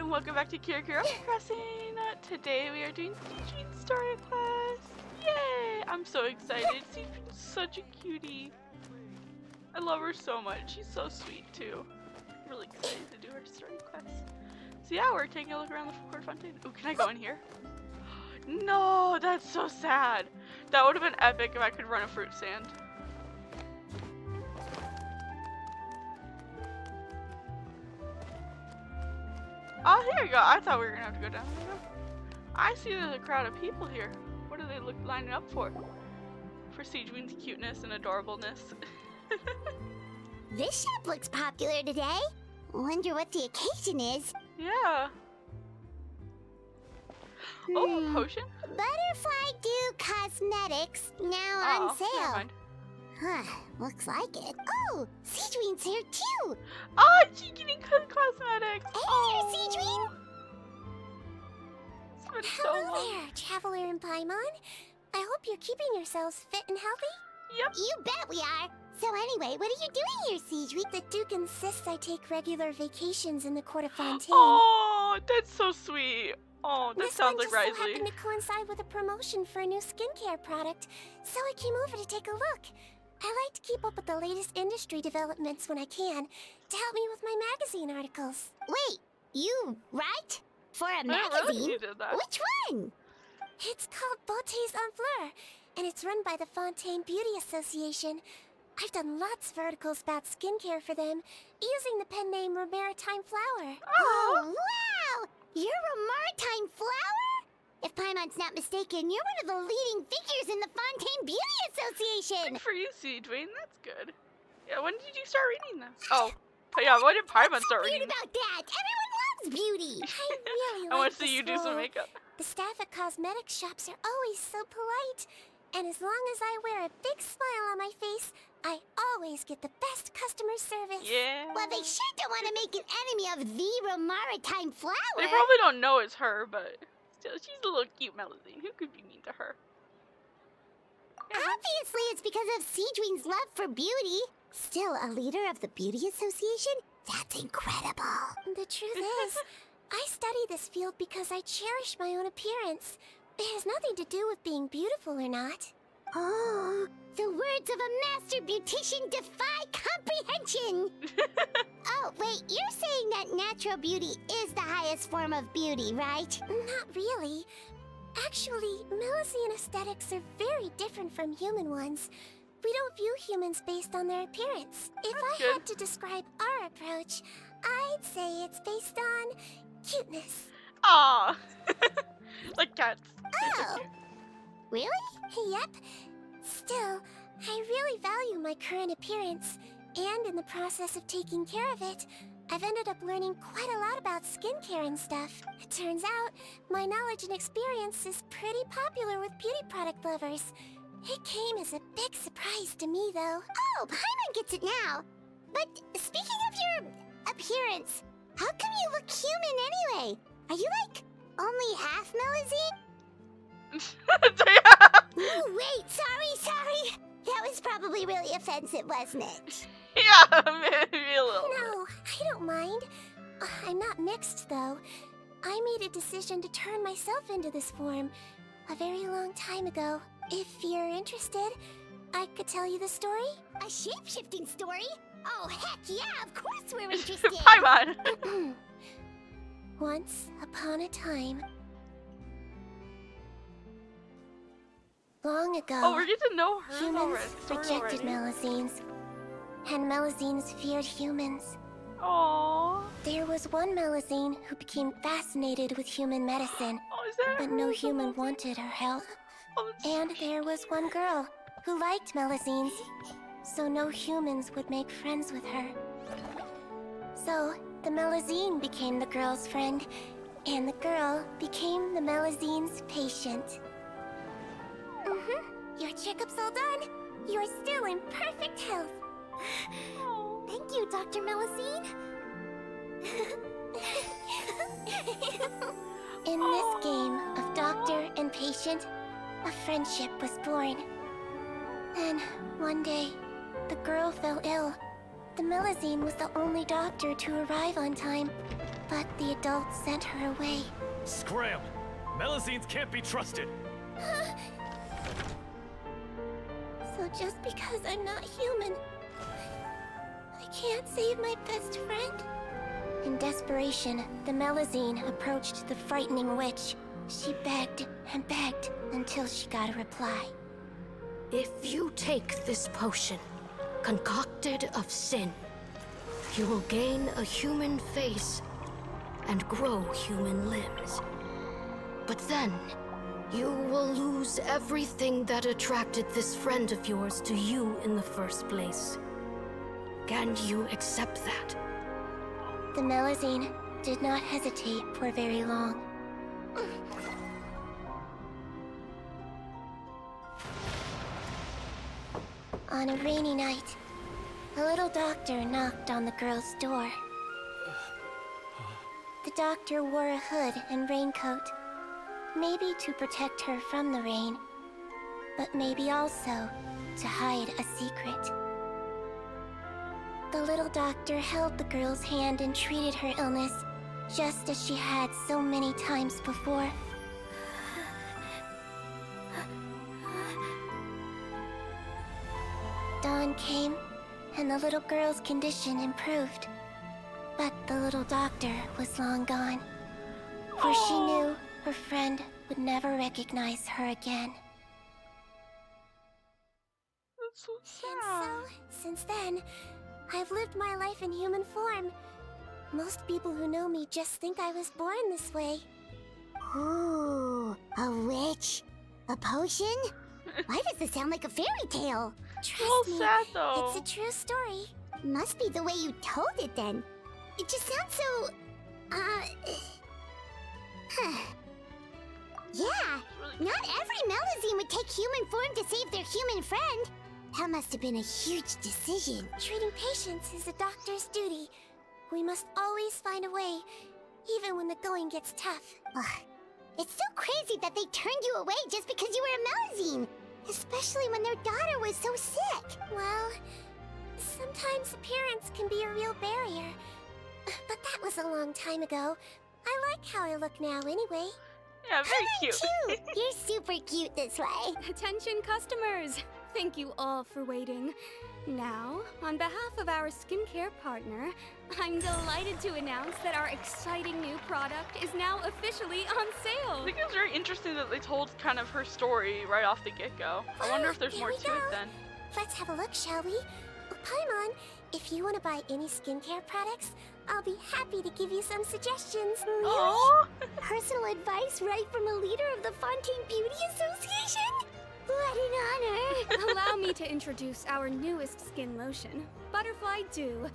and welcome back to Kira Crossing. Today we are doing Sigewinne's story class. Yay! I'm so excited. Sigewinne's such a cutie. I love her so much. She's so sweet too. I'm really excited to do her story class. So yeah, we're taking a look around the Fort Fontaine. Oh, can I go in here? No, that's so sad. That would have been epic if I could run a fruit stand. Oh, here you go. I thought we were gonna have to go down there. I see there's a crowd of people here. What do they look lining up for? For Sigewinne's cuteness and adorableness. This shop looks popular today. Wonder what the occasion is. Yeah. Oh, potion? Butterfly Dew Cosmetics now on sale. Never mind. Huh, looks like it. Oh, Sigewinne's here too. Oh, she's getting cosmetics. Hey there, Sigewinne. It's been so Hello long. there, Traveler and Paimon. I hope you're keeping yourselves fit and healthy. Yep. You bet we are. So anyway, what are you doing here, Sigewinne? The Duke insists I take regular vacations in the Court of Fontaine. Oh, that's so sweet. Oh, that this sounds one like just so Risley. happened to coincide with a promotion for a new skincare product, so I came over to take a look. I like to keep up with the latest industry developments when I can, to help me with my magazine articles. Wait, you write? For a I didn't realize magazine? you did that. Which one? It's called Beautés en Fleur, and it's run by the Fontaine Beauty Association. I've done lots of articles about skincare for them, using the pen name Maritime Flower. Oh, wow! You're a Maritime Flower? If Paimon's not mistaken, you're one of the leading figures in the Fontaine Beauty Association. Good for you, Sigewinne. That's good. Yeah, when did you start reading them? Oh, yeah, when did Paimon start What's so reading weird about that? Everyone loves beauty. I really I want like to see you this do some role. makeup. The staff at cosmetic shops are always so polite. And as long as I wear a big smile on my face, I always get the best customer service. Yeah. Well, they sure don't want to make an enemy of the Maritime Flower. They probably don't know it's her, but still, she's a little cute Melusine. Who could be mean to her? Yeah. Obviously, it's because of Sigewinne's love for beauty. Still a leader of the Beauty Association? That's incredible. The truth is, I study this field because I cherish my own appearance. It has nothing to do with being beautiful or not. Oh, the words of a master beautician defy comprehension! Oh, wait, you're saying that natural beauty is the highest form of beauty, right? Not really. Actually, Melusine aesthetics are very different from human ones. We don't view humans based on their appearance. If I good. had to describe our approach, I'd say it's based on cuteness. Aw. Like cats. They're so Oh. cute. Really? Yep. Still, I really value my current appearance, and in the process of taking care of it, I've ended up learning quite a lot about skincare and stuff. It turns out, my knowledge and experience is pretty popular with beauty product lovers. It came as a big surprise to me, though. Oh, Paimon gets it now. But speaking of your appearance, how come you look human anyway? Are you like only half Melusine? Oh, wait, sorry. That was probably really offensive, wasn't it? Yeah, maybe a little. No, I don't mind. I'm not mixed, though. I made a decision to turn myself into this form a very long time ago. If you're interested, I could tell you the story. A shape-shifting story? Oh, heck yeah, of course we're interested. Paimon. Once upon a time. Long ago, Oh, we're getting to know her humans already. rejected Melusines, and Melusines feared humans. Aww. There was one Melusine who became fascinated with human medicine, Oh, is that but her? no human wanted her help. Oh, that's And there was one girl who liked Melusines, so no humans would make friends with her. So the Melusine became the girl's friend, and the girl became the Melusine's patient. Your checkup's all done. You're still in perfect health. Aw. Thank you, Dr. Melusine. In this game of doctor and patient, a friendship was born. Then, one day, the girl fell ill. The Melusine was the only doctor to arrive on time. But the adults sent her away. Scram! Melazines can't be trusted! So just because I'm not human, I can't save my best friend? In desperation, the Melazine approached the frightening witch. She begged and begged until she got a reply. If you take this potion, concocted of sin, you will gain a human face and grow human limbs. But then, you will lose everything that attracted this friend of yours to you in the first place. Can you accept that? The Melazine did not hesitate for very long. On a rainy night, a little doctor knocked on the girl's door. The doctor wore a hood and raincoat, maybe to protect her from the rain, but maybe also to hide a secret. The little doctor held the girl's hand and treated her illness, just as she had so many times before. Dawn came, and the little girl's condition improved. But the little doctor was long gone, for she knew her friend would never recognize her again. That's so sad. And so, since then, I've lived my life in human form. Most people who know me just think I was born this way. Ooh, a witch? A potion? Why does this sound like a fairy tale? Trust me, sad though. it's a true story. Must be the way you told it then. It just sounds so... Yeah, not every Melazine would take human form to save their human friend. That must have been a huge decision. Treating patients is a doctor's duty. We must always find a way, even when the going gets tough. It's so crazy that they turned you away just because you were a Melazine. Especially when their daughter was so sick. Well, sometimes appearance can be a real barrier. But that was a long time ago. I like how I look now anyway. Yeah, very cute. Cute! You're super cute this way. Attention customers! Thank you all for waiting. Now, on behalf of our skincare partner, I'm delighted to announce that our exciting new product is now officially on I sale. think it was very interesting that they told kind of her story right off the get-go. I wonder if there's Here more we to it go. then. Let's have a look, shall we? Paimon, if you want to buy any skincare products, I'll be happy to give you some suggestions. Aww. Personal advice right from a leader of the Fontaine Beauty Association? What an honor! Allow me to introduce our newest skin lotion, Butterfly Dew.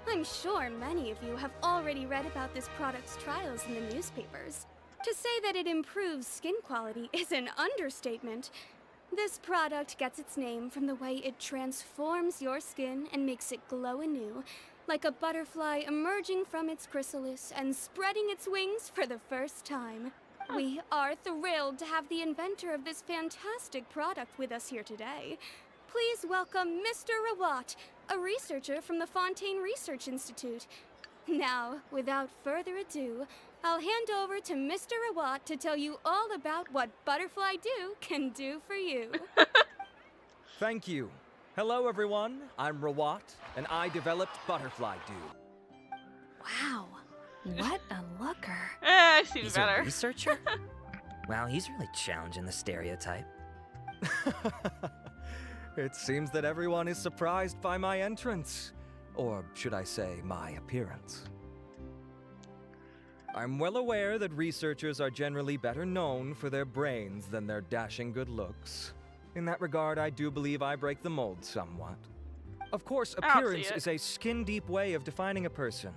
I'm sure many of you have already read about this product's trials in the newspapers. To say that it improves skin quality is an understatement. This product gets its name from the way it transforms your skin and makes it glow anew, like a butterfly emerging from its chrysalis and spreading its wings for the first time. We are thrilled to have the inventor of this fantastic product with us here today. Please welcome Mr. Rawat, a researcher from the Fontaine Research Institute. Now, without further ado, I'll hand over to Mr. Rawat to tell you all about what Butterfly Dew can do for you. Thank you. Hello, everyone. I'm Rawat, and I developed Butterfly Dew. Wow, what a looker. I've seen He's better. a researcher? Wow, he's really challenging the stereotype. It seems that everyone is surprised by my entrance. Or should I say, my appearance. I'm well aware that researchers are generally better known for their brains than their dashing good looks. In that regard, I do believe I break the mold somewhat. Of course, I don't see appearance it. is a skin-deep way of defining a person.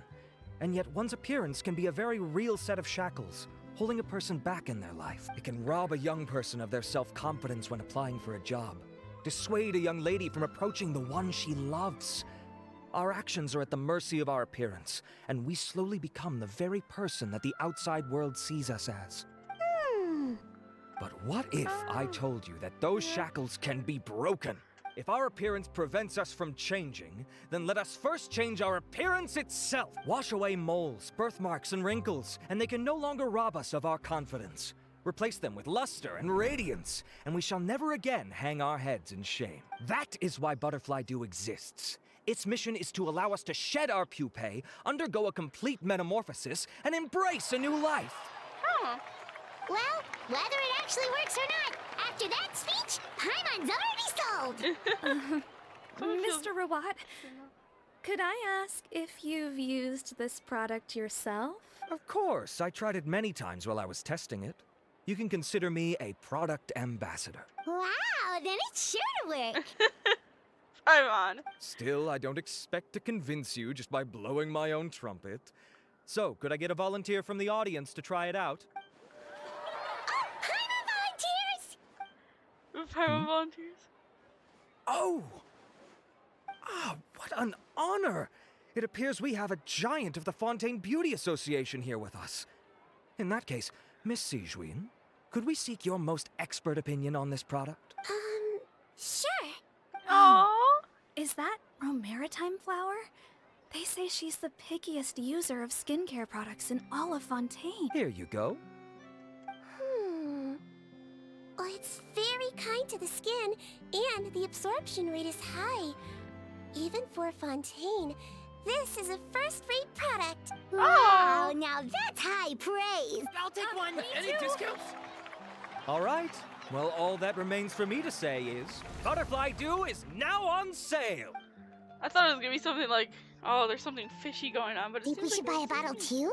And yet one's appearance can be a very real set of shackles, holding a person back in their life. It can rob a young person of their self-confidence when applying for a job, dissuade a young lady from approaching the one she loves. Our actions are at the mercy of our appearance, and we slowly become the very person that the outside world sees us as. But what if I told you that those shackles can be broken? If our appearance prevents us from changing, then let us first change our appearance itself. Wash away moles, birthmarks, and wrinkles, and they can no longer rob us of our confidence. Replace them with luster and radiance, and we shall never again hang our heads in shame. That is why Butterfly Dew exists. Its mission is to allow us to shed our pupae, undergo a complete metamorphosis, and embrace a new life. Oh. Well, whether it actually works or not, after that speech, Paimon's already sold. Mr. Rawat, could I ask if you've used this product yourself? Of course, I tried it many times while I was testing it. You can consider me a product ambassador. Wow, then it's sure to work. Paimon. Still, I don't expect to convince you just by blowing my own trumpet. So, could I get a volunteer from the audience to try it out? Paimon volunteers. Oh! Ah, what an honor! It appears we have a giant of the Fontaine Beauty Association here with us. In that case, Miss Sigewinne, could we seek your most expert opinion on this product? Sure. Aww. Is that Romaritime flower? They say she's the pickiest user of skincare products in all of Fontaine. Here you go. Well, it's very kind to the skin, and the absorption rate is high. Even for Fontaine, this is a first-rate product. Wow, now that's high praise. I'll take one. Any discounts? All right. Well, all that remains for me to say is, Butterfly Dew is now on sale! I thought it was gonna be something like, oh, there's something fishy going on, but it Think we seems should like buy a bottle too?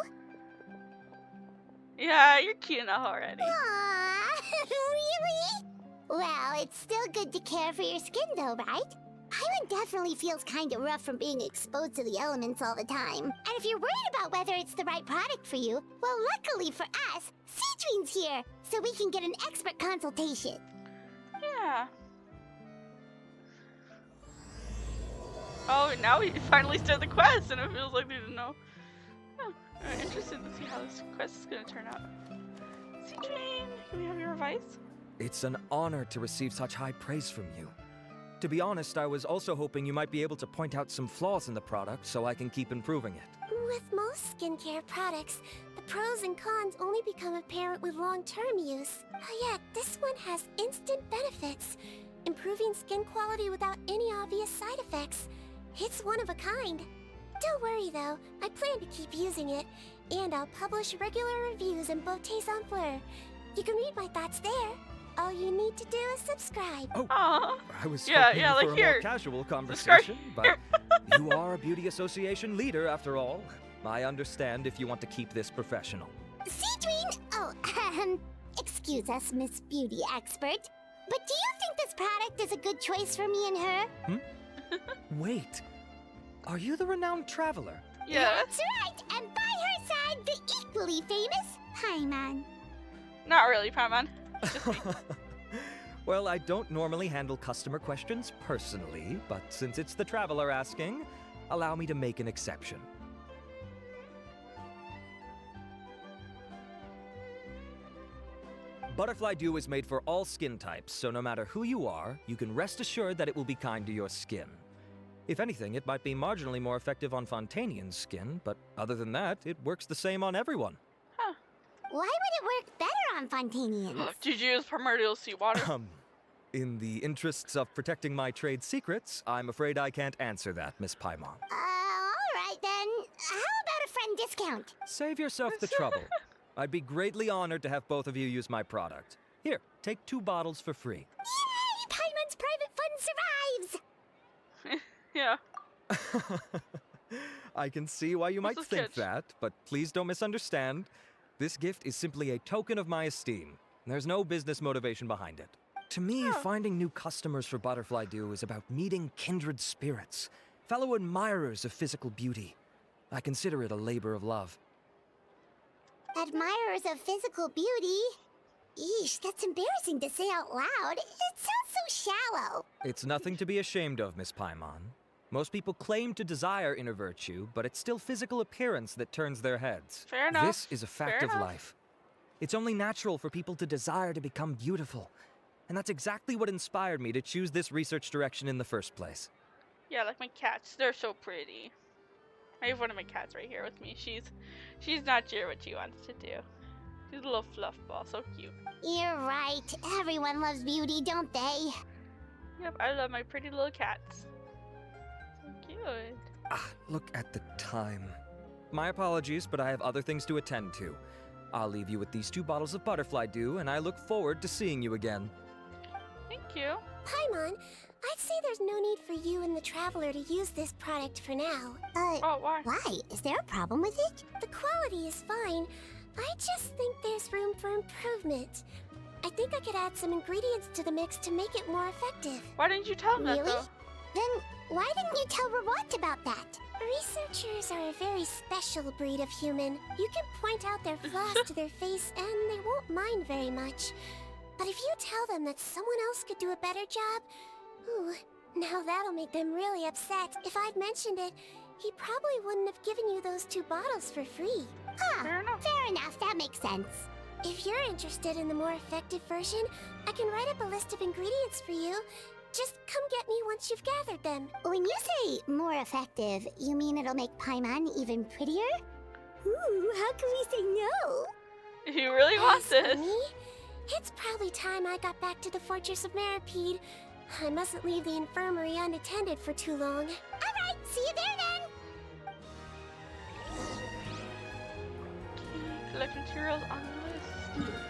Yeah, you're cute enough already. Aww, really? Well, it's still good to care for your skin though, right? Paimon definitely feels kinda rough from being exposed to the elements all the time. And if you're worried about whether it's the right product for you, well, luckily for us, Sigewinne's here, so we can get an expert consultation. Yeah. Oh, now we finally start the quest, and it feels like we didn't know. Oh, I'm interested to see how this quest is gonna turn out. Sigewinne, can we have your advice? It's an honor to receive such high praise from you. To be honest, I was also hoping you might be able to point out some flaws in the product so I can keep improving it. With most skincare products, the pros and cons only become apparent with long-term use. Yet, this one has instant benefits, improving skin quality without any obvious side effects. It's one of a kind. Don't worry though, I plan to keep using it, and I'll publish regular reviews in Beautés en Fleur. You can read my thoughts there. All you need to do is subscribe. Oh, Aww. I was Yeah, hoping yeah, for like a here. more casual conversation, but you are a beauty association leader after all. I understand if you want to keep this professional. Sigewinne! Oh, excuse us, Miss Beauty Expert. But do you think this product is a good choice for me and her? Wait, are you the renowned traveler? Yeah. That's right, and by her side, the equally famous Paimon. Not really, Paimon. Just me. Well, I don't normally handle customer questions personally, but since it's the traveler asking, allow me to make an exception. Butterfly Dew is made for all skin types, so no matter who you are, you can rest assured that it will be kind to your skin. If anything, it might be marginally more effective on Fontainian's skin, but other than that, it works the same on everyone. Why would it work better on Fontainians? Did you use primordial seawater? In the interests of protecting my trade secrets, I'm afraid I can't answer that, Miss Paimon. Alright then. How about a friend discount? Save yourself the trouble. I'd be greatly honored to have both of you use my product. Here, take 2 bottles for free. Yay! Paimon's private fund survives! Yeah. I can see why you might What's the think sketch? that, but please don't misunderstand. This gift is simply a token of my esteem. There's no business motivation behind it. To me, finding new customers for Butterfly Dew is about meeting kindred spirits, fellow admirers of physical beauty. I consider it a labor of love. Admirers of physical beauty? Eesh, that's embarrassing to say out loud. It sounds so shallow. It's nothing to be ashamed of, Miss Paimon. Most people claim to desire inner virtue, but it's still physical appearance that turns their heads. Fair enough. This is a fact Fair of enough. life. It's only natural for people to desire to become beautiful. And that's exactly what inspired me to choose this research direction in the first place. Yeah, like my cats. They're so pretty. I have one of my cats right here with me. She's not sure what she wants to do. She's a little fluff ball, so cute. You're right. Everyone loves beauty, don't they? Yep, I love my pretty little cats. So cute. Ah, look at the time. My apologies, but I have other things to attend to. I'll leave you with these 2 bottles of butterfly dew, and I look forward to seeing you again. Thank you. Paimon, I'd say there's no need for you and the Traveler to use this product for now. Oh, why? Why? Is there a problem with it? The quality is fine. I just think there's room for improvement. I think I could add some ingredients to the mix to make it more effective. Why didn't you tell him that, Really? though? Then why didn't you tell Rawat about that? Researchers are a very special breed of human. You can point out their flaws to their face and they won't mind very much. But if you tell them that someone else could do a better job, ooh, now that'll make them really upset. If I'd mentioned it, he probably wouldn't have given you those 2 bottles for free. Fair enough. Fair enough, that makes sense. If you're interested in the more effective version, I can write up a list of ingredients for you. Just come get me once you've gathered them. When you say more effective, you mean it'll make Paimon even prettier? Ooh, how can we say no? You really want As for this? me, it's probably time I got back to the Fortress of Meripede. I mustn't leave the infirmary unattended for too long. Alright, see you there then! Okay, collect materials on the list.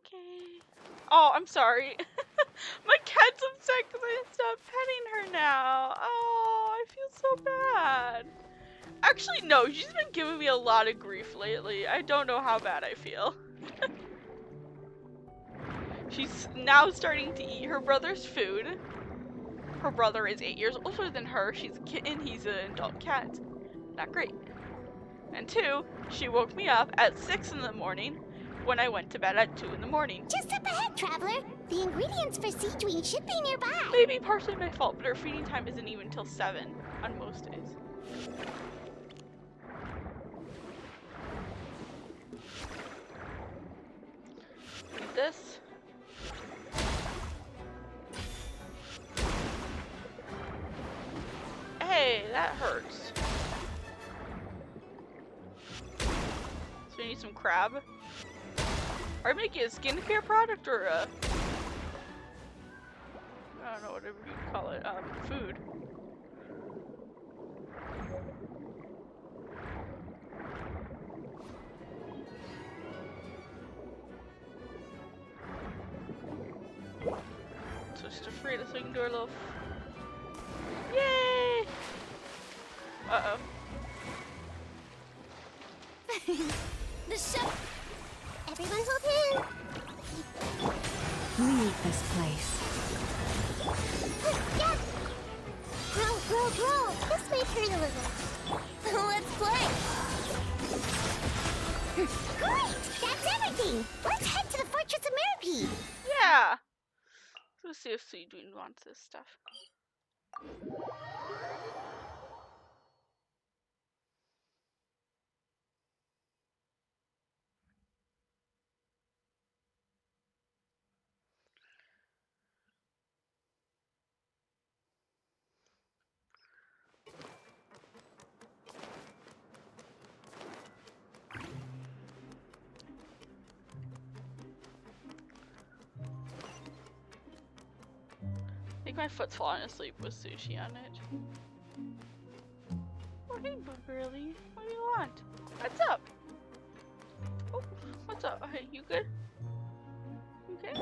Okay. Oh, I'm sorry. My cat's upset because I stopped petting her now. Oh, I feel so bad. Actually, no, she's been giving me a lot of grief lately. I don't know how bad I feel. She's now starting to eat her brother's food. Her brother is 8 years older than her. She's a kitten, he's an adult cat. Not great. And 2, she woke me up at 6 in the morning when I went to bed at 2 in the morning. Just up ahead, Traveler. The ingredients for Sigewinne should be nearby. Maybe partially my fault, but her feeding time isn't even till 7 on most days. Need this. Hey, that hurts. So we need some crab. Are we making a skincare product or a... I don't know, whatever you call it, food. Switch to Frida so we can do our little... Yay! Uh-oh. The chef! Everyone hold in! Leave this place. Yeah! Roll! This may hurt a little. Let's play! Great! That's everything! Let's head to the Fortress of Meripede! Yeah! Let's see if Sigewinne wants this stuff. I think my foot's falling asleep with sushi on it. Oh, hey, Boogerly. What do you want? What's up? Oh, what's up? Hey, you good? Okay.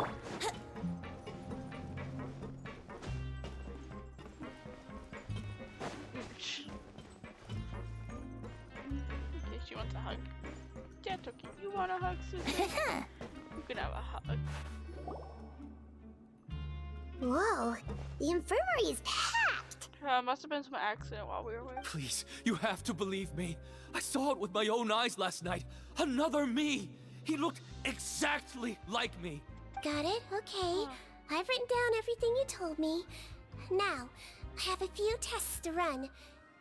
Okay, she wants a hug. That's okay. You want a hug, Susan? You can have a hug. Whoa, the infirmary is packed! Must have been some accident while we were away. Please, you have to believe me. I saw it with my own eyes last night. Another me. He looked exactly like me. Got it? Okay. I've written down everything you told me. Now, I have a few tests to run.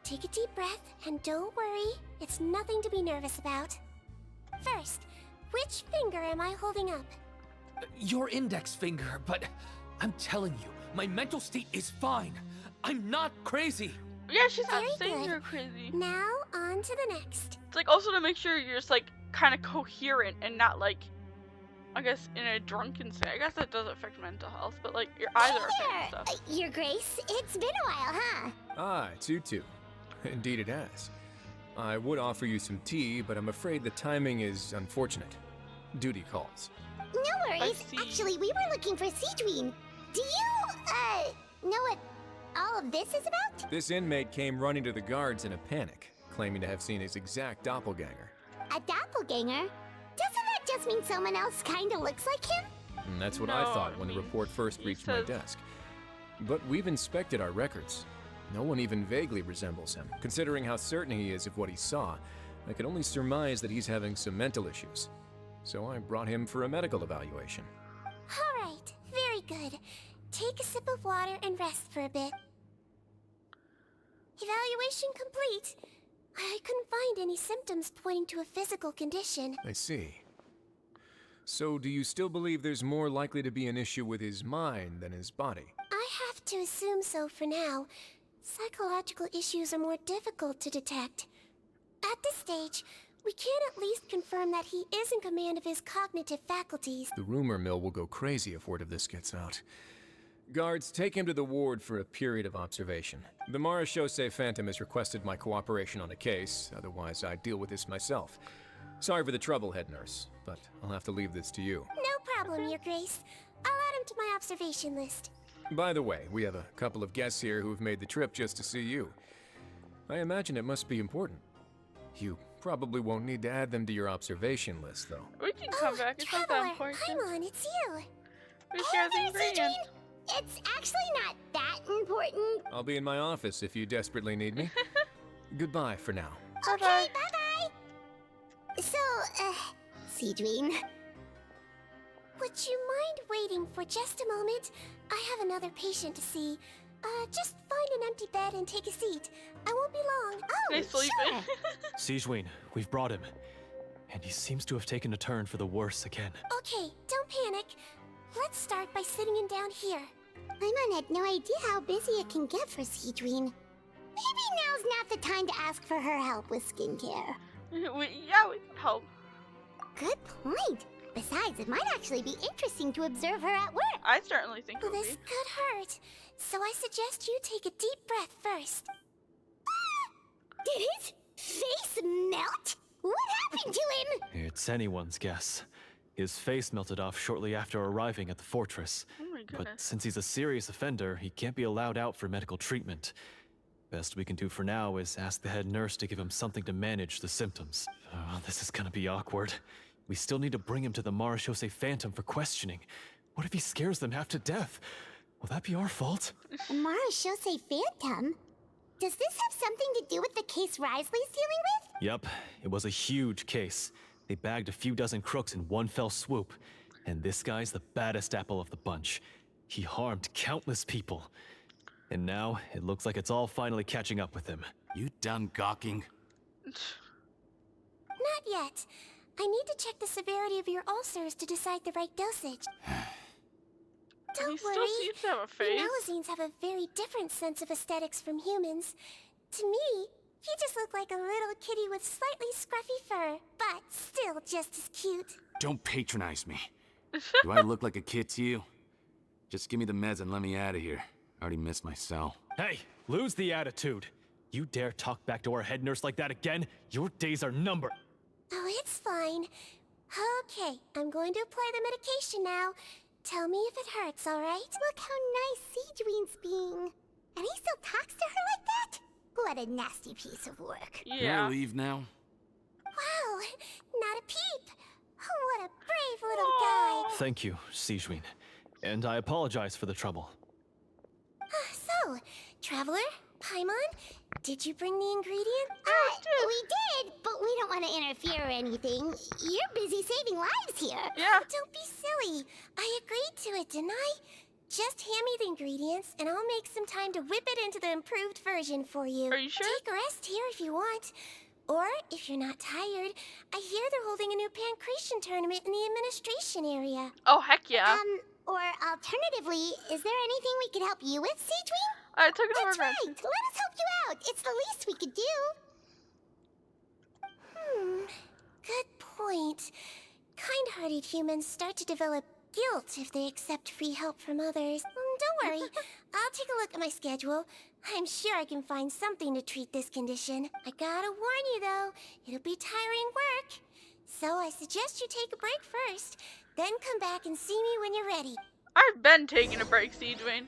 Take a deep breath, and don't worry. It's nothing to be nervous about. First, which finger am I holding up? Your index finger, but I'm telling you, my mental state is fine. I'm not crazy. Yeah, she's not Very saying good. you're crazy. Now, on to the next. It's like also to make sure you're just like kind of coherent and not like, I guess, in a drunken state. I guess that does affect mental health, but like your eyes are okay and stuff. Your Grace, it's been a while, huh? Ah, Tutu. Indeed it has. I would offer you some tea, but I'm afraid the timing is unfortunate. Duty calls. No worries. see. Actually, we were looking for Sigewinne. Do you, know what all of this is about? This inmate came running to the guards in a panic, claiming to have seen his exact doppelganger. A doppelganger? Doesn't that just mean someone else kinda looks like him? And that's what I No, thought I when the mean, report first he reached my says- desk. But we've inspected our records. No one even vaguely resembles him. Considering how certain he is of what he saw, I can only surmise that he's having some mental issues. So I brought him for a medical evaluation. Alright, very good. Take a sip of water and rest for a bit. Evaluation complete. I couldn't find any symptoms pointing to a physical condition. I see. So do you still believe there's more likely to be an issue with his mind than his body? I have to assume so for now. Psychological issues are more difficult to detect. At this stage, we can at least confirm that he is in command of his cognitive faculties. The rumor mill will go crazy if word of this gets out. Guards, take him to the ward for a period of observation. The Marechaussee Phantom has requested my cooperation on a case, otherwise I'd deal with this myself. Sorry for the trouble, head nurse, but I'll have to leave this to you. No problem, Your Grace. I'll add him to my observation list. By the way, we have a couple of guests here who've made the trip just to see you. I imagine it must be important. You probably won't need to add them to your observation list, though. We can come back. It's not that Traveler, important. Paimon, it's you. We share the ingredients. Sigewinne. It's actually not that important. I'll be in my office if you desperately need me. Goodbye for now. Okay, bye-bye. So, Sigewinne. Would you mind waiting for just a moment? I have another patient to see. Just find an empty bed and take a seat. I won't be long. Oh, They sleep sure. in. Sigewinne, we've brought him. And he seems to have taken a turn for the worse again. Okay, don't panic. Let's start by sitting him down here. Paimon had no idea how busy it can get for Sigewinne. Maybe now's not the time to ask for her help with skincare. we can help. Good point. Besides, it might actually be interesting to observe her at work. I certainly think it would This be. could hurt, so I suggest you take a deep breath first. Did his face melt? What happened to him? It's anyone's guess. His face melted off shortly after arriving at the fortress. Oh my But goodness. since he's a serious offender, he can't be allowed out for medical treatment. Best we can do for now is ask the head nurse to give him something to manage the symptoms. Oh, this is gonna be awkward. We still need to bring him to the Marechaussee Phantom for questioning. What if he scares them half to death? Will that be our fault? The Marechaussee Phantom? Does this have something to do with the case Risley's dealing with? Yep, it was a huge case. They bagged a few dozen crooks in one fell swoop. And this guy's the baddest apple of the bunch. He harmed countless people. And now, it looks like it's all finally catching up with him. You done gawking? Not yet. I need to check the severity of your ulcers to decide the right dosage. He Don't still worry. seems to have a face. Melusines have a very different sense of aesthetics from humans. To me, he just looked like a little kitty with slightly scruffy fur, but still just as cute. Don't patronize me. Do I look like a kid to you? Just give me the meds and let me out of here. I already missed my cell. Hey, lose the attitude. You dare talk back to our head nurse like that again? Your days are numbered. Oh, it's fine. Okay, I'm going to apply the medication now. Tell me if it hurts, alright? Look how nice Sigewinne's being. And he still talks to her like that? What a nasty piece of work. Can I Yeah. leave now? Wow, not a peep. What a brave little guy. Thank you, Sigewinne. And I apologize for the trouble. So, Traveler, Paimon, did you bring the ingredient? We did, but we don't want to interfere or anything. You're busy saving lives here. Yeah. Don't be silly. I agreed to it, didn't I? Just hand me the ingredients, and I'll make some time to whip it into the improved version for you. Are you sure? Take a rest here if you want. Or, if you're not tired, I hear they're holding a new pancreation tournament in the administration area. Oh, heck yeah. Or alternatively, is there anything we could help you with, Sigewinne? I took it over. That's right. Let us help you out. It's the least we could do. Good point. Kind-hearted humans start to develop guilt if they accept free help from others. Don't worry. I'll take a look at my schedule. I'm sure I can find something to treat this condition. I gotta warn you, though. It'll be tiring work. So I suggest you take a break first. Then come back and see me when you're ready. I've been taking a break, Sigewinne.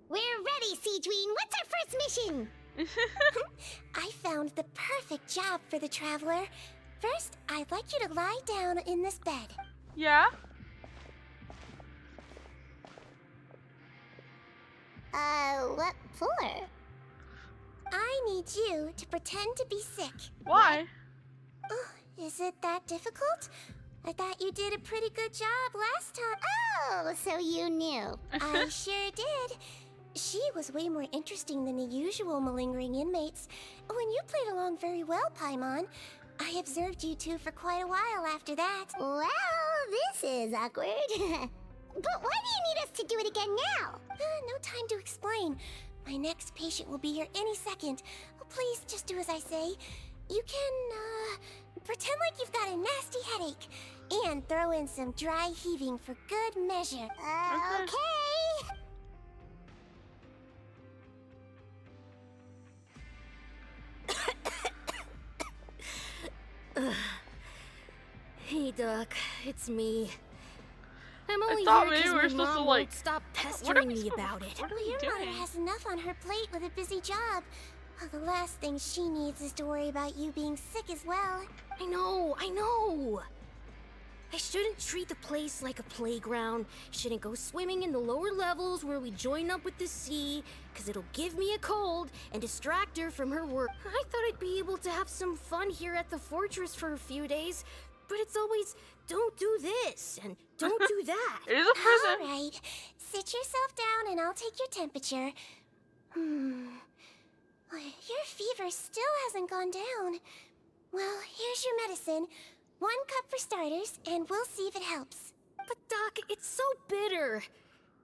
We're ready, Sigewinne. What's our first mission? I found the perfect job for the traveler. First, I'd like you to lie down in this bed. Yeah? What for? I need you to pretend to be sick. Why? Oh, is it that difficult? I thought you did a pretty good job last time. Oh, so you knew. I sure did. She was way more interesting than the usual malingering inmates. When you played along very well, Paimon, I observed you two for quite a while after that. Well, this is awkward. But why do you need us to do it again now? No time to explain. My next patient will be here any second. Oh, please, just do as I say. You can, pretend like you've got a nasty headache. And throw in some dry heaving for good measure. Okay. Hey, Doc. It's me. I'm only thought here maybe we were because my supposed to, mom like, won't stop what are pestering we me supposed- about it. What are Well, we your mother doing? has enough on her plate with a busy job. The last thing she needs is to worry about you being sick as well. I know. I shouldn't treat the place like a playground. Shouldn't go swimming in the lower levels where we join up with the sea, because it'll give me a cold and distract her from her work. I thought I'd be able to have some fun here at the fortress for a few days, but it's always, don't do this and don't do that. It is a prison. All right, sit yourself down and I'll take your temperature. Your fever still hasn't gone down. Well, here's your medicine. 1 cup for starters, and we'll see if it helps. But Doc, it's so bitter.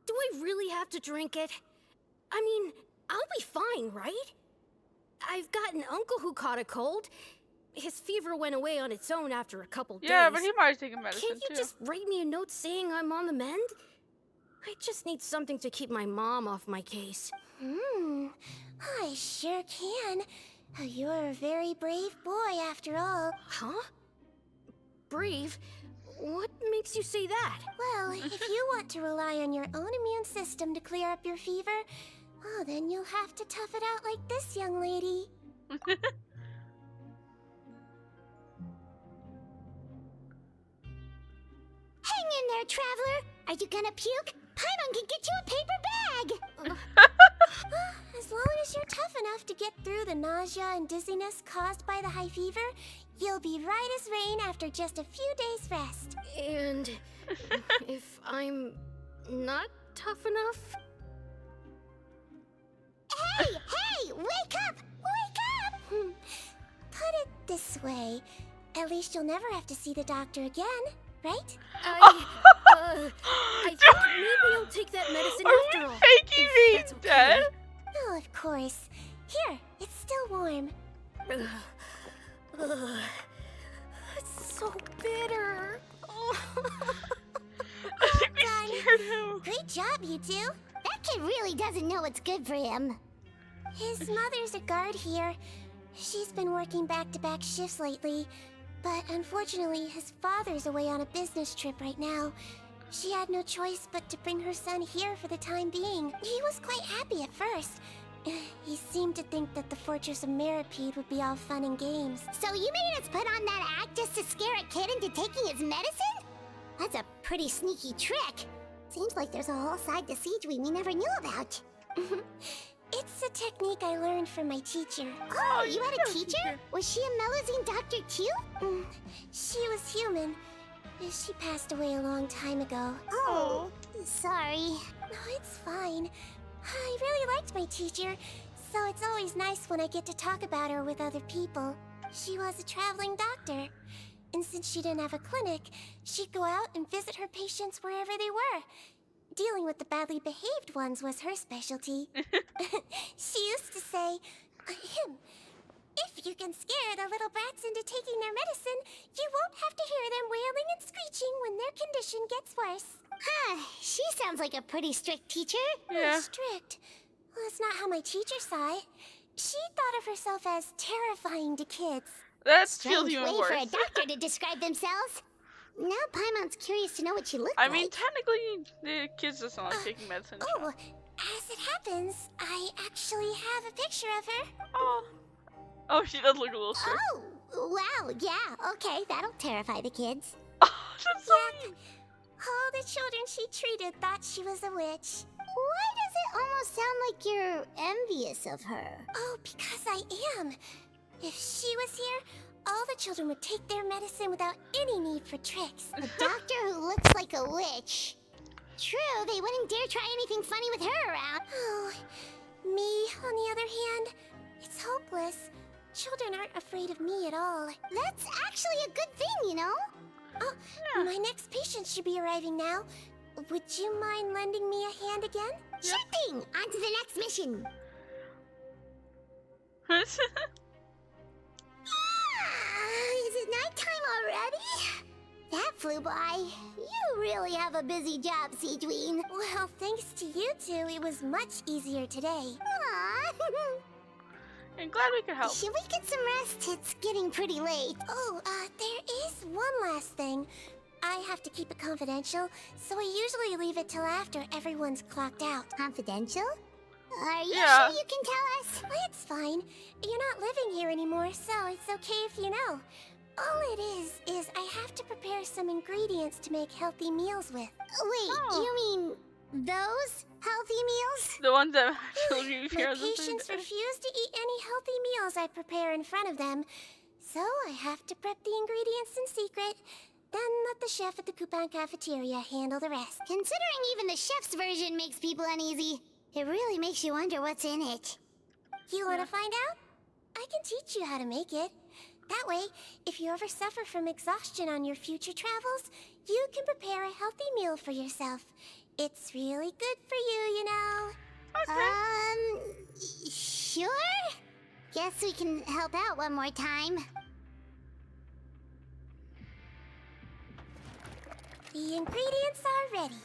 Do I really have to drink it? I mean, I'll be fine, right? I've got an uncle who caught a cold. His fever went away on its own after a couple days. Yeah, but he might have taken medicine Can't you too. just write me a note saying I'm on the mend? I just need something to keep my mom off my case. I sure can. You're a very brave boy, after all. Huh? Brave? What makes you say that? Well, if you want to rely on your own immune system to clear up your fever, oh, then you'll have to tough it out like this young lady. Hang in there, traveler. Are you gonna puke? Paimon can get you a paper bag. As long as you're tough enough to get through the nausea and dizziness caused by the high fever, you'll be right as rain after just a few days' rest. And if I'm not tough enough? Hey! Wake up! Wake up! Put it this way. At least you'll never have to see the doctor again, right? I think maybe I'll take that medicine after all. Faking if being that's okay. dead? Oh, of course. Here, it's still warm. It's so bitter. I think we scared him. Great job, you two. That kid really doesn't know what's good for him. His mother's a guard here. She's been working back-to-back shifts lately. But unfortunately, his father's away on a business trip right now. She had no choice but to bring her son here for the time being. He was quite happy at first. He seemed to think that the Fortress of Meropide would be all fun and games. So you made us put on that act just to scare a kid into taking his medicine? That's a pretty sneaky trick. Seems like there's a whole side to Sigewinne we never knew about. It's a technique I learned from my teacher. Oh, you had a teacher? Was she a Melusine doctor too? She was human. She passed away a long time ago. Oh, sorry. No, it's fine. I really liked my teacher, so it's always nice when I get to talk about her with other people. She was a traveling doctor, and since she didn't have a clinic, she'd go out and visit her patients wherever they were. Dealing with the badly behaved ones was her specialty. She used to say, if you can scare the little brats into taking their medicine, you won't have to hear them wailing and screeching when their condition gets worse. Huh, she sounds like a pretty strict teacher. Yeah. Strict? Well, that's not how my teacher saw it. She thought of herself as terrifying to kids. That's Strange feels even way worse. for a doctor to describe themselves. Now Paimon's curious to know what she looked I like. mean, technically, the kids just don't like taking medicine. Oh, as it happens, I actually have a picture of her. Oh. Oh, she does look a little sick. Oh, wow, yeah, okay, that'll terrify the kids. Oh, that's so mean. All the children she treated thought she was a witch. Why does it almost sound like you're envious of her? Oh, because I am. If she was here, all the children would take their medicine without any need for tricks. A doctor who looks like a witch. True, they wouldn't dare try anything funny with her around. Oh, me, on the other hand, it's hopeless. Children aren't afraid of me at all. That's actually a good thing, you know? Oh, Yeah. my next patient should be arriving now. Would you mind lending me a hand again? Sure thing! On to the next mission! Is it nighttime already? That flew by. You really have a busy job, Sigewinne. Well, thanks to you two, it was much easier today. Aww. I'm glad we could help. Should we get some rest? It's getting pretty late. Oh, there is one last thing. I have to keep it confidential, so I usually leave it till after everyone's clocked out. Confidential? Are you Yeah. sure you can tell us? Well, it's fine. You're not living here anymore, so it's okay if you know. All it is I have to prepare some ingredients to make healthy meals with. Wait, Oh. you mean those healthy meals? The ones that actually give My you patients refuse to eat any healthy meals I prepare in front of them, so I have to prep the ingredients in secret, then let the chef at the Coupon cafeteria handle the rest. Considering even the chef's version makes people uneasy, it really makes you wonder what's in it. You want to find out? I can teach you how to make it. That way, if you ever suffer from exhaustion on your future travels, you can prepare a healthy meal for yourself. It's really good for you, you know. Sure? Guess we can help out one more time. The ingredients are ready.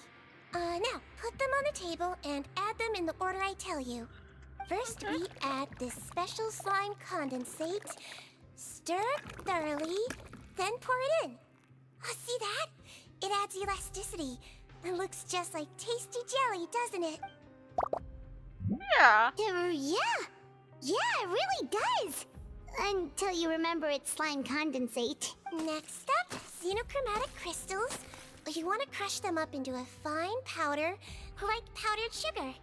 Now, put them on the table and add them in the order I tell you. First, we add this special slime condensate. Stir it thoroughly, then pour it in. Oh, see that? It adds elasticity. It looks just like tasty jelly, doesn't it? Yeah. Yeah, it really does. Until you remember it's slime condensate. Next up, xenochromatic crystals. You want to crush them up into a fine powder, like powdered sugar.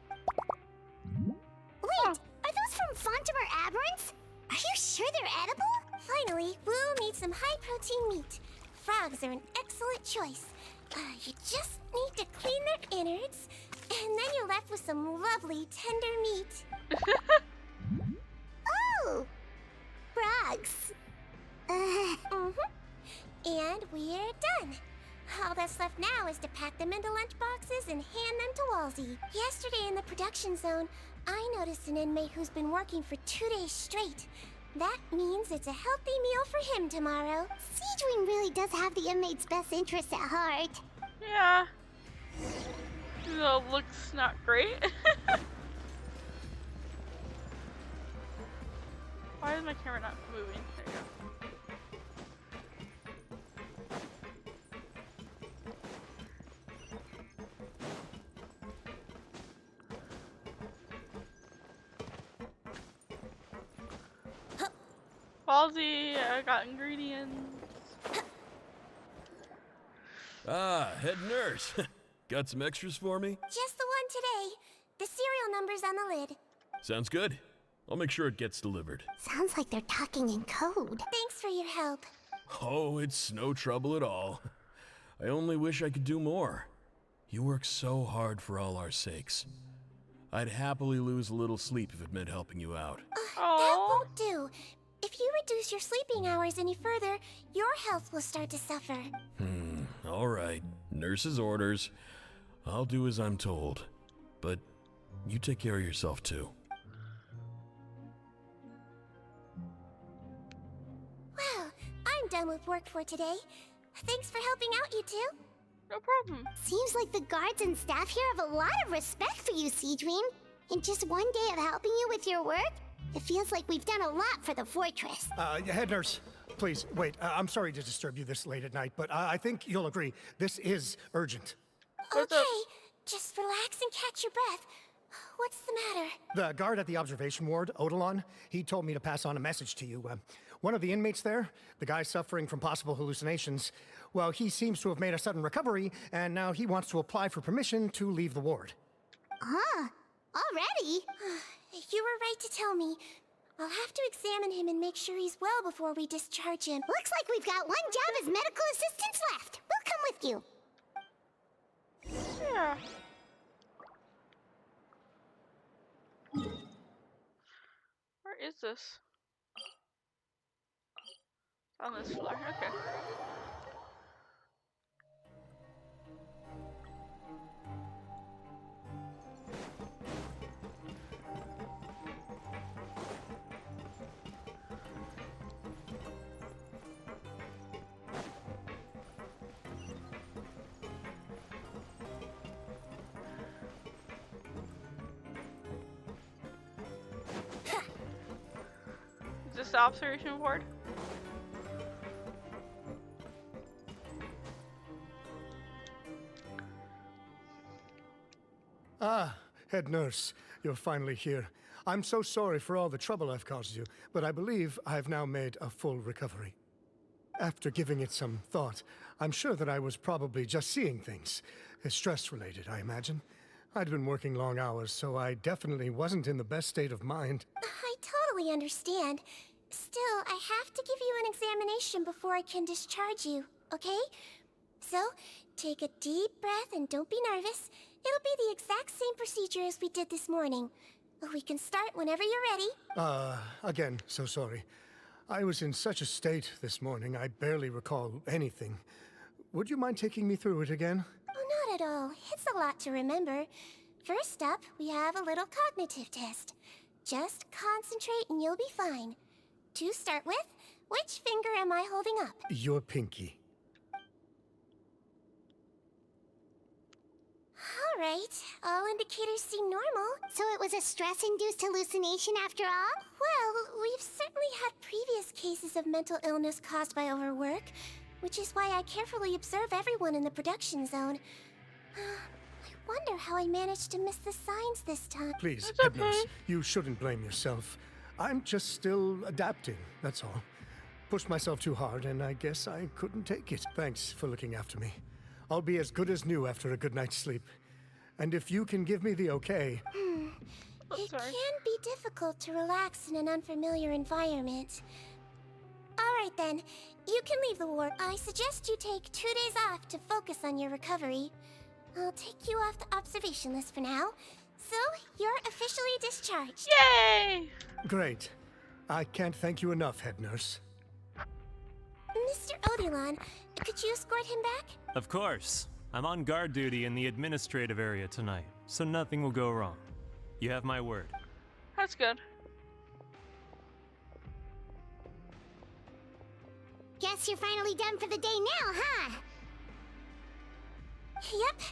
Wait, are those from Fontimer Aberrants? Are you sure they're edible? Finally, we'll need some high-protein meat. Frogs are an excellent choice. You just need to clean their innards, and then you're left with some lovely tender meat. Oh! Frogs. And we're done. All that's left now is to pack them into lunchboxes and hand them to Walsey. Yesterday in the production zone, I noticed an inmate who's been working for 2 days straight. That means it's a healthy meal for him tomorrow. Sigewinne really does have the inmate's best interests at heart. Yeah. Even though it looks not great. Why is my camera not moving? There you go. Ballsy, I got ingredients. Ah, head nurse. Got some extras for me? Just the one today. The serial number's on the lid. Sounds good. I'll make sure it gets delivered. Sounds like they're talking in code. Thanks for your help. Oh, it's no trouble at all. I only wish I could do more. You work so hard for all our sakes. I'd happily lose a little sleep if it meant helping you out. That won't do. If you reduce your sleeping hours any further, your health will start to suffer. All right. Nurse's orders. I'll do as I'm told. But you take care of yourself, too. Well, I'm done with work for today. Thanks for helping out, you two. No problem. Seems like the guards and staff here have a lot of respect for you, Sigewinne. In just one day of helping you with your work, it feels like we've done a lot for the fortress. Head nurse, please, wait. I'm sorry to disturb you this late at night, but I think you'll agree, this is urgent. Okay, just relax and catch your breath. What's the matter? The guard at the observation ward, Odilon, he told me to pass on a message to you. One of the inmates there, the guy suffering from possible hallucinations, well, he seems to have made a sudden recovery, and now he wants to apply for permission to leave the ward. Already? You were right to tell me. I'll have to examine him and make sure he's well before we discharge him. Looks like we've got one job as medical assistants left. We'll come with you. Yeah. Where is this? On this floor, okay. Is this the observation ward? Ah, head nurse, you're finally here. I'm so sorry for all the trouble I've caused you, but I believe I've now made a full recovery. After giving it some thought, I'm sure that I was probably just seeing things. Stress-related, I imagine. I'd been working long hours, so I definitely wasn't in the best state of mind. I totally understand. Still, I have to give you an examination before I can discharge you, okay? So, take a deep breath and don't be nervous. It'll be the exact same procedure as we did this morning. We can start whenever you're ready. Again, so sorry. I was in such a state this morning, I barely recall anything. Would you mind taking me through it again? Oh, not at all. It's a lot to remember. First up, we have a little cognitive test. Just concentrate and you'll be fine. To start with, which finger am I holding up? Your pinky. All right, all indicators seem normal. So it was a stress-induced hallucination after all? Well, we've certainly had previous cases of mental illness caused by overwork, which is why I carefully observe everyone in the production zone. I wonder how I managed to miss the signs this time. Please, head nurse, you shouldn't blame yourself. I'm just still adapting, that's all. Pushed myself too hard, and I guess I couldn't take it. Thanks for looking after me. I'll be as good as new after a good night's sleep. And if you can give me the okay... It can be difficult to relax in an unfamiliar environment. Alright then, you can leave the ward. I suggest you take 2 days off to focus on your recovery. I'll take you off the observation list for now. So, you're officially discharged. Yay! Great. I can't thank you enough, head nurse. Mr. Odilon, could you escort him back? Of course. I'm on guard duty in the administrative area tonight, so nothing will go wrong. You have my word. That's good. Guess you're finally done for the day now, huh? Yep.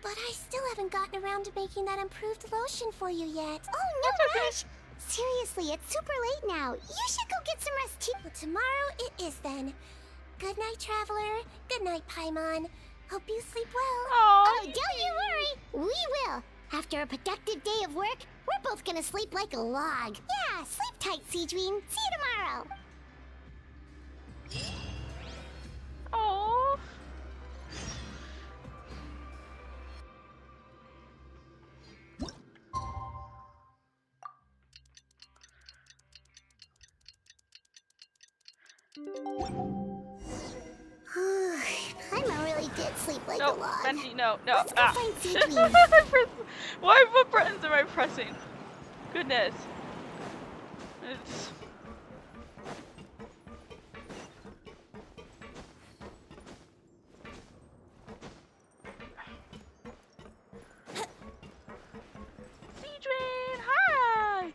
But I still haven't gotten around to making that improved lotion for you yet. Oh, no rush! Seriously, it's super late now. You should go get some rest too. Well, tomorrow it is then. Good night, Traveler. Good night, Paimon. Hope you sleep well. Oh, don't you worry. We will. After a productive day of work, we're both gonna sleep like a log. Yeah, sleep tight, Sigewinne. See you tomorrow. Oh. Paimon really did sleep like No, a log. Benji, no. Let's go find Sigewinne. What buttons am I pressing? Goodness. It's... Sigewinne, hi!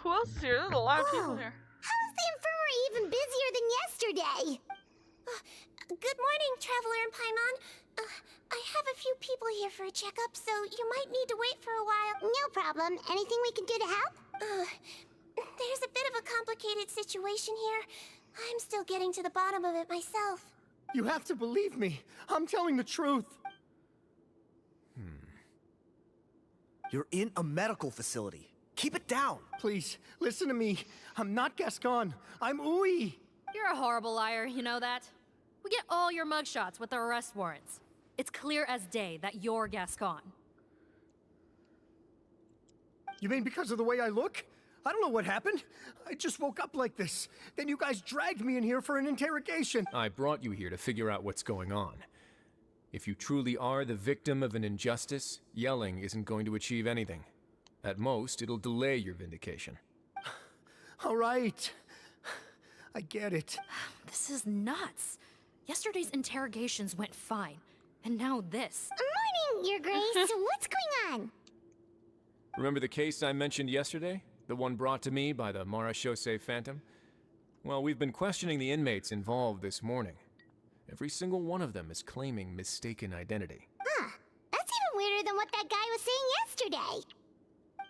Who else is here? There's a lot of people here. How is the infirmary even busier than yesterday? Good morning, Traveler and Paimon. I have a few people here for a checkup, so you might need to wait for a while. No problem. Anything we can do to help? There's a bit of a complicated situation here. I'm still getting to the bottom of it myself. You have to believe me. I'm telling the truth. You're in a medical facility. Keep it down. Please, listen to me. I'm not Gascon. I'm Uy. You're a horrible liar, you know that? We get all your mugshots with the arrest warrants. It's clear as day that you're Gascon. You mean because of the way I look? I don't know what happened. I just woke up like this. Then you guys dragged me in here for an interrogation. I brought you here to figure out what's going on. If you truly are the victim of an injustice, yelling isn't going to achieve anything. At most, it'll delay your vindication. All right. I get it. This is nuts. Yesterday's interrogations went fine, and now this. Morning, Your Grace. What's going on? Remember the case I mentioned yesterday? The one brought to me by the Marechaussee Phantom? Well, we've been questioning the inmates involved this morning. Every single one of them is claiming mistaken identity. Huh. That's even weirder than what that guy was saying yesterday.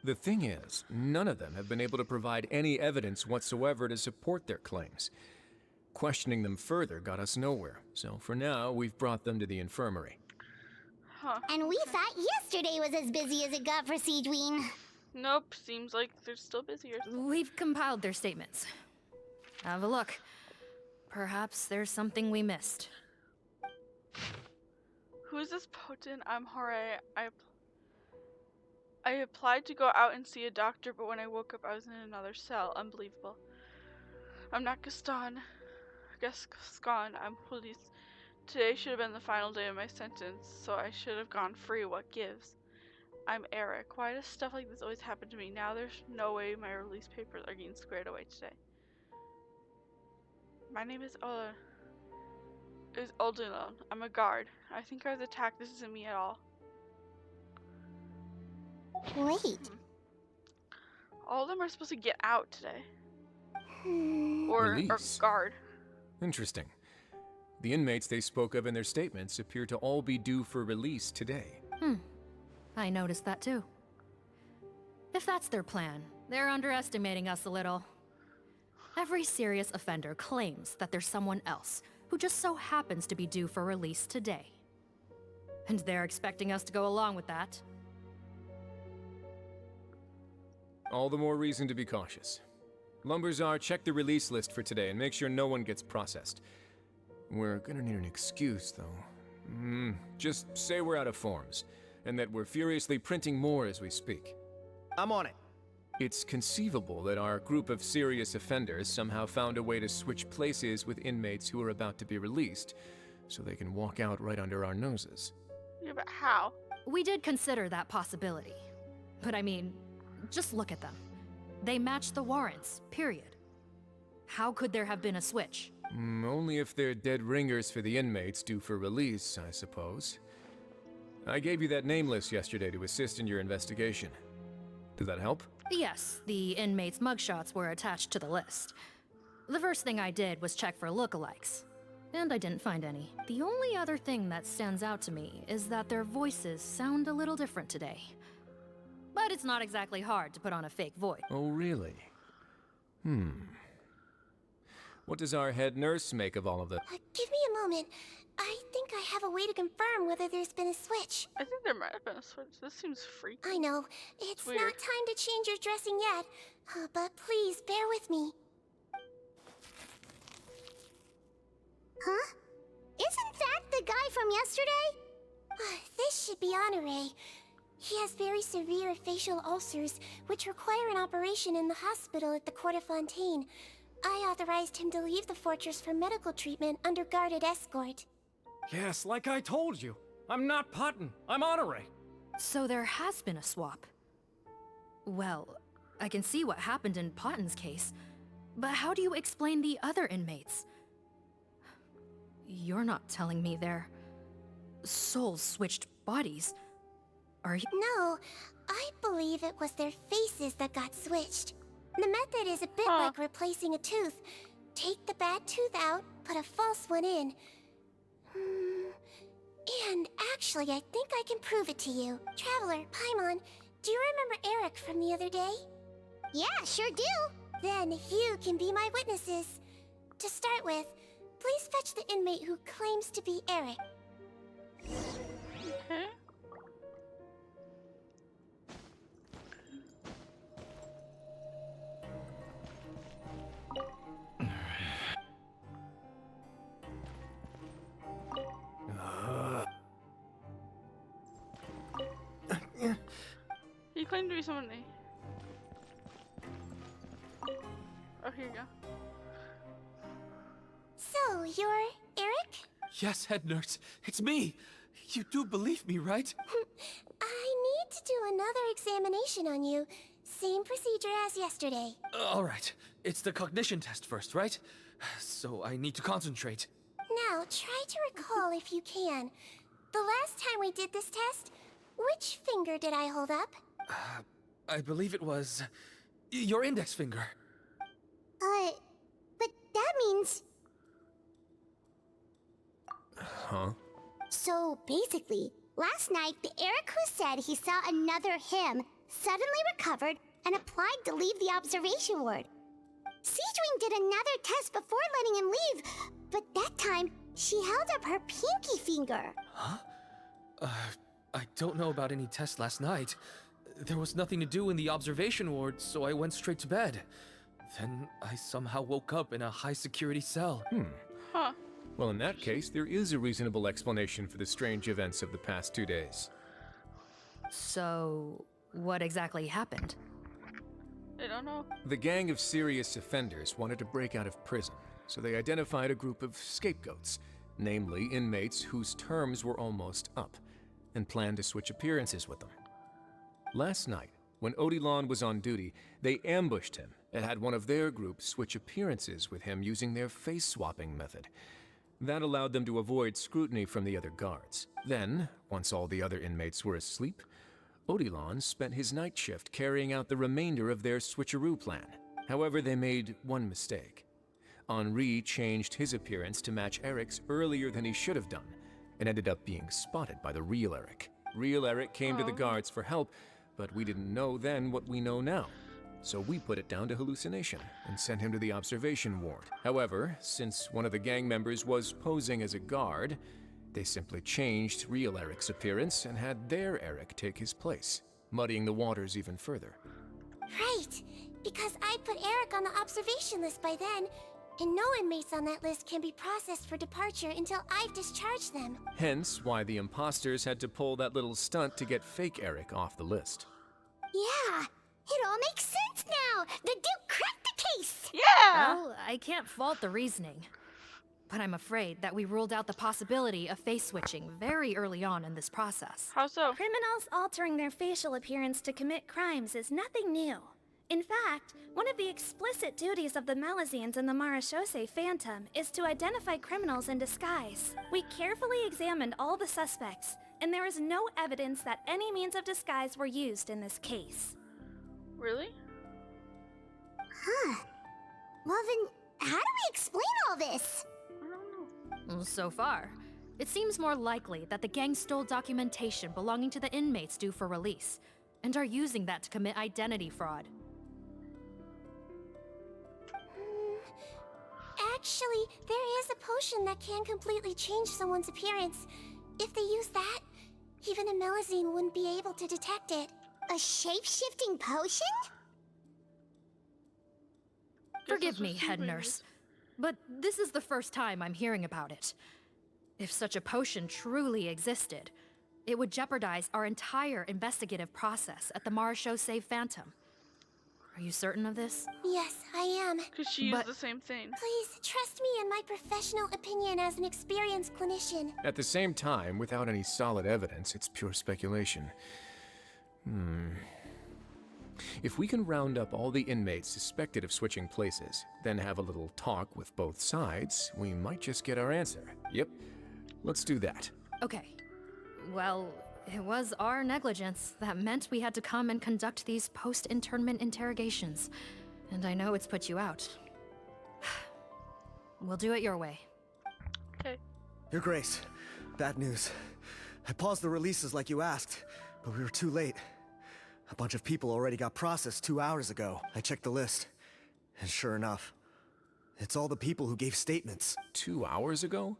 The thing is, none of them have been able to provide any evidence whatsoever to support their claims. Questioning them further got us nowhere, so for now, we've brought them to the infirmary. Huh. And we thought yesterday was as busy as it got for Sigewinne. Nope, seems like they're still busy or something. We've compiled their statements. Have a look. Perhaps there's something we missed. Who is this potent? I'm Hore. I applied to go out and see a doctor, but when I woke up, I was in another cell. Unbelievable. I'm not Gaston. Gascon. I'm police. Today should have been the final day of my sentence, so I should have gone free. What gives? I'm Eric. Why does stuff like this always happen to me? Now there's no way my release papers are getting squared away today. My name is Oldilon. I'm a guard. I think I was attacked. This isn't me at all. Wait. All of them are supposed to get out today. Or guard. Interesting. The inmates they spoke of in their statements appear to all be due for release today. I noticed that too. If that's their plan, they're underestimating us a little. Every serious offender claims that there's someone else who just so happens to be due for release today. And they're expecting us to go along with that. All the more reason to be cautious. Lumberzar, check the release list for today and make sure no one gets processed. We're gonna need an excuse, though. Just say we're out of forms, and that we're furiously printing more as we speak. I'm on it. It's conceivable that our group of serious offenders somehow found a way to switch places with inmates who are about to be released, so they can walk out right under our noses. Yeah, but how? We did consider that possibility. But I mean, just look at them. They match the warrants, period. How could there have been a switch? Only if they're dead ringers for the inmates due for release, I suppose. I gave you that name list yesterday to assist in your investigation. Did that help? Yes, the inmates' mugshots were attached to the list. The first thing I did was check for lookalikes, and I didn't find any. The only other thing that stands out to me is that their voices sound a little different today. But it's not exactly hard to put on a fake voice. Oh, really? What does our head nurse make of all of this? Give me a moment. I think I have a way to confirm whether there's been a switch. I think there might have been a switch. This seems freaky. I know. It's weird. not time to change your dressing yet. But please, bear with me. Huh? Isn't that the guy yesterday? This should be Honore. He has very severe facial ulcers, which require an operation in the hospital at the Court of Fontaine. I authorized him to leave the fortress for medical treatment under guarded escort. Yes, like I told you. I'm not Putton. I'm Honore. So there has been a swap. Well, I can see what happened in Potton's case, but how do you explain the other inmates? You're not telling me their souls switched bodies, are you? No, I believe it was their faces that got switched. The method is a bit like replacing a tooth. Take the bad tooth out, put a false one in. And actually, I think I can prove it to you. Traveler, Paimon, do you remember Eric from the other day? Yeah, sure do. Then you can be my witnesses. To start with, please fetch the inmate who claims to be Eric. Okay. He claimed to be someone. Oh, here you go. So, you're Eric? Yes, head nurse. It's me. You do believe me, right? I need to do another examination on you. Same procedure as yesterday. All right. It's the cognition test first, right? So I need to concentrate. Now, try to recall if you can. The last time we did this test, which finger did I hold up? I believe it was your index finger. But that means... Huh? So, basically, last night, the Eric who said he saw another him suddenly recovered and applied to leave the observation ward. Sigewinne did another test before letting him leave, but that time, she held up her pinky finger. Huh? I don't know about any test last night. There was nothing to do in the observation ward, so I went straight to bed. Then I somehow woke up in a high-security cell. Huh. Well, in that case, there is a reasonable explanation for the strange events of the past 2 days. So, what exactly happened? I don't know. The gang of serious offenders wanted to break out of prison, so they identified a group of scapegoats, namely inmates whose terms were almost up, and planned to switch appearances with them. Last night, when Odilon was on duty, they ambushed him and had one of their group switch appearances with him using their face-swapping method. That allowed them to avoid scrutiny from the other guards. Then, once all the other inmates were asleep, Odilon spent his night shift carrying out the remainder of their switcheroo plan. However, they made one mistake. Henri changed his appearance to match Eric's earlier than he should have done, and ended up being spotted by the real Eric. Real Eric came to the guards for help, but we didn't know then what we know now. So we put it down to hallucination and sent him to the observation ward. However, since one of the gang members was posing as a guard, they simply changed real Eric's appearance and had their Eric take his place, muddying the waters even further. Right, because I put Eric on the observation list by then, and no inmates on that list can be processed for departure until I've discharged them. Hence why the imposters had to pull that little stunt to get fake Eric off the list. Yeah, it all makes sense now! The Duke cracked the case! Yeah! Well, I can't fault the reasoning. But I'm afraid that we ruled out the possibility of face switching very early on in this process. How so? Criminals altering their facial appearance to commit crimes is nothing new. In fact, one of the explicit duties of the Malazines in the Marechaussee Phantom is to identify criminals in disguise. We carefully examined all the suspects, and there is no evidence that any means of disguise were used in this case. Really? Huh. Well then, how do we explain all this? I don't know. So far, it seems more likely that the gang stole documentation belonging to the inmates due for release, and are using that to commit identity fraud. Actually, there is a potion that can completely change someone's appearance. If they use that, even a Melazine wouldn't be able to detect it. A shape-shifting potion? Forgive me, head nurse, but this is the first time I'm hearing about it. If such a potion truly existed, it would jeopardize our entire investigative process at the Marechaussee Phantom. Are you certain of this? Yes, I am. Because she used the same thing. Please, trust me in my professional opinion as an experienced clinician. At the same time, without any solid evidence, it's pure speculation. If we can round up all the inmates suspected of switching places, then have a little talk with both sides, we might just get our answer. Yep, let's do that. Okay. Well, it was our negligence that meant we had to come and conduct these post-internment interrogations. And I know it's put you out. We'll do it your way. Okay. Your Grace, bad news. I paused the releases like you asked, but we were too late. A bunch of people already got processed 2 hours ago. I checked the list, and sure enough, it's all the people who gave statements. 2 hours ago?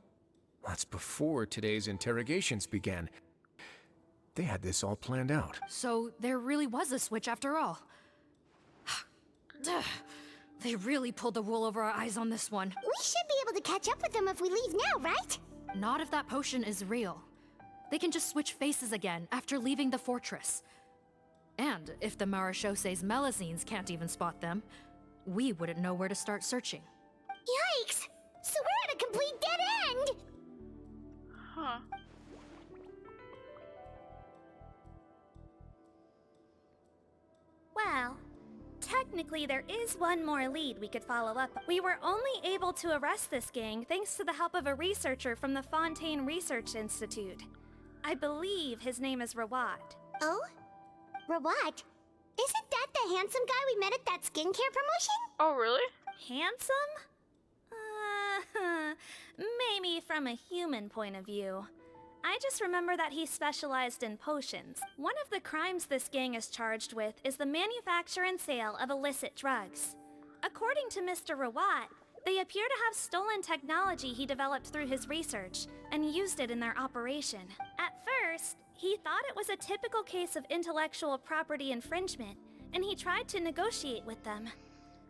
That's before today's interrogations began. They had this all planned out. So there really was a switch after all. They really pulled the wool over our eyes on this one. We should be able to catch up with them if we leave now, right? Not if that potion is real. They can just switch faces again after leaving the fortress. And if the Marechaussee's Melusines can't even spot them, we wouldn't know where to start searching. Yikes! So we're at a complete dead end! Huh. Well, technically there is one more lead we could follow up. We were only able to arrest this gang thanks to the help of a researcher from the Fontaine Research Institute. I believe his name is Rawat. Oh? Rawat? Isn't that the handsome guy we met at that skincare promotion? Oh, really? Handsome? Maybe from a human point of view. I just remember that he specialized in potions. One of the crimes this gang is charged with is the manufacture and sale of illicit drugs. According to Mr. Rawat, they appear to have stolen technology he developed through his research and used it in their operation. At first, he thought it was a typical case of intellectual property infringement, and he tried to negotiate with them.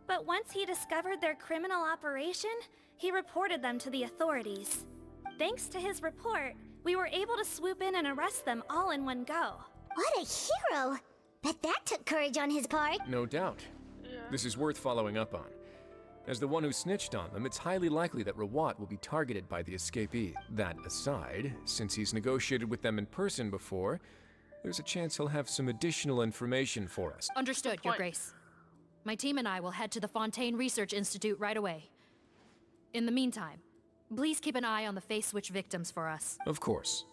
But once he discovered their criminal operation, he reported them to the authorities. Thanks to his report, we were able to swoop in and arrest them all in one go. What a hero! Bet that took courage on his part. No doubt. This is worth following up on. As the one who snitched on them, it's highly likely that Rawat will be targeted by the escapee. That aside, since he's negotiated with them in person before, there's a chance he'll have some additional information for us. Understood, Your Grace. My team and I will head to the Fontaine Research Institute right away. In the meantime, please keep an eye on the face switch victims for us. Of course.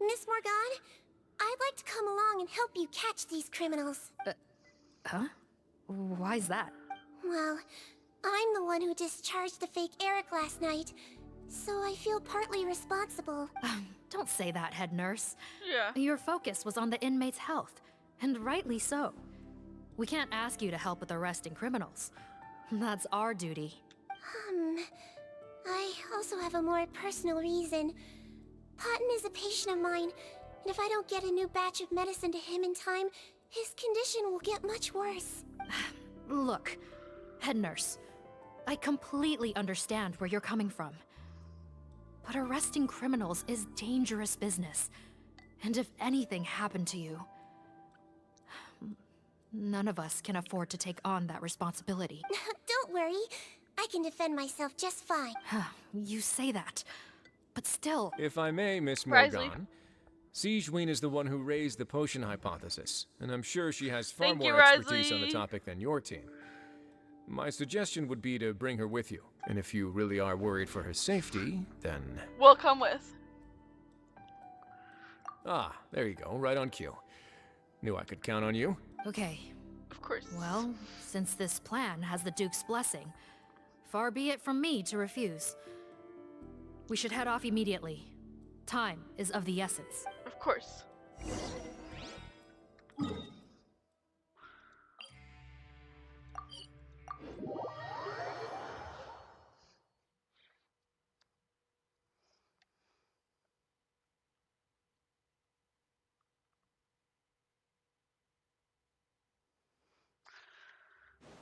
Miss Morgan, I'd like to come along and help you catch these criminals. Huh? Why's that? Well, I'm the one who discharged the fake Eric last night, so I feel partly responsible. Don't say that, head nurse. Yeah. Your focus was on the inmate's health, and rightly so. We can't ask you to help with arresting criminals. That's our duty. I also have a more personal reason. Patton is a patient of mine, and if I don't get a new batch of medicine to him in time, his condition will get much worse. Look, head nurse, I completely understand where you're coming from. But arresting criminals is dangerous business. And if anything happened to you, none of us can afford to take on that responsibility. Don't worry, I can defend myself just fine. You say that, but still... If I may, Miss Morgan, Sigewinne is the one who raised the potion hypothesis, and I'm sure she has far more expertise on the topic than your team. My suggestion would be to bring her with you, and if you really are worried for her safety, then... We'll come with. Ah, there you go, right on cue. Knew I could count on you. Okay. Of course. Well, since this plan has the Duke's blessing, far be it from me to refuse. We should head off immediately. Time is of the essence. Of course.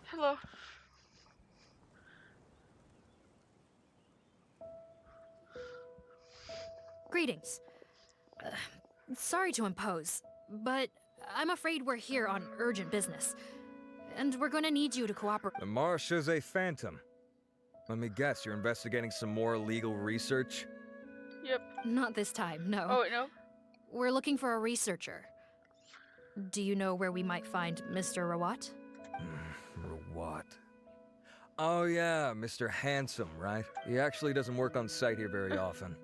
Hello. Greetings. Sorry to impose, but I'm afraid we're here on urgent business. And we're gonna need you to cooperate. The Nereides Phantom. Let me guess, you're investigating some more legal research? Yep. Not this time, no. Oh, no? We're looking for a researcher. Do you know where we might find Mr. Rawat? Rawat. Oh yeah, Mr. Handsome, right? He actually doesn't work on site here very often.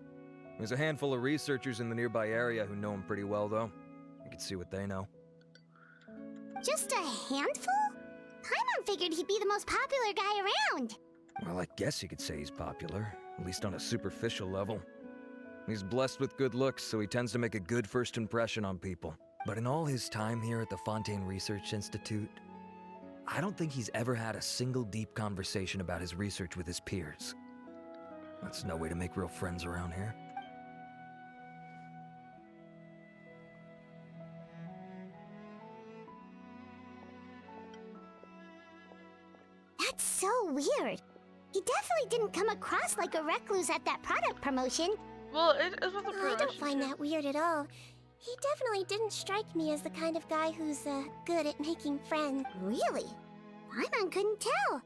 There's a handful of researchers in the nearby area who know him pretty well, though. You can see what they know. Just a handful? Paimon figured he'd be the most popular guy around. Well, I guess you could say he's popular, at least on a superficial level. He's blessed with good looks, so he tends to make a good first impression on people. But in all his time here at the Fontaine Research Institute, I don't think he's ever had a single deep conversation about his research with his peers. That's no way to make real friends around here. That's so weird. He definitely didn't come across like a recluse at that product promotion. Well, it was a promotion. I don't find that weird at all. He definitely didn't strike me as the kind of guy who's good at making friends. Really? Paimon couldn't tell.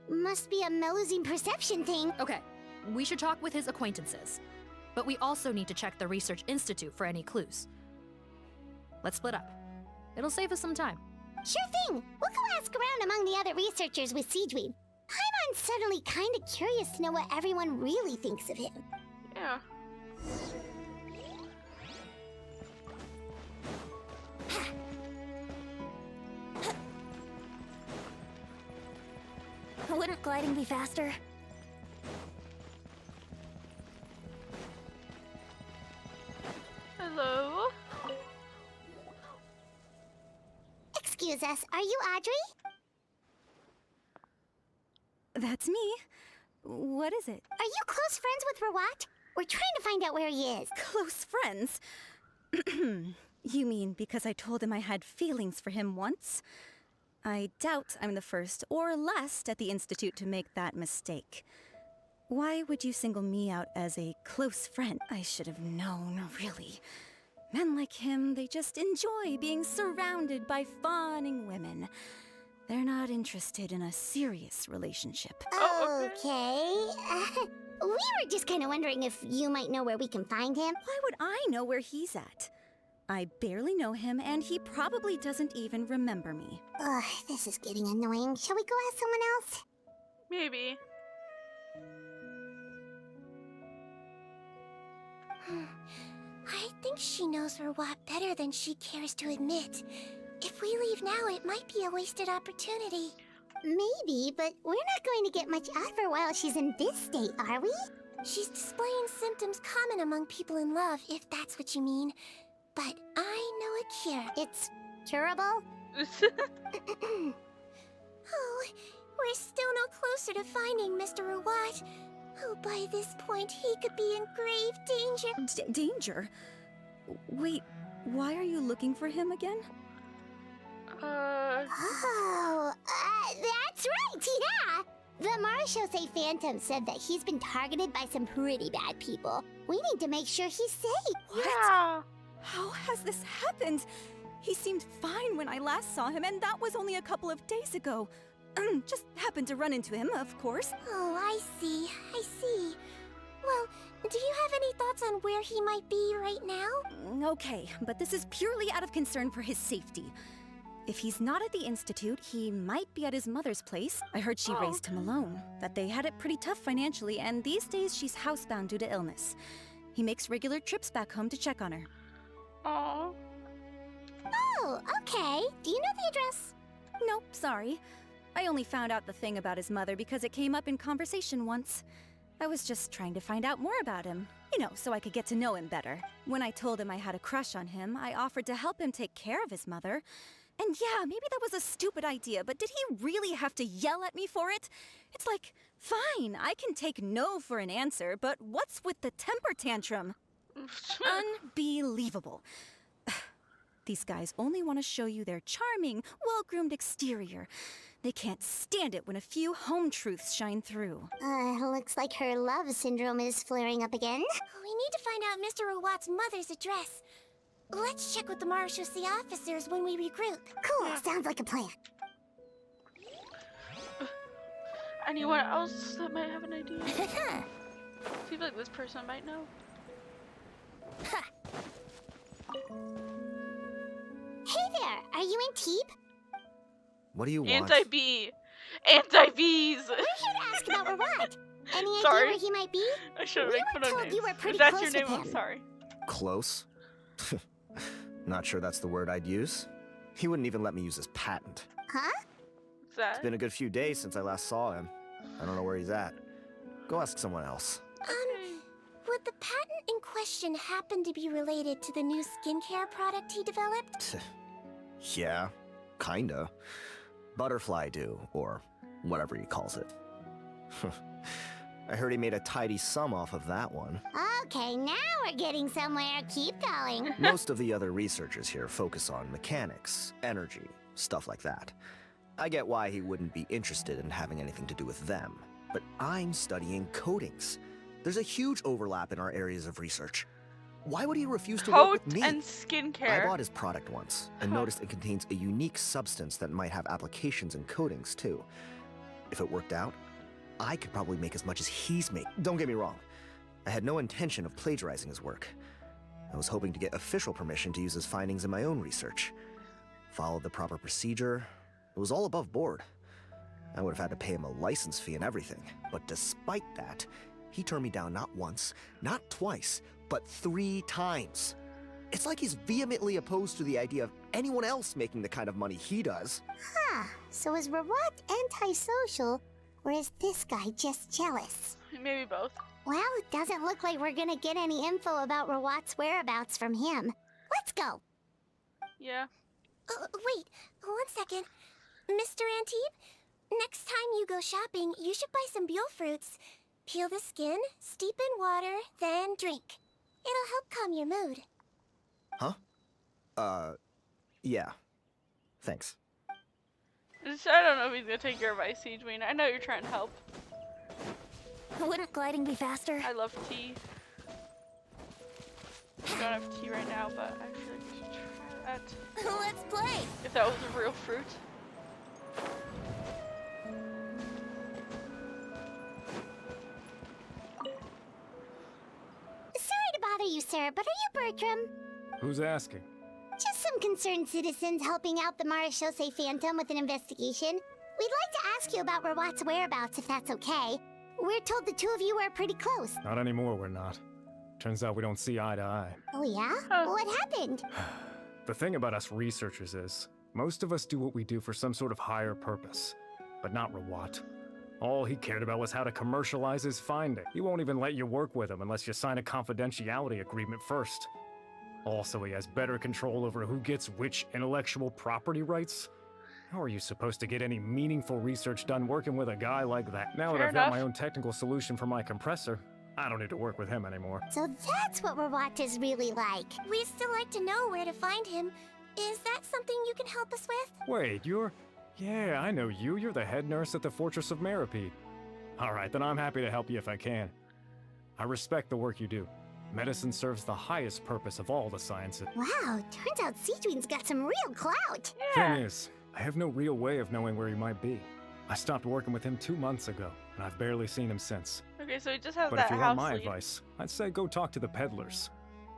Must be a Melusine perception thing. Okay, we should talk with his acquaintances. But we also need to check the Research Institute for any clues. Let's split up. It'll save us some time. Sure thing. We'll go ask around among the other researchers with Sigewinne. Paimon's suddenly kinda curious to know what everyone really thinks of him. Yeah. Wouldn't gliding be faster? Hello? Excuse us, are you Audrey? That's me. What is it? Are you close friends with Rawat? We're trying to find out where he is. Close friends? You mean because I told him I had feelings for him once? I doubt I'm the first or last at the Institute to make that mistake. Why would you single me out as a close friend? I should have known, really. Men like him, they just enjoy being surrounded by fawning women. They're not interested in a serious relationship. Okay. We were just kind of wondering if you might know where we can find him. Why would I know where he's at? I barely know him, and he probably doesn't even remember me. Ugh, this is getting annoying. Shall we go ask someone else? Maybe. I think she knows Rawat better than she cares to admit. If we leave now, it might be a wasted opportunity. Maybe, but we're not going to get much out of her while she's in this state, are we? She's displaying symptoms common among people in love, if that's what you mean. But I know a cure. It's curable? Oh, we're still no closer to finding Mr. Rawat. Oh, by this point, he could be in grave danger. Danger? Wait, why are you looking for him again? Oh, that's right, yeah! The Nereides Phantom said that he's been targeted by some pretty bad people. We need to make sure he's safe. What? Yeah. How has this happened? He seemed fine when I last saw him, and that was only a couple of days ago. Just happened to run into him, of course. Oh, I see. Well, do you have any thoughts on where he might be right now? Okay, but this is purely out of concern for his safety. If he's not at the Institute, he might be at his mother's place. I heard she raised him alone, that they had it pretty tough financially, and these days she's housebound due to illness. He makes regular trips back home to check on her. Aww. Oh, okay. Do you know the address? Nope, sorry. I only found out the thing about his mother because it came up in conversation once. I was just trying to find out more about him. You know, so I could get to know him better. When I told him I had a crush on him, I offered to help him take care of his mother. And yeah, maybe that was a stupid idea, but did he really have to yell at me for it? It's like, fine, I can take no for an answer, but what's with the temper tantrum? Unbelievable. These guys only want to show you their charming, well-groomed exterior. They can't stand it when a few home truths shine through. Looks like her love syndrome is flaring up again. We need to find out Mr. Rawat's mother's address. Let's check with the Marechaussee officers when we regroup. Cool, sounds like a plan. Anyone else that might have an idea? I feel like this person might know. Hey there, are you in Teeb? What do you want? Anti-bee! Anti-bees! We're here to ask about Rawat. Any Sorry. idea where he might be? I should have We made were fun of told names. you were pretty If that's close your name, with I'm him. sorry. Close? Not sure that's the word I'd use. He wouldn't even let me use his patent. Huh? What's that? It's been a good few days since I last saw him. I don't know where he's at. Go ask someone else. Would the patent in question happen to be related to the new skincare product he developed? Yeah, kinda. Butterfly dew, or whatever he calls it. I heard he made a tidy sum off of that one. Okay, now we're getting somewhere. Keep going. Most of the other researchers here focus on mechanics, energy, stuff like that. I get why he wouldn't be interested in having anything to do with them, but I'm studying coatings. There's a huge overlap in our areas of research. Why would he refuse to work Coat with me? and skincare. I bought his product once and noticed it contains a unique substance that might have applications in coatings too. If it worked out, I could probably make as much as he's made. Don't get me wrong. I had no intention of plagiarizing his work. I was hoping to get official permission to use his findings in my own research. Followed the proper procedure. It was all above board. I would have had to pay him a license fee and everything. But despite that, he turned me down not once, not twice, but 3 times. It's like he's vehemently opposed to the idea of anyone else making the kind of money he does. Huh, so is Rawat antisocial, or is this guy just jealous? Maybe both. Well, it doesn't look like we're gonna get any info about Rawat's whereabouts from him. Let's go. Yeah. Wait, 1 second. Mr. Antibes, next time you go shopping, you should buy some Buell fruits. Peel the skin, steep in water, then drink. It'll help calm your mood. Huh? Yeah. Thanks. I don't know if he's gonna take your advice, Sigewinne. I know you're trying to help. Wouldn't gliding be faster? I love tea. I don't have tea right now, but I feel like we should try that. Let's play! If that was a real fruit. Sorry to bother you, sir, but are you Bertram? Who's asking? Just some concerned citizens helping out the Marechaussee Phantom with an investigation. We'd like to ask you about Rawat's whereabouts, if that's okay. We're told the two of you are pretty close. Not anymore, we're not. Turns out we don't see eye to eye. Oh yeah? What happened? The thing about us researchers is, most of us do what we do for some sort of higher purpose. But not Rawat. All he cared about was how to commercialize his finding. He won't even let you work with him unless you sign a confidentiality agreement first. Also, he has better control over who gets which intellectual property rights. How are you supposed to get any meaningful research done working with a guy like that? Now that I've got my own technical solution for my compressor, I don't need to work with him anymore. So that's what Rawat is really like. We'd still like to know where to find him. Is that something you can help us with? Wait, you're... Yeah, I know you. You're the head nurse at the Fortress of Meripede. Alright, then I'm happy to help you if I can. I respect the work you do. Medicine serves the highest purpose of all the sciences. Wow, turns out Sigewinne's got some real clout. Thing is, I have no real way of knowing where he might be. I stopped working with him 2 months ago, and I've barely seen him since. Okay, so he just has But that if you house want my lead. advice, I'd say go talk to the peddlers.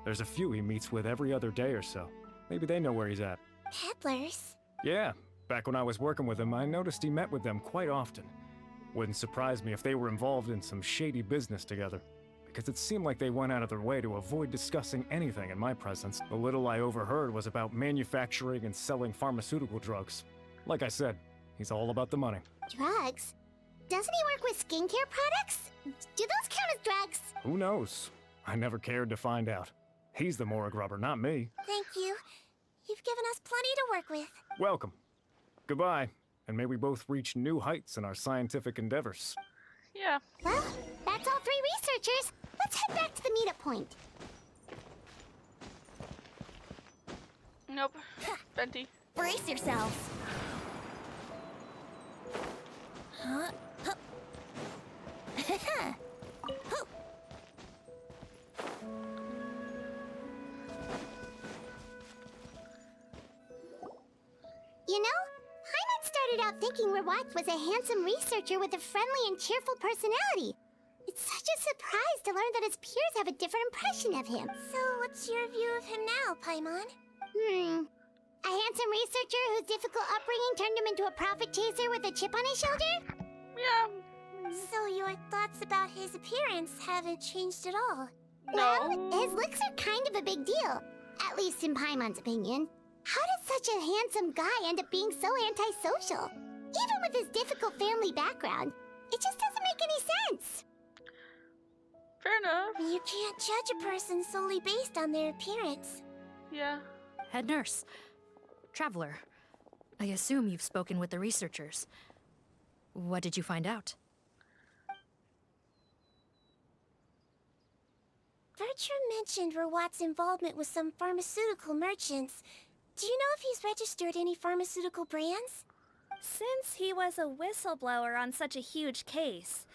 There's a few he meets with every other day or so. Maybe they know where he's at. Peddlers? Yeah, back when I was working with him, I noticed he met with them quite often. Wouldn't surprise me if they were involved in some shady business together, because it seemed like they went out of their way to avoid discussing anything in my presence. The little I overheard was about manufacturing and selling pharmaceutical drugs. Like I said, he's all about the money. Drugs? Doesn't he work with skincare products? Do those count as drugs? Who knows? I never cared to find out. He's the Mora grubber, not me. Thank you. You've given us plenty to work with. Welcome. Goodbye, and may we both reach new heights in our scientific endeavors. Yeah. Well, that's all 3 researchers. Let's head back to the meetup point. Nope. Venti. Brace yourselves. Huh? You know, Hyman started out thinking Rawat was a handsome researcher with a friendly and cheerful personality. It's such a surprise to learn that his peers have a different impression of him. So, what's your view of him now, Paimon? A handsome researcher whose difficult upbringing turned him into a profit chaser with a chip on his shoulder? Yeah. So your thoughts about his appearance haven't changed at all? No. Well, his looks are kind of a big deal. At least in Paimon's opinion. How does such a handsome guy end up being so antisocial? Even with his difficult family background, it just doesn't make any sense. Fair enough. You can't judge a person solely based on their appearance. Yeah. Head nurse. Traveler. I assume you've spoken with the researchers. What did you find out? Bertram mentioned Rawat's involvement with some pharmaceutical merchants. Do you know if he's registered any pharmaceutical brands? Since he was a whistleblower on such a huge case,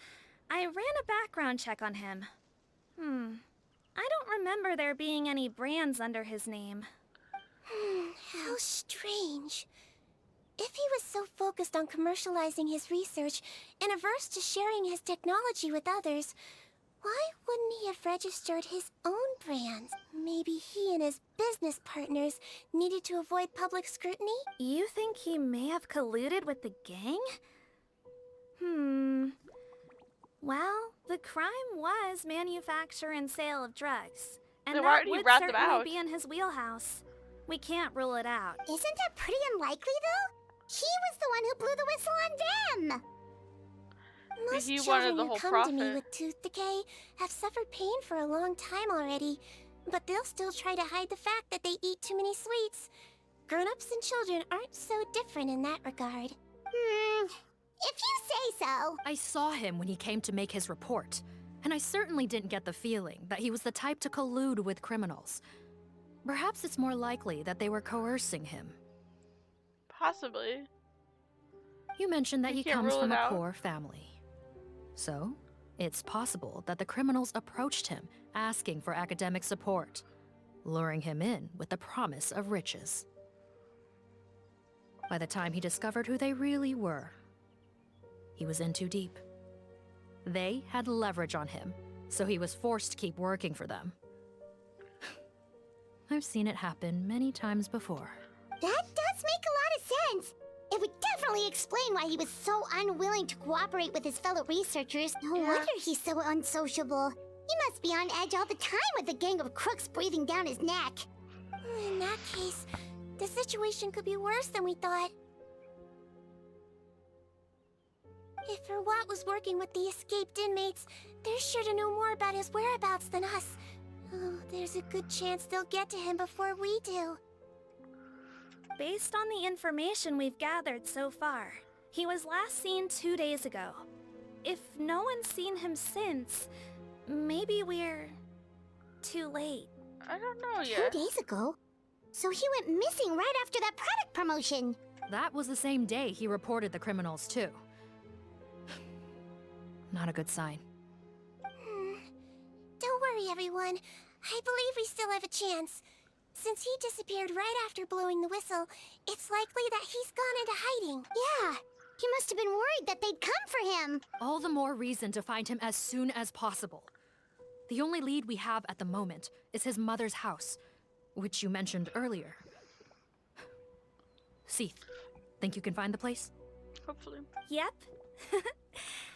I ran a background check on him. I don't remember there being any brands under his name. How strange. If he was so focused on commercializing his research and averse to sharing his technology with others, why wouldn't he have registered his own brand? Maybe he and his business partners needed to avoid public scrutiny? You think he may have colluded with the gang? Well, the crime was manufacture and sale of drugs. And Then that why did he would rat them certainly out? be in his wheelhouse. We can't rule it out. Isn't that pretty unlikely, though? He was the one who blew the whistle on them! Most He wanted children the who whole come to me profit. with tooth decay have suffered pain for a long time already, but they'll still try to hide the fact that they eat too many sweets. Grown-ups and children aren't so different in that regard. If you say so. I saw him when he came to make his report, and I certainly didn't get the feeling that he was the type to collude with criminals. Perhaps it's more likely that they were coercing him. Possibly. You mentioned that You he can't comes rule from it a out. poor family. So, it's possible that the criminals approached him asking for academic support, luring him in with the promise of riches. By the time he discovered who they really were, he was in too deep. They had leverage on him, so he was forced to keep working for them. I've seen it happen many times before. That does make a lot of sense. It would definitely explain why he was so unwilling to cooperate with his fellow researchers. No wonder he's so unsociable. He must be on edge all the time with a gang of crooks breathing down his neck. In that case, the situation could be worse than we thought. If Rawat was working with the escaped inmates, they're sure to know more about his whereabouts than us. Oh, there's a good chance they'll get to him before we do. Based on the information we've gathered so far, he was last seen 2 days ago. If no one's seen him since, maybe we're too late. I don't know 2 days ago? So he went missing right after that product promotion. That was the same day he reported the criminals, too. Not a good sign. Don't worry, everyone. I believe we still have a chance. Since he disappeared right after blowing the whistle, it's likely that he's gone into hiding. Yeah, he must have been worried that they'd come for him. All the more reason to find him as soon as possible. The only lead we have at the moment is his mother's house, which you mentioned earlier. Seath, think you can find the place? Hopefully. Yep.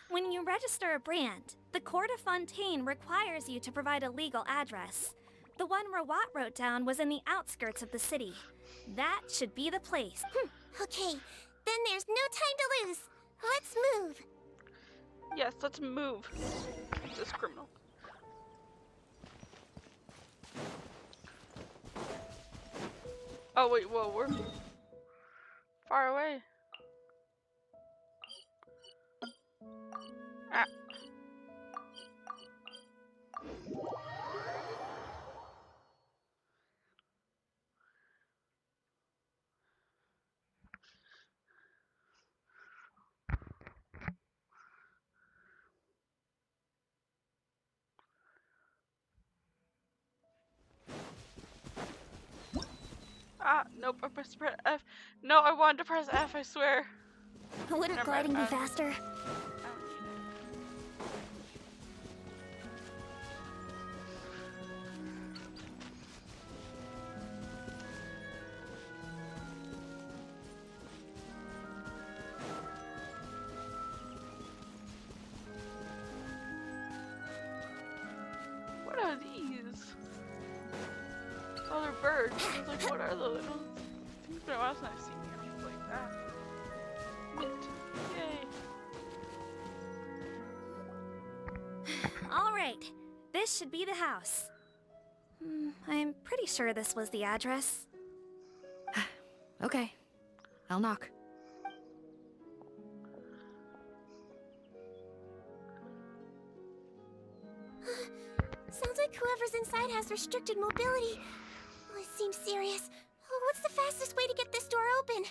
When you register a brand, the Court of Fontaine requires you to provide a legal address. The one Rawat wrote down was in the outskirts of the city. That should be the place. Okay, then there's no time to lose. Let's move. Yes, let's move. This criminal. Oh wait, whoa, we're far away. Ah. Nope, I pressed F. No, I wanted to press F, I swear. Wouldn't gliding be faster? What are these? Oh, they're birds. I was like, what are those? It's been a while since I've seen animals like that. Mint. Yay. All right, this should be the house. I'm pretty sure this was the address. Okay, I'll knock. Sounds like whoever's inside has restricted mobility. Oh, it seems serious. Oh, what's the fastest way to get this door open?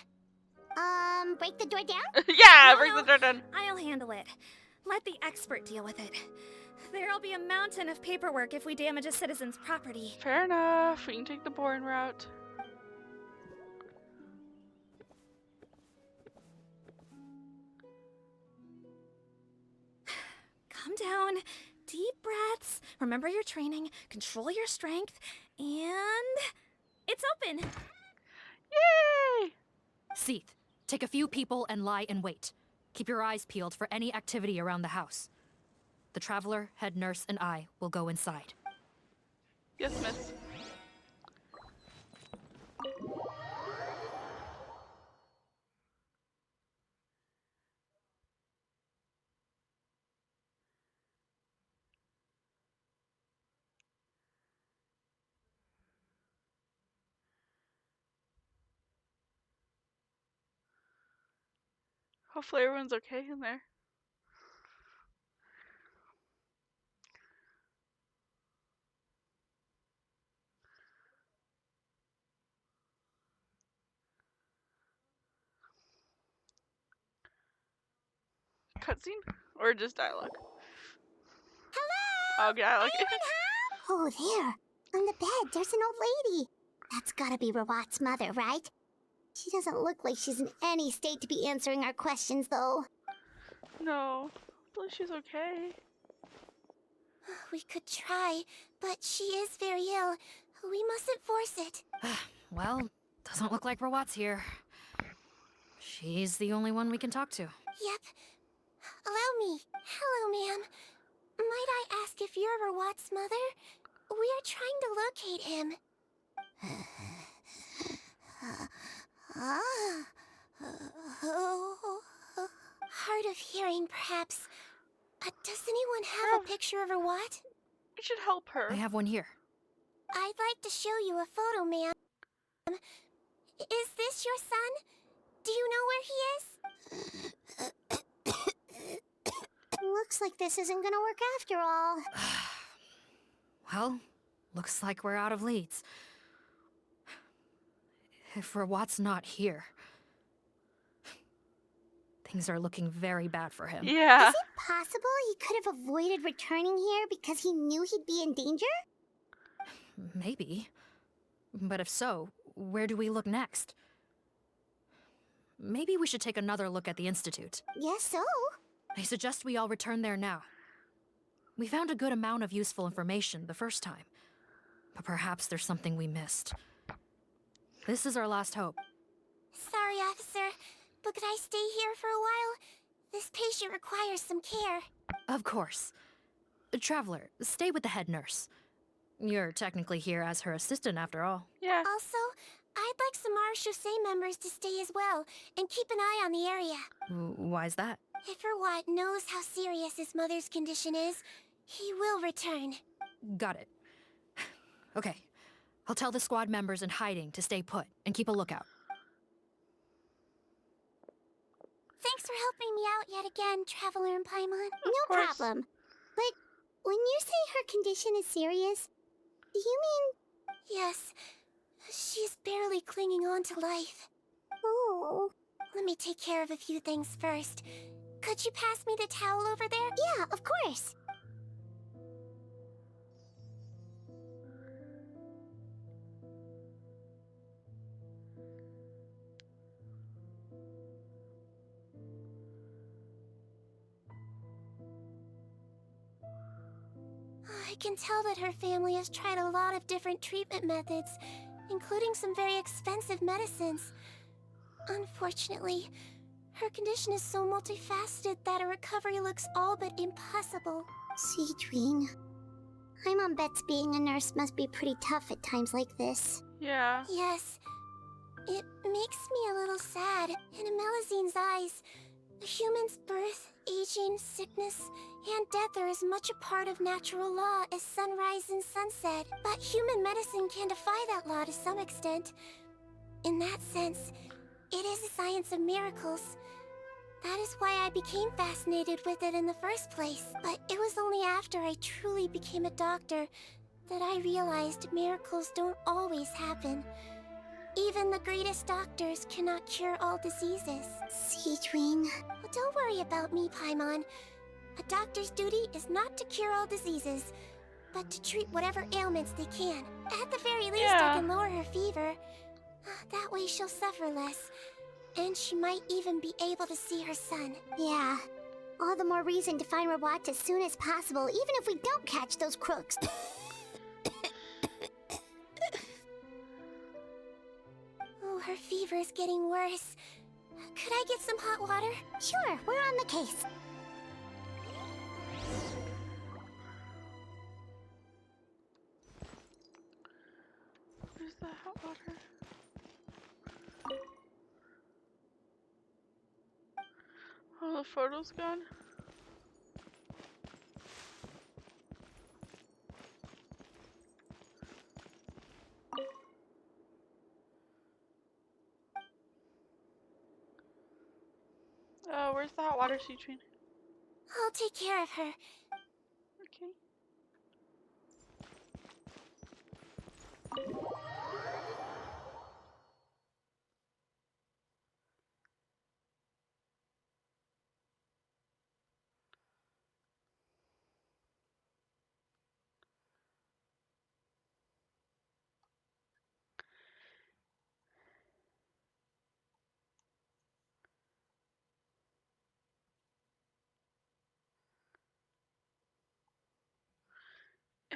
Break the door down? Yeah, No, break the door down. I'll handle it. Let the expert deal with it. There'll be a mountain of paperwork if we damage a citizen's property. Fair enough. We can take the boring route. Calm down. Deep breaths. Remember your training. Control your strength. And... it's open! Yay! Seath, take a few people and lie in wait. Keep your eyes peeled for any activity around the house. The Traveler, head nurse, and I will go inside. Yes, miss. Hopefully everyone's okay in there. Cutscene? Or just dialogue? Hello? Oh, dialogue. Oh, there. On the bed, there's an old lady. That's gotta be Rawat's mother, right? She doesn't look like she's in any state to be answering our questions, though. No. Hopefully she's okay. We could try, but she is very ill. We mustn't force it. Well, doesn't look like Rawat's here. She's the only one we can talk to. Yep. Allow me. Hello, ma'am. Might I ask if you're Rawat's mother? We are trying to locate him. Hard of hearing, perhaps. Does anyone have a picture of Rawat? We should help her. I have one here. I'd like to show you a photo, ma'am. Is this your son? Do you know where he is? Looks like this isn't gonna work after all. Well, looks like we're out of leads. If Rawat's not here, things are looking very bad for him. Yeah. Is it possible he could have avoided returning here because he knew he'd be in danger? Maybe. But if so, where do we look next? Maybe we should take another look at the Institute. Yes, so. I suggest we all return there now. We found a good amount of useful information the first time, but perhaps there's something we missed. This is our last hope. Sorry, officer, but could I stay here for a while? This patient requires some care. Of course. Traveler, stay with the head nurse. You're technically here as her assistant after all. Yeah. Also, I'd like some Marechaussee members to stay as well, and keep an eye on the area. Why's that? If Rawat knows how serious his mother's condition is, he will return. Got it. Okay. I'll tell the squad members in hiding to stay put and keep a lookout. Thanks for helping me out yet again, Traveler and Paimon. No problem. But when you say her condition is serious, do you mean... Yes. She's barely clinging on to life. Oh. Let me take care of a few things first. Could you pass me the towel over there? Yeah, of course. can tell that her family has tried a lot of different treatment methods, including some very expensive medicines. Unfortunately, her condition is so multifaceted that a recovery looks all but impossible. Sigewinne, my mom bets being a nurse must be pretty tough at times like this. Yeah. Yes. It makes me a little sad. In Amelizine's eyes, a human's birth, aging, sickness, and death are as much a part of natural law as sunrise and sunset. But human medicine can defy that law to some extent. In that sense, it is a science of miracles. That is why I became fascinated with it in the first place. But it was only after I truly became a doctor that I realized miracles don't always happen. Even the greatest doctors cannot cure all diseases. Sigewinne. Well, don't worry about me, Paimon. A doctor's duty is not to cure all diseases, but to treat whatever ailments they can. At the very least, I can lower her fever. That way she'll suffer less. And she might even be able to see her son. Yeah. All the more reason to find Rawat as soon as possible, even if we don't catch those crooks. Oh, her fever is getting worse. Could I get some hot water? Sure, we're on the case. Where's the hot water? Oh, the photo's gone. Where's the hot water, Sigewinne? I'll take care of her. Okay.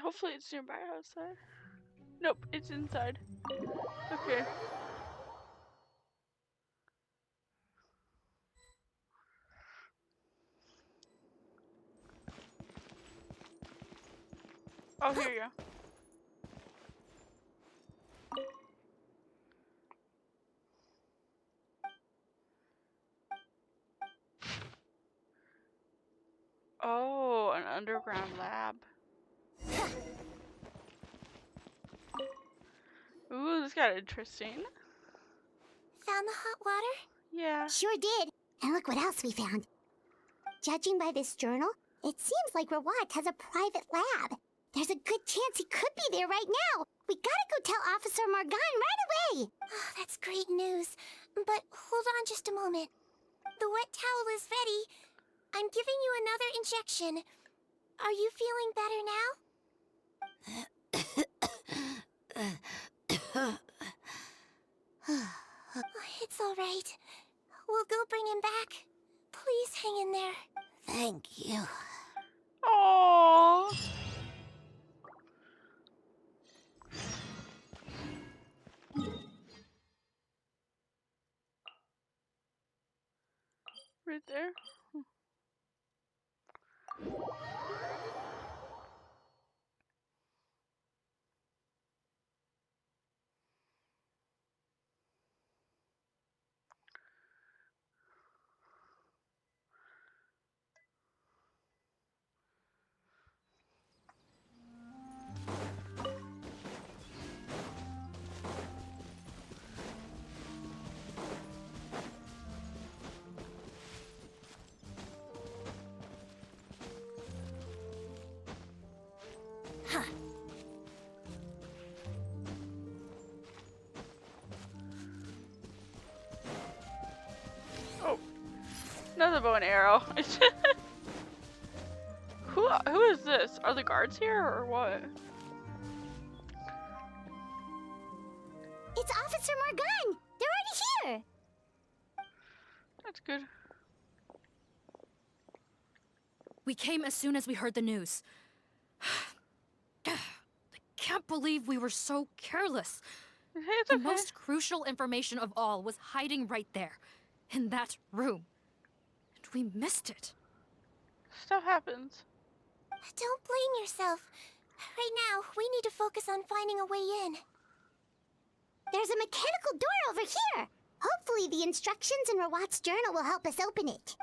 Hopefully it's nearby outside. Nope, it's inside. Okay. Oh, here you go. Oh, an underground lab. Ooh, this got interesting. Found the hot water? Yeah. Sure did. And look what else we found. Judging by this journal, it seems like Rawat has a private lab. There's a good chance he could be there right now. We gotta go tell Officer Morgan right away. Oh, that's great news. But hold on just a moment. The wet towel is ready. I'm giving you another injection. Are you feeling better now? It's all right. We'll go bring him back. Please hang in there. Thank you. Oh. Right there. Huh. Oh, another bow and arrow. Who is this? Are the guards here or what? It's Officer Morgan! They're already here! That's good. We came as soon as we heard the news. believe we were so careless. It's The okay. most crucial information of all was hiding right there, in that room. And we missed it. Stuff happens. Don't blame yourself. Right now, we need to focus on finding a way in. There's a mechanical door over here. Hopefully the instructions in Rawat's journal will help us open it.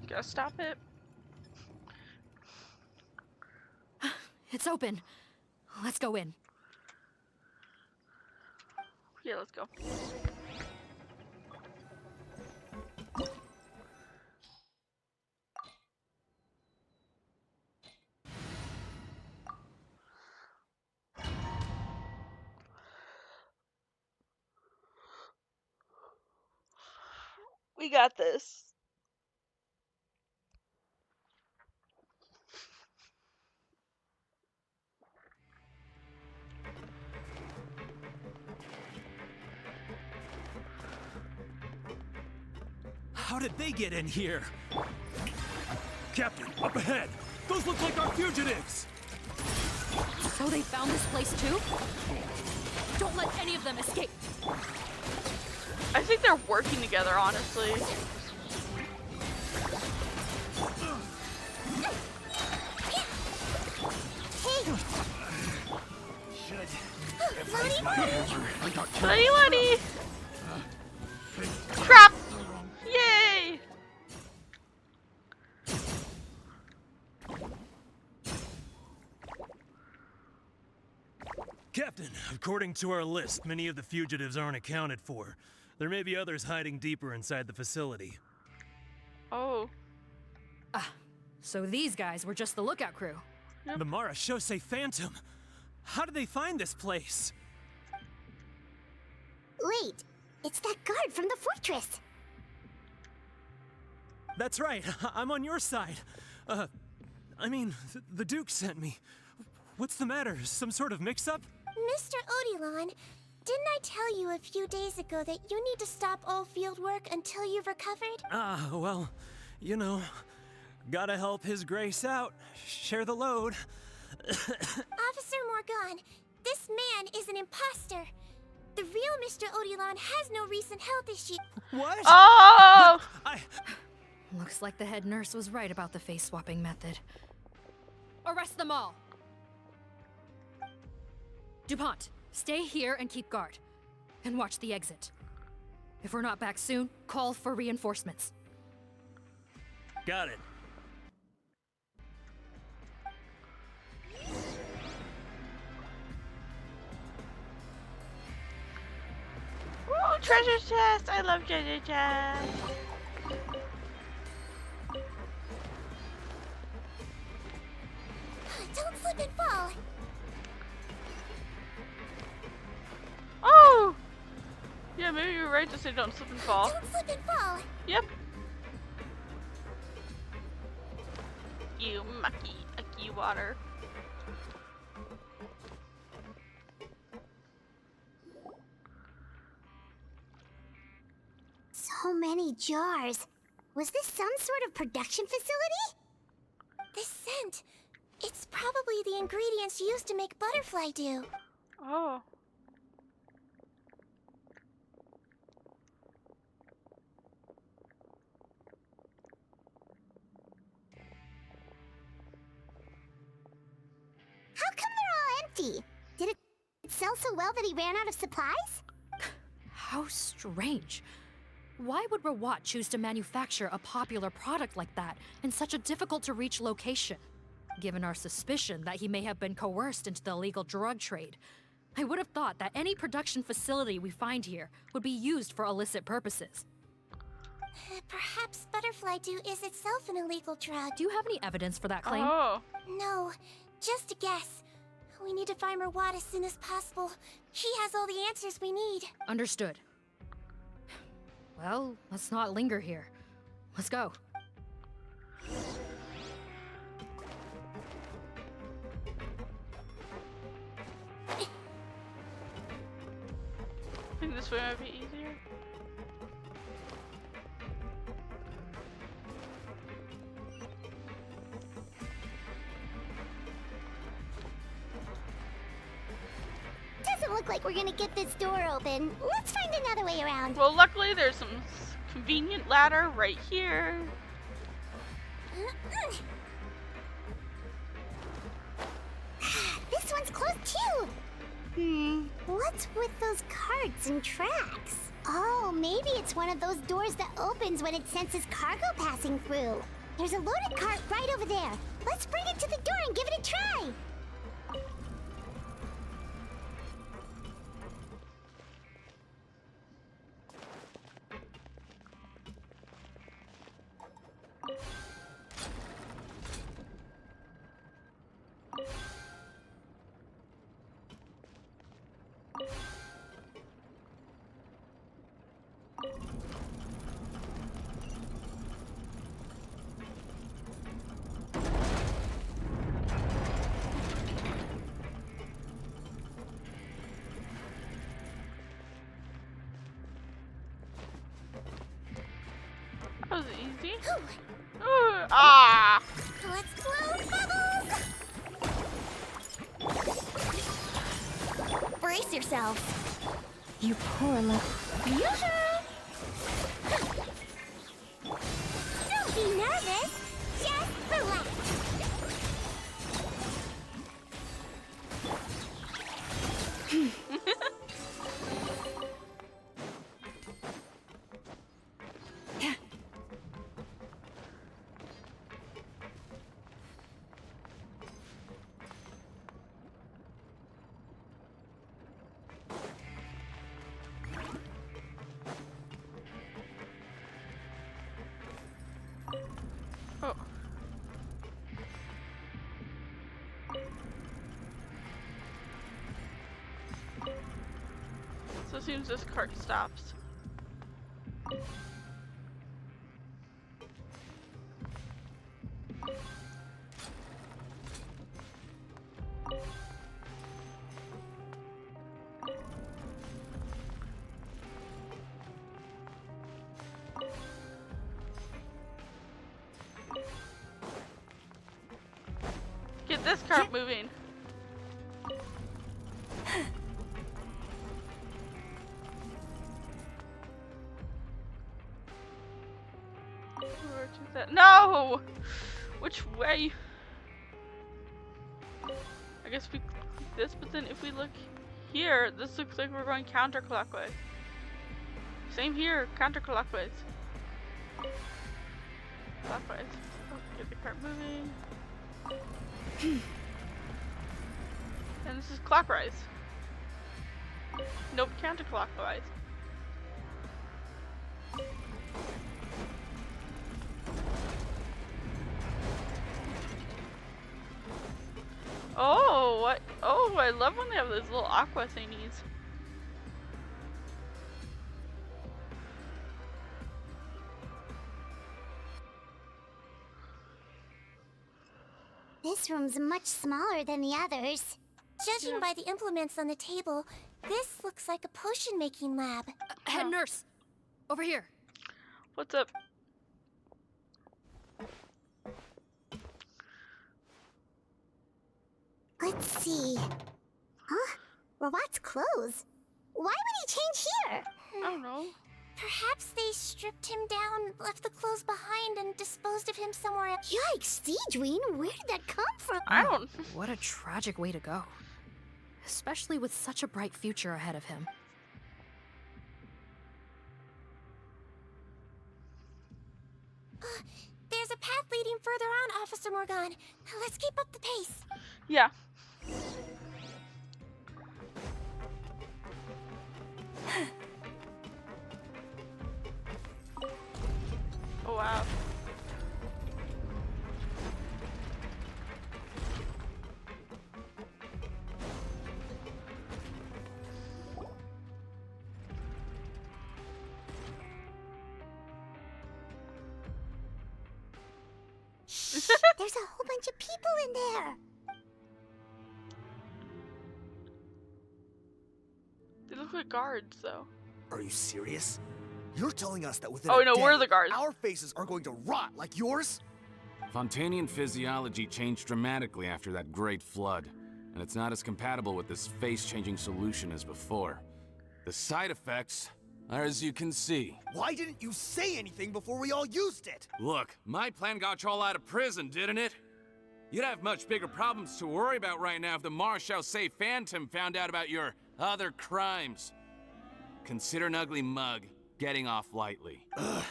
Gotta stop it. It's open. Let's go in. Yeah, let's go. We got this. How did they get in here? Captain, up ahead! Those look like our fugitives! So they found this place too? Don't let any of them escape. I think they're working together, honestly. Bloody Luddy! Trap! Yay! Captain, according to our list, many of the fugitives aren't accounted for. There may be others hiding deeper inside the facility. Oh. Ah, so these guys were just the lookout crew. The Nereides Phantom! How did they find this place? Wait, it's that guard from the fortress. That's right, I'm on your side. I mean, the Duke sent me. What's the matter? Some sort of mix-up? Mr. Odilon, didn't I tell you a few days ago that you need to stop all field work until you've recovered? Ah, well, you know, gotta help His Grace out. Share the load. Officer Morgan, this man is an imposter. The real Mr. Odilon has no recent health issues. What? Oh! Looks like the head nurse was right about the face-swapping method. Arrest them all! DuPont, stay here and keep guard. And watch the exit. If we're not back soon, call for reinforcements. Got it. Ooh, treasure chest! I love treasure chest! Don't slip and fall. Oh! Yeah, maybe you're right to say don't slip and fall. Don't slip and fall. Yep. You mucky, icky water. So many jars. Was this some sort of production facility? This scent. It's probably the ingredients used to make butterfly dew. Oh. How come they're all empty? Did it sell so well that he ran out of supplies? How strange. Why would Rawat choose to manufacture a popular product like that in such a difficult-to-reach location? Given our suspicion that he may have been coerced into the illegal drug trade, I would have thought that any production facility we find here would be used for illicit purposes. Perhaps butterfly dew is itself an illegal drug. Do you have any evidence for that claim? Oh. No, just a guess. We need to find Rawat as soon as possible. He has all the answers we need. Understood. Well, let's not linger here. Let's go. I think this way might be easier. Doesn't look like we're gonna get this door open. Let's find another way around. Well, luckily there's some convenient ladder right here. This one's closed too. What's with those carts and tracks? Oh, maybe it's one of those doors that opens when it senses cargo passing through. There's a loaded cart right over there. Let's bring it to the door and give it a try. That was easy. Ooh, ah! Let's blow bubbles! Brace yourself. You poor little... Yoo-hoo! Don't be nervous. Just relax. Oh. So it seems this cart stops. Get this cart moving. Where to that? No! Which way? I guess we click this, but then if we look here, this looks like we're going counterclockwise. Same here, counterclockwise. Clockwise. Oh, get the cart moving. And this is clockwise. Nope, counterclockwise. Oh, what? Oh, I love when they have those little aqua thingies. This room's much smaller than the others. Judging by the implements on the table, this looks like a potion-making lab. Head nurse, over here. What's up? Let's see. Huh? Robot's clothes. Why would he change here? I don't know. Perhaps they stripped him down, left the clothes behind, and disposed of him somewhere else. Yikes, Sigewinne, where did that come from? I don't. What a tragic way to go. Especially with such a bright future ahead of him. There's a path leading further on, Officer Morgan. Let's keep up the pace. Yeah. Oh wow. There's a whole bunch of people in there. They look like guards, though. Are you serious? You're telling us that within Oh a no, day, we're the guards. our faces are going to rot like yours? Fontanian physiology changed dramatically after that great flood, and it's not as compatible with this face-changing solution as before. The side effects are as you can see. Why didn't you say anything before we all used it? Look, my plan got you all out of prison, didn't it? You'd have much bigger problems to worry about right now if the Marshal say Phantom found out about your other crimes. Consider an ugly mug getting off lightly. Ugh.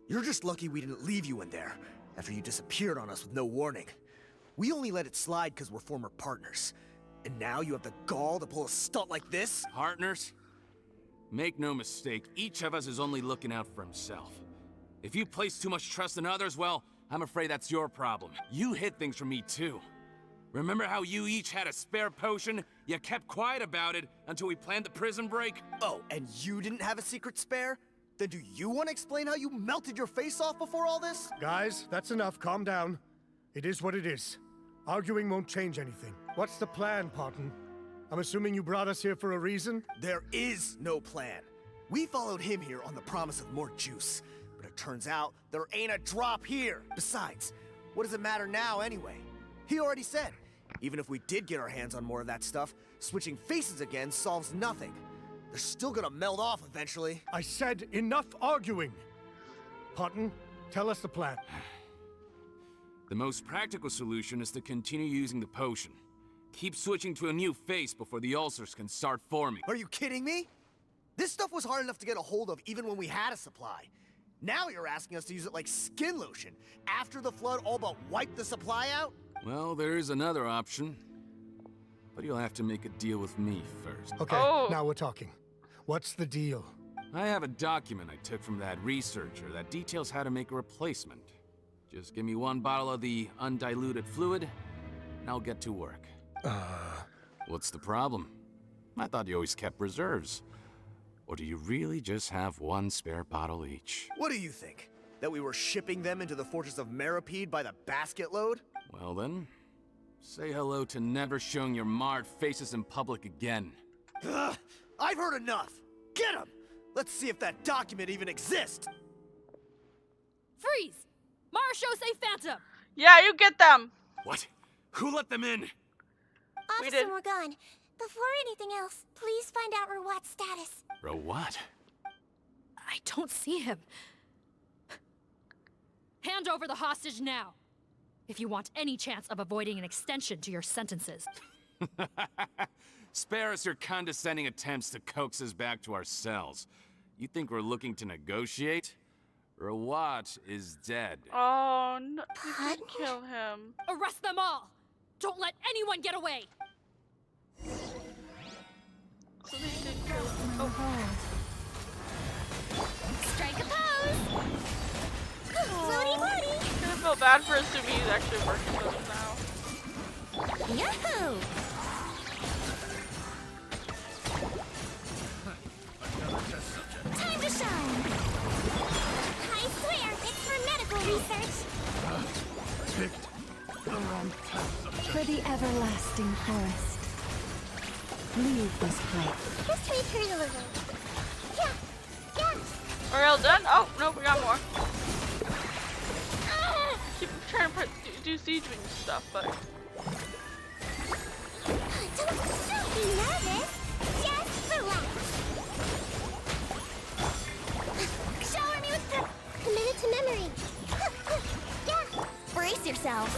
You're just lucky we didn't leave you in there after you disappeared on us with no warning. We only let it slide because we're former partners. And now you have the gall to pull a stunt like this? Partners? Make no mistake, each of us is only looking out for himself. If you place too much trust in others, well, I'm afraid that's your problem. You hid things from me too. Remember how you each had a spare potion? You kept quiet about it until we planned the prison break? Oh, and you didn't have a secret spare? Then do you want to explain how you melted your face off before all this? Guys, that's enough. Calm down. It is what it is. Arguing won't change anything. What's the plan, Parton? I'm assuming you brought us here for a reason? There is no plan. We followed him here on the promise of more juice. But it turns out there ain't a drop here. Besides, what does it matter now anyway? He already said, even if we did get our hands on more of that stuff, switching faces again solves nothing. They're still gonna melt off eventually. I said enough arguing. Parton, tell us the plan. The most practical solution is to continue using the potion. Keep switching to a new face before the ulcers can start forming. Are you kidding me? This stuff was hard enough to get a hold of even when we had a supply. Now you're asking us to use it like skin lotion after the flood all but wiped the supply out? Well, there is another option. But you'll have to make a deal with me first. Okay, now we're talking. What's the deal? I have a document I took from that researcher that details how to make a replacement. Just give me one bottle of the undiluted fluid, and I'll get to work. What's the problem? I thought you always kept reserves. Or do you really just have one spare bottle each? What do you think? That we were shipping them into the fortress of Meripede by the basket load? Well then, say hello to never showing your marred faces in public again. Ugh, I've heard enough! Get him! Let's see if that document even exists! Freeze! Marshal say Phantom! Yeah, you get them! What? Who let them in? Officer Morgan, before anything else, please find out Rawat's status. Rawat? I don't see him. Hand over the hostage now, if you want any chance of avoiding an extension to your sentences. Spare us your condescending attempts to coax us back to our cells. You think we're looking to negotiate? Rawat is dead. Oh, no, you can kill him. Arrest them all! Don't let anyone get away! So they did kill him. Oh. Strike a pose! Floaty floaty! I'm gonna feel bad for assuming he's actually working with us now. Yahoo! Time to shine! I swear, it's for medical research. For the everlasting forest. Leave this place. Just wait here a little. Yeah. Are we all done? Oh, no, we got more. Keep trying to do Sigewinne stuff, but... Don't be nervous. Just relax. Shower me with the... Committed to memory. Yeah. Brace yourselves.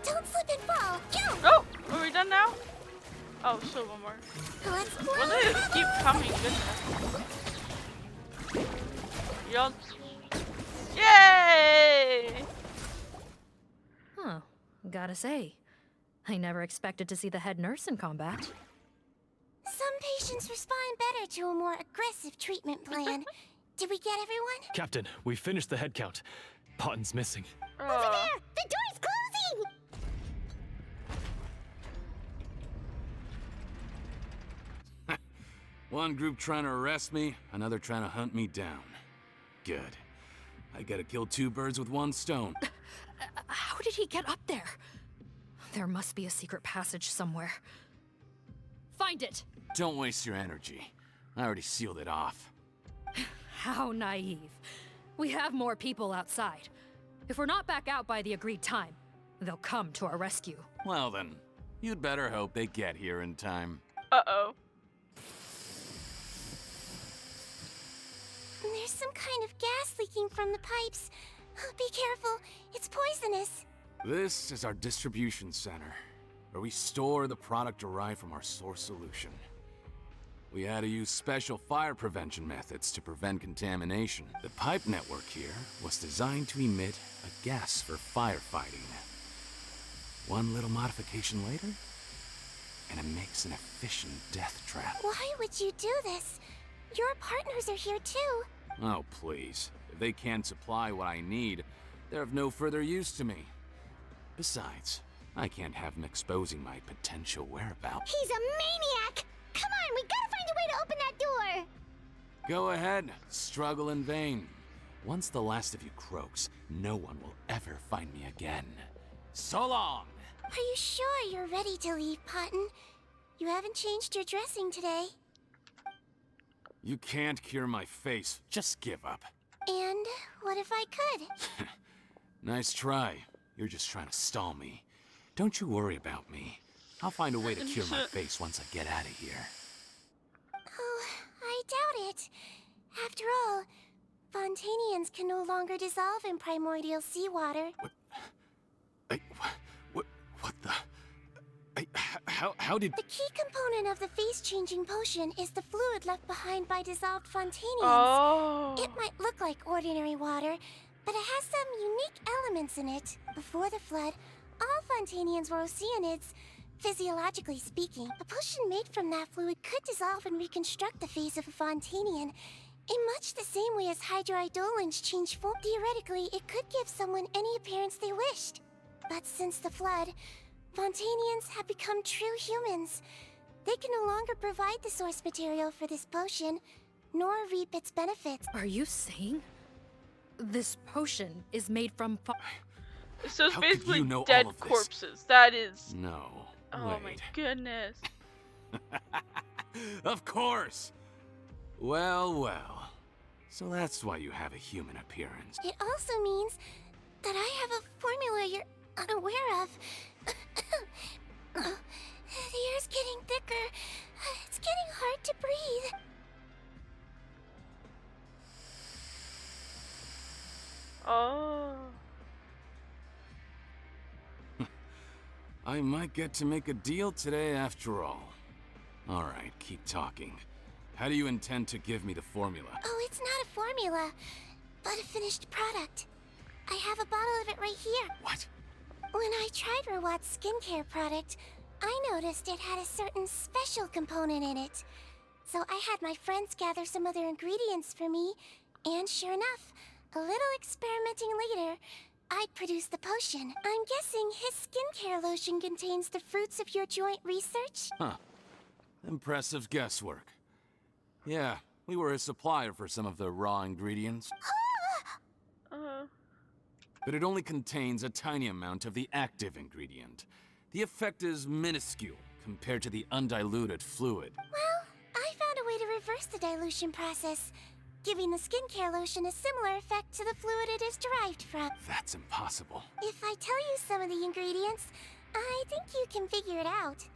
Don't slip and fall. Oh, are we done now? Oh, still one more. Let's Well, they just keep coming, goodness. Y'all... Yay! Huh. Gotta say, I never expected to see the head nurse in combat. Some patients respond better to a more aggressive treatment plan. Did we get everyone? Captain, we finished the head count. Potten's missing. Over there! The door's closing! One group trying to arrest me, another trying to hunt me down. Good. I gotta kill two birds with one stone. How did he get up there? There must be a secret passage somewhere. Find it! Don't waste your energy. I already sealed it off. How naive. We have more people outside. If we're not back out by the agreed time, they'll come to our rescue. Well then, you'd better hope they get here in time. Uh-oh. There's some kind of gas leaking from the pipes. Oh, be careful, it's poisonous. This is our distribution center, where we store the product derived from our source solution. We had to use special fire prevention methods to prevent contamination. The pipe network here was designed to emit a gas for firefighting. One little modification later, and it makes an efficient death trap. Why would you do this? Your partners are here too. Oh, please. If they can't supply what I need, they're of no further use to me. Besides, I can't have them exposing my potential whereabouts. He's a maniac! Come on, we gotta find a way to open that door! Go ahead, struggle in vain. Once the last of you croaks, no one will ever find me again. So long! Are you sure you're ready to leave, Potton? You haven't changed your dressing today. You can't cure my face, just give up. And what if I could? Nice try. You're just trying to stall me. Don't you worry about me. I'll find a way to cure my face once I get out of here. Oh, I doubt it. After all, Fontanians can no longer dissolve in primordial seawater. What the... How did... The key component of the face-changing potion is the fluid left behind by dissolved Fontanians. Oh. It might look like ordinary water, but it has some unique elements in it. Before the flood, all Fontanians were oceanids, physiologically speaking. A potion made from that fluid could dissolve and reconstruct the face of a Fontanian, in much the same way as hydroidolins change form. Theoretically, it could give someone any appearance they wished. But since the flood, Fontanians have become true humans. They can no longer provide the source material for this potion, nor reap its benefits. Are you saying this potion is made from So it's How could basically you know all dead of this? corpses. That is... No, Oh wait. my goodness. Of course! Well. So that's why you have a human appearance. It also means that I have a formula you're unaware of. The air's getting thicker. It's getting hard to breathe. Oh. I might get to make a deal today after all. Alright, keep talking. How do you intend to give me the formula? Oh, it's not a formula, but a finished product. I have a bottle of it right here. What? When I tried Rawat's skincare product, I noticed it had a certain special component in it. So I had my friends gather some other ingredients for me, and sure enough, a little experimenting later, I'd produced the potion. I'm guessing his skincare lotion contains the fruits of your joint research? Huh. Impressive guesswork. Yeah, we were a supplier for some of the raw ingredients. But it only contains a tiny amount of the active ingredient. The effect is minuscule compared to the undiluted fluid. Well, I found a way to reverse the dilution process, giving the skincare lotion a similar effect to the fluid it is derived from. That's impossible. If I tell you some of the ingredients, I think you can figure it out.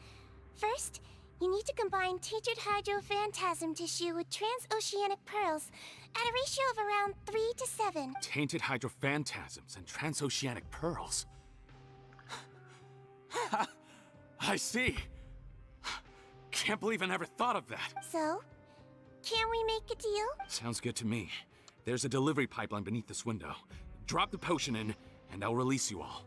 First, you need to combine tainted hydrophantasm tissue with transoceanic pearls at a ratio of around 3 to 7. Tainted hydrophantasms and transoceanic pearls. I see. Can't believe I never thought of that. So, can we make a deal? Sounds good to me. There's a delivery pipeline beneath this window. Drop the potion in, and I'll release you all.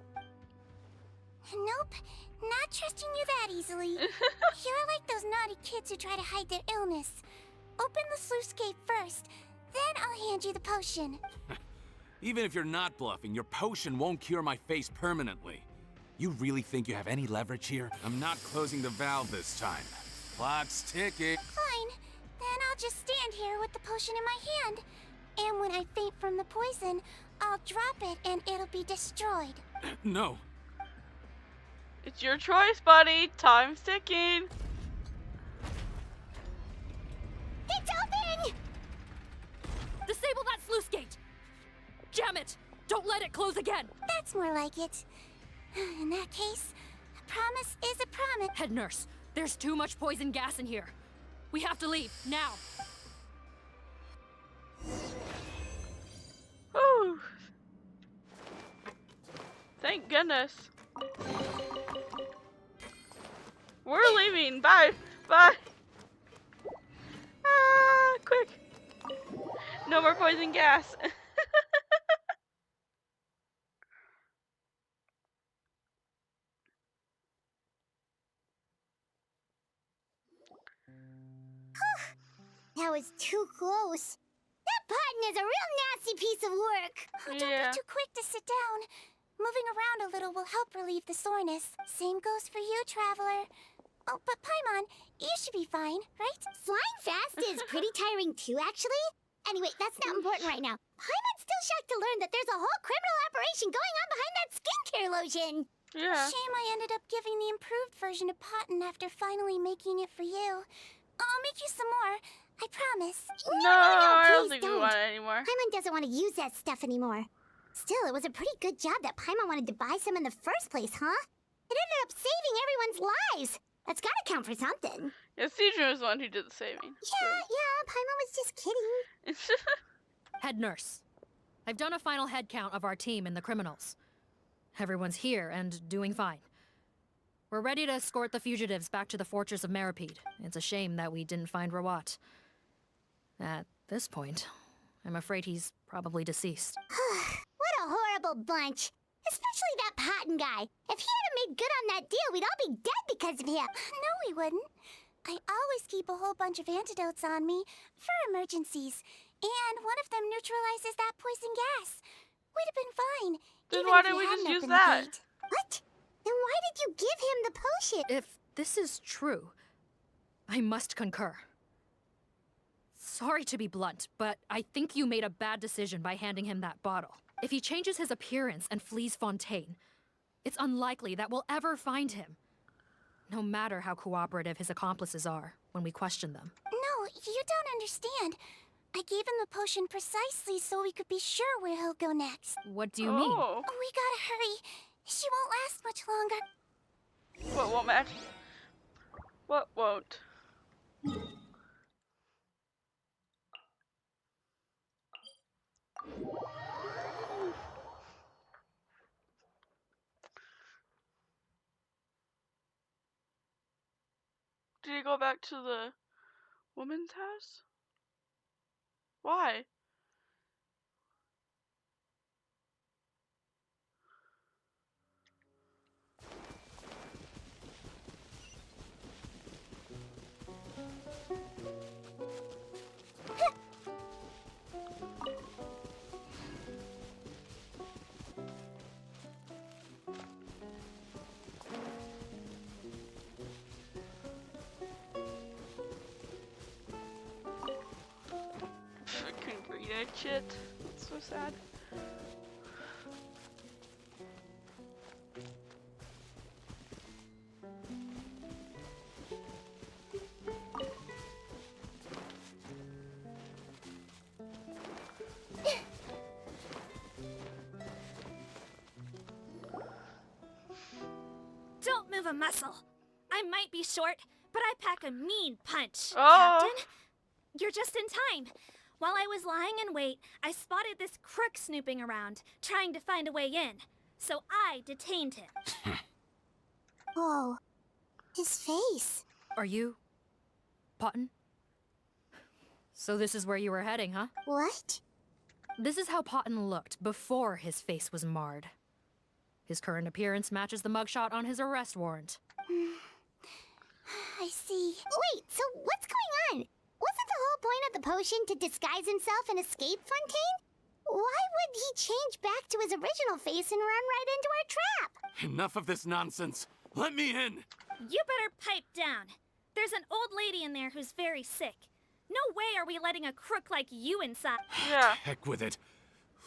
Nope, not trusting you that easily. You're like those naughty kids who try to hide their illness. Open the sluice gate first, then I'll hand you the potion. Even if you're not bluffing, your potion won't cure my face permanently. You really think you have any leverage here? I'm not closing the valve this time. Clock's ticking. Fine, then I'll just stand here with the potion in my hand. And when I faint from the poison, I'll drop it and it'll be destroyed. No. It's your choice, buddy. Time's ticking. It's open! Disable that sluice gate! Jam it! Don't let it close again! That's more like it. In that case, a promise is a promise. Head nurse, there's too much poison gas in here. We have to leave, now! Whew. Thank goodness. We're leaving. Bye. Bye. Ah, quick. No more poison gas. That was too close. That button is a real nasty piece of work. Oh, don't be too quick to sit down. Moving around a little will help relieve the soreness. Same goes for you, Traveler. Oh, but Paimon, you should be fine, right? Flying fast is pretty tiring too, actually. Anyway, that's not important right now. Paimon's still shocked to learn that there's a whole criminal operation going on behind that skincare lotion. Yeah. Shame I ended up giving the improved version to Potton after finally making it for you. I'll make you some more. I promise. No, I don't please think we want it anymore. Paimon doesn't want to use that stuff anymore. Still, it was a pretty good job that Paimon wanted to buy some in the first place, huh? It ended up saving everyone's lives. That's gotta count for something. Yeah, Sigewinne was the one who did the saving. Yeah, Paimon was just kidding. Head nurse, I've done a final head count of our team and the criminals. Everyone's here and doing fine. We're ready to escort the fugitives back to the fortress of Meripede. It's a shame that we didn't find Rawat. At this point, I'm afraid he's probably deceased. What a horrible bunch. Especially that Potton guy. If he hadn't made good on that deal, we'd all be dead because of him. No, we wouldn't. I always keep a whole bunch of antidotes on me for emergencies. And one of them neutralizes that poison gas. We'd have been fine. Then even why if didn't we hadn't just use opened the that? gate. What? Then why did you give him the potion? If this is true, I must concur. Sorry to be blunt, but I think you made a bad decision by handing him that bottle. If he changes his appearance and flees Fontaine, it's unlikely that we'll ever find him. No matter how cooperative his accomplices are when we question them. No, you don't understand. I gave him the potion precisely so we could be sure where he'll go next. What do you mean? We gotta hurry. She won't last much longer. What won't match? What won't? Did he go back to the woman's house? Why? I couldn't read that shit. That's so sad. Don't move a muscle. I might be short, but I pack a mean punch, Oh. Captain. You're just in time. While I was lying in wait, I spotted this crook snooping around, trying to find a way in. So I detained him. Whoa. His face. Are you... Potton? So this is where you were heading, huh? What? This is how Potton looked before his face was marred. His current appearance matches the mugshot on his arrest warrant. I see. Wait, so what's going on? Wasn't the whole point of the potion to disguise himself and escape Fontaine? Why would he change back to his original face and run right into our trap? Enough of this nonsense. Let me in. You better pipe down. There's an old lady in there who's very sick. No way are we letting a crook like you inside. Yeah. Heck with it.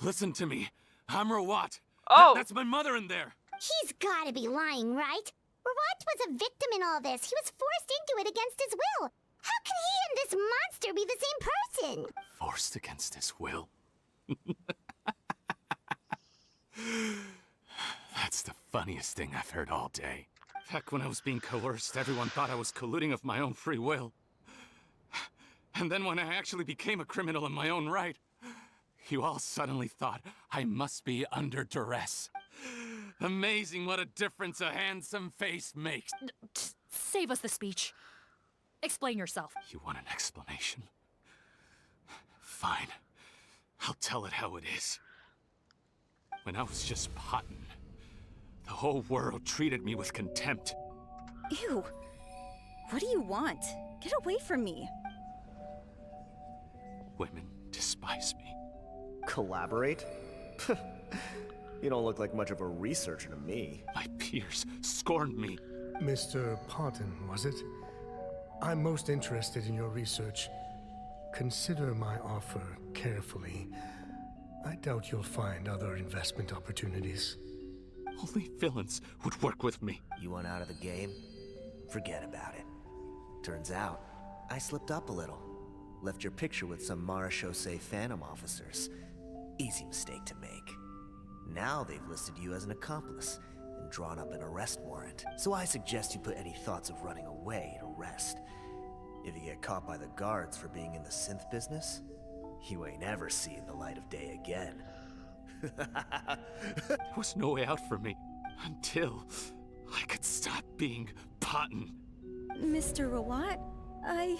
Listen to me. I'm Rawat. Oh. That's my mother in there. He's gotta be lying, right? Rawat was a victim in all this. He was forced into it against his will. How could he and this monster be the same person? Forced against his will? That's the funniest thing I've heard all day. Back when I was being coerced, everyone thought I was colluding of my own free will. And then when I actually became a criminal in my own right, you all suddenly thought I must be under duress. Amazing what a difference a handsome face makes. Save us the speech. Explain yourself. You want an explanation? Fine. I'll tell it how it is. When I was just potting, the whole world treated me with contempt. Ew. What do you want? Get away from me. Women despise me. Collaborate? You don't look like much of a researcher to me. My peers scorned me. Mr. Parton, was it? I'm most interested in your research. Consider my offer carefully. I doubt you'll find other investment opportunities. Only villains would work with me. You want out of the game? Forget about it. Turns out, I slipped up a little. Left your picture with some Marechaussee Phantom officers. Easy mistake to make. Now they've listed you as an accomplice and drawn up an arrest warrant. So I suggest you put any thoughts of running away to rest. If you get caught by the guards for being in the synth business, you ain't ever seeing the light of day again. There was no way out for me until I could stop being Potton. Mr. Rawat, I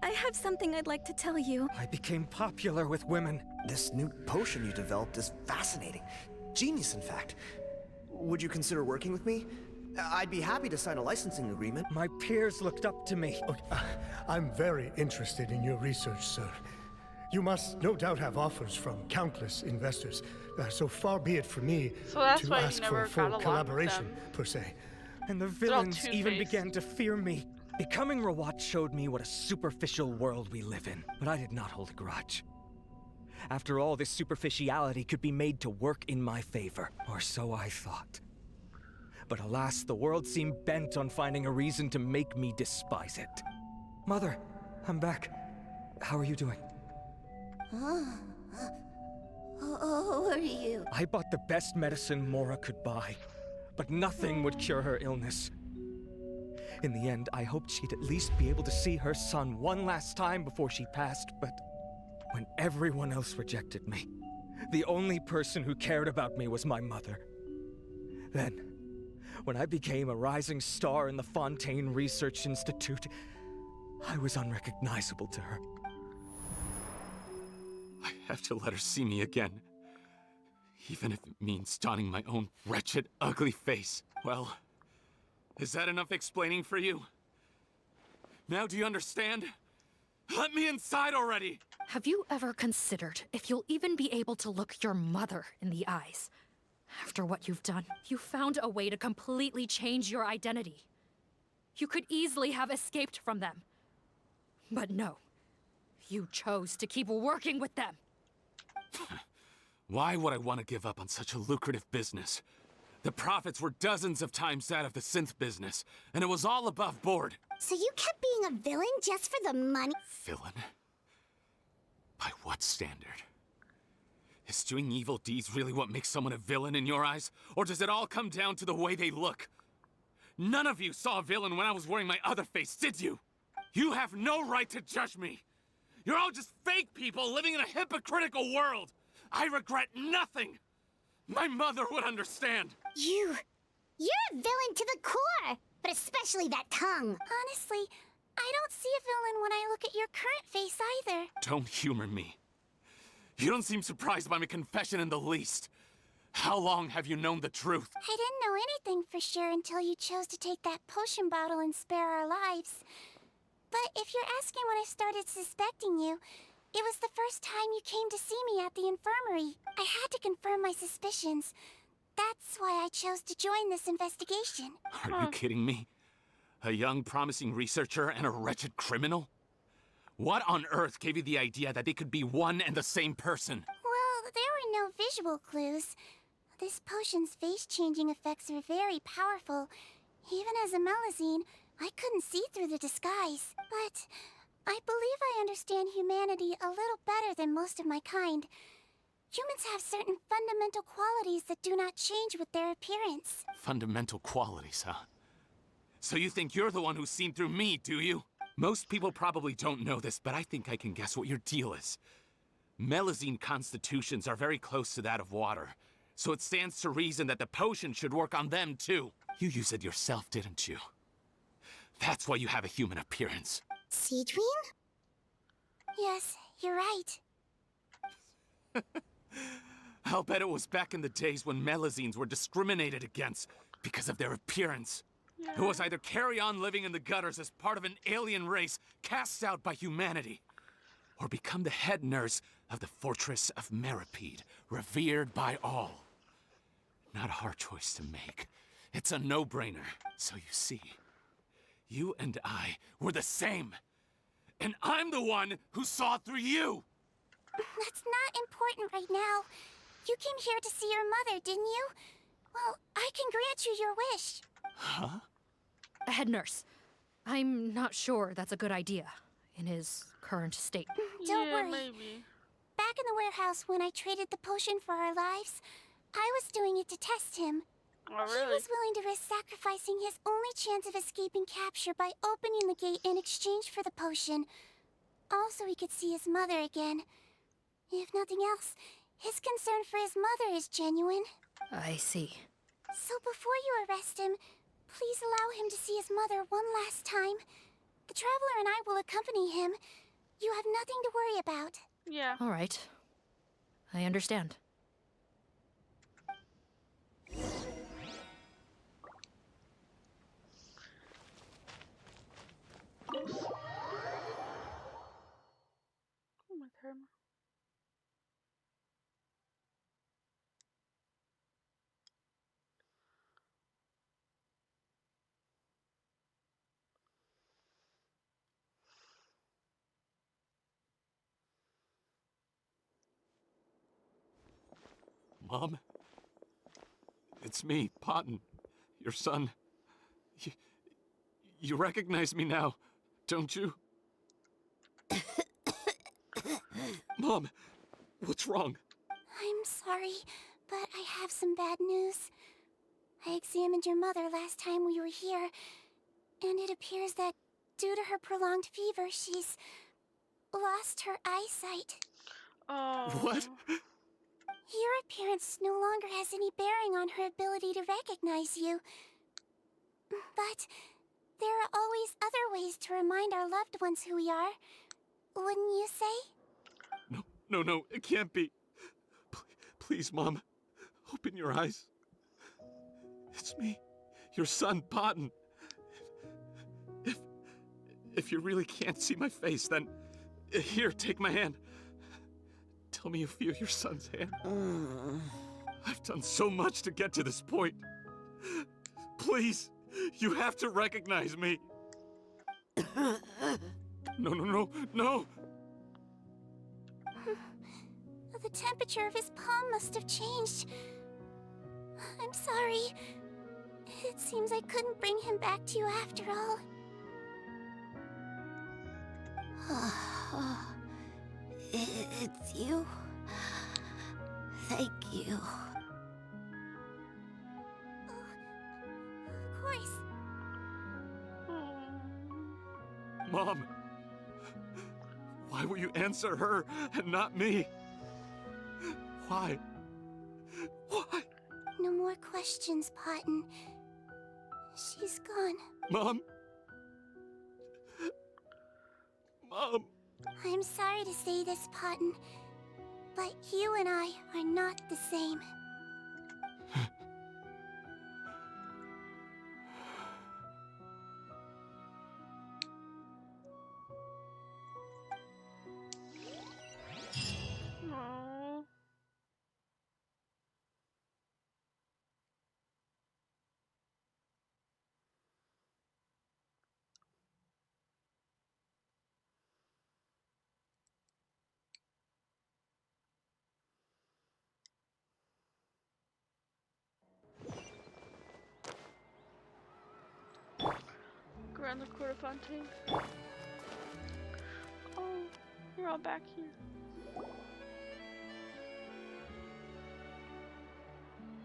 have something I'd like to tell you. I became popular with women. This new potion you developed is fascinating. Genius, in fact. Would you consider working with me? I'd be happy to sign a licensing agreement. My peers looked up to me. I'm very interested in your research, sir. You must no doubt have offers from countless investors. So far be it for me So that's to why you ask never for got full along with collaboration, them. per se. And the They're all villains even two-faced. began to fear me. Becoming Rawat showed me what a superficial world we live in, but I did not hold a grudge. After all, this superficiality could be made to work in my favor, or so I thought. But alas, the world seemed bent on finding a reason to make me despise it. Mother, I'm back. How are you doing? Who are you? I bought the best medicine Mora could buy, but nothing would cure her illness. In the end, I hoped she'd at least be able to see her son one last time before she passed, but when everyone else rejected me, the only person who cared about me was my mother. Then, when I became a rising star in the Fontaine Research Institute, I was unrecognizable to her. I have to let her see me again. Even if it means donning my own wretched, ugly face. Well, is that enough explaining for you? Now do you understand? Let me inside already! Have you ever considered if you'll even be able to look your mother in the eyes? After what you've done, you found a way to completely change your identity. You could easily have escaped from them. But no, you chose to keep working with them. Why would I want to give up on such a lucrative business? The profits were dozens of times that of the synth business, and it was all above board. So you kept being a villain just for the money? Villain? By what standard? Is doing evil deeds really what makes someone a villain in your eyes? Or does it all come down to the way they look? None of you saw a villain when I was wearing my other face, did you? You have no right to judge me. You're all just fake people living in a hypocritical world. I regret nothing. My mother would understand. You're a villain to the core, but especially that tongue. Honestly, I don't see a villain when I look at your current face either. Don't humor me. You don't seem surprised by my confession in the least. How long have you known the truth? I didn't know anything for sure until you chose to take that potion bottle and spare our lives. But if you're asking when I started suspecting you, it was the first time you came to see me at the infirmary. I had to confirm my suspicions. That's why I chose to join this investigation. Are you kidding me? A young, promising researcher and a wretched criminal? What on earth gave you the idea that they could be one and the same person? Well, there were no visual clues. This potion's face-changing effects are very powerful. Even as a Melazine, I couldn't see through the disguise. But I believe I understand humanity a little better than most of my kind. Humans have certain fundamental qualities that do not change with their appearance. Fundamental qualities, huh? So you think you're the one who's seen through me, do you? Most people probably don't know this, but I think I can guess what your deal is. Melazine constitutions are very close to that of water, so it stands to reason that the potion should work on them too. You used it yourself, didn't you? That's why you have a human appearance. Sigewinne? Yes, you're right. I'll bet it was back in the days when Melazines were discriminated against because of their appearance. It was either carry on living in the gutters as part of an alien race cast out by humanity, or become the head nurse of the fortress of Meripede, revered by all. Not a hard choice to make. It's a no-brainer. So you see, you and I were the same. And I'm the one who saw through you! That's not important right now. You came here to see your mother, didn't you? Well, I can grant you your wish. Huh? Head nurse, I'm not sure that's a good idea in his current state. Don't worry. Maybe. Back in the warehouse when I traded the potion for our lives, I was doing it to test him. Oh, really? He was willing to risk sacrificing his only chance of escaping capture by opening the gate in exchange for the potion. Also, he could see his mother again. If nothing else, his concern for his mother is genuine. I see. So before you arrest him, please allow him to see his mother one last time. The Traveler and I will accompany him. You have nothing to worry about. Yeah. All right. I understand. Oh my god. Mom? It's me, Potton, your son. You recognize me now, don't you? Mom, what's wrong? I'm sorry, but I have some bad news. I examined your mother last time we were here, and it appears that due to her prolonged fever, she's lost her eyesight. Oh. What? Your appearance no longer has any bearing on her ability to recognize you. But there are always other ways to remind our loved ones who we are. Wouldn't you say? No, it can't be. Please, Mom, open your eyes. It's me, your son, Potton. If you really can't see my face, then here, take my hand. Tell me you feel your son's hand. I've done so much to get to this point. Please, you have to recognize me. No. The temperature of his palm must have changed. I'm sorry. It seems I couldn't bring him back to you after all. It's you. Thank you. Of course. Mom, why will you answer her and not me? Why? No more questions, Potton. She's gone. Mom? I'm sorry to say this, Potton, but you and I are not the same. Aww. around the quarter fontaine. Oh, you're all back here.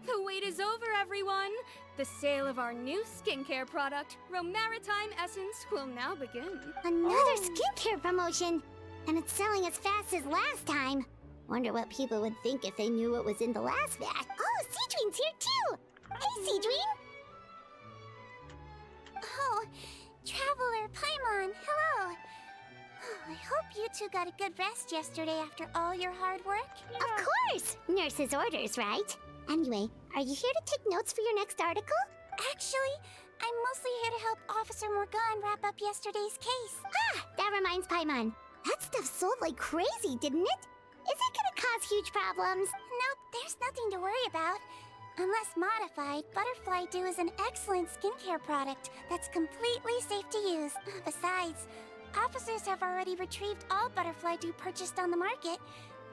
The wait is over, everyone! The sale of our new skincare product, Romaritime Essence, will now begin. Another skincare promotion! And it's selling as fast as last time. Wonder what people would think if they knew what was in the last batch. Oh, Sigewinne's here too! Hey, Sigewinne! Oh, Traveler Paimon, hello! Oh, I hope you two got a good rest yesterday after all your hard work. Of course! Nurse's orders, right? Anyway, are you here to take notes for your next article? Actually, I'm mostly here to help Officer Morgan wrap up yesterday's case. Ah, that reminds Paimon. That stuff sold like crazy, didn't it? Is it gonna cause huge problems? Nope, there's nothing to worry about. Unless modified, Butterfly Dew is an excellent skincare product that's completely safe to use. Besides, officers have already retrieved all Butterfly Dew purchased on the market.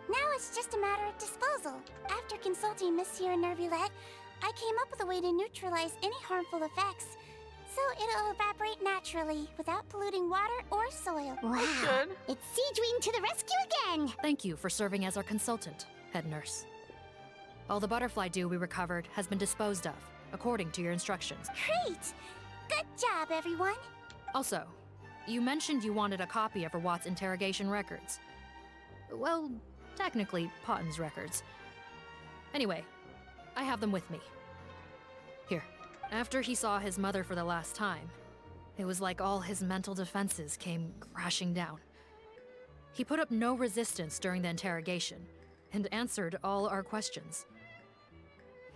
Now it's just a matter of disposal. After consulting Monsieur Nervulette, I came up with a way to neutralize any harmful effects. So it'll evaporate naturally, without polluting water or soil. Wow, it's Sigewinne to the rescue again! Thank you for serving as our consultant, head nurse. All the butterfly dew we recovered has been disposed of, according to your instructions. Great! Good job, everyone! Also, you mentioned you wanted a copy of Rawat's interrogation records. Well, technically, Potten's records. Anyway, I have them with me. Here. After he saw his mother for the last time, it was like all his mental defenses came crashing down. He put up no resistance during the interrogation, and answered all our questions.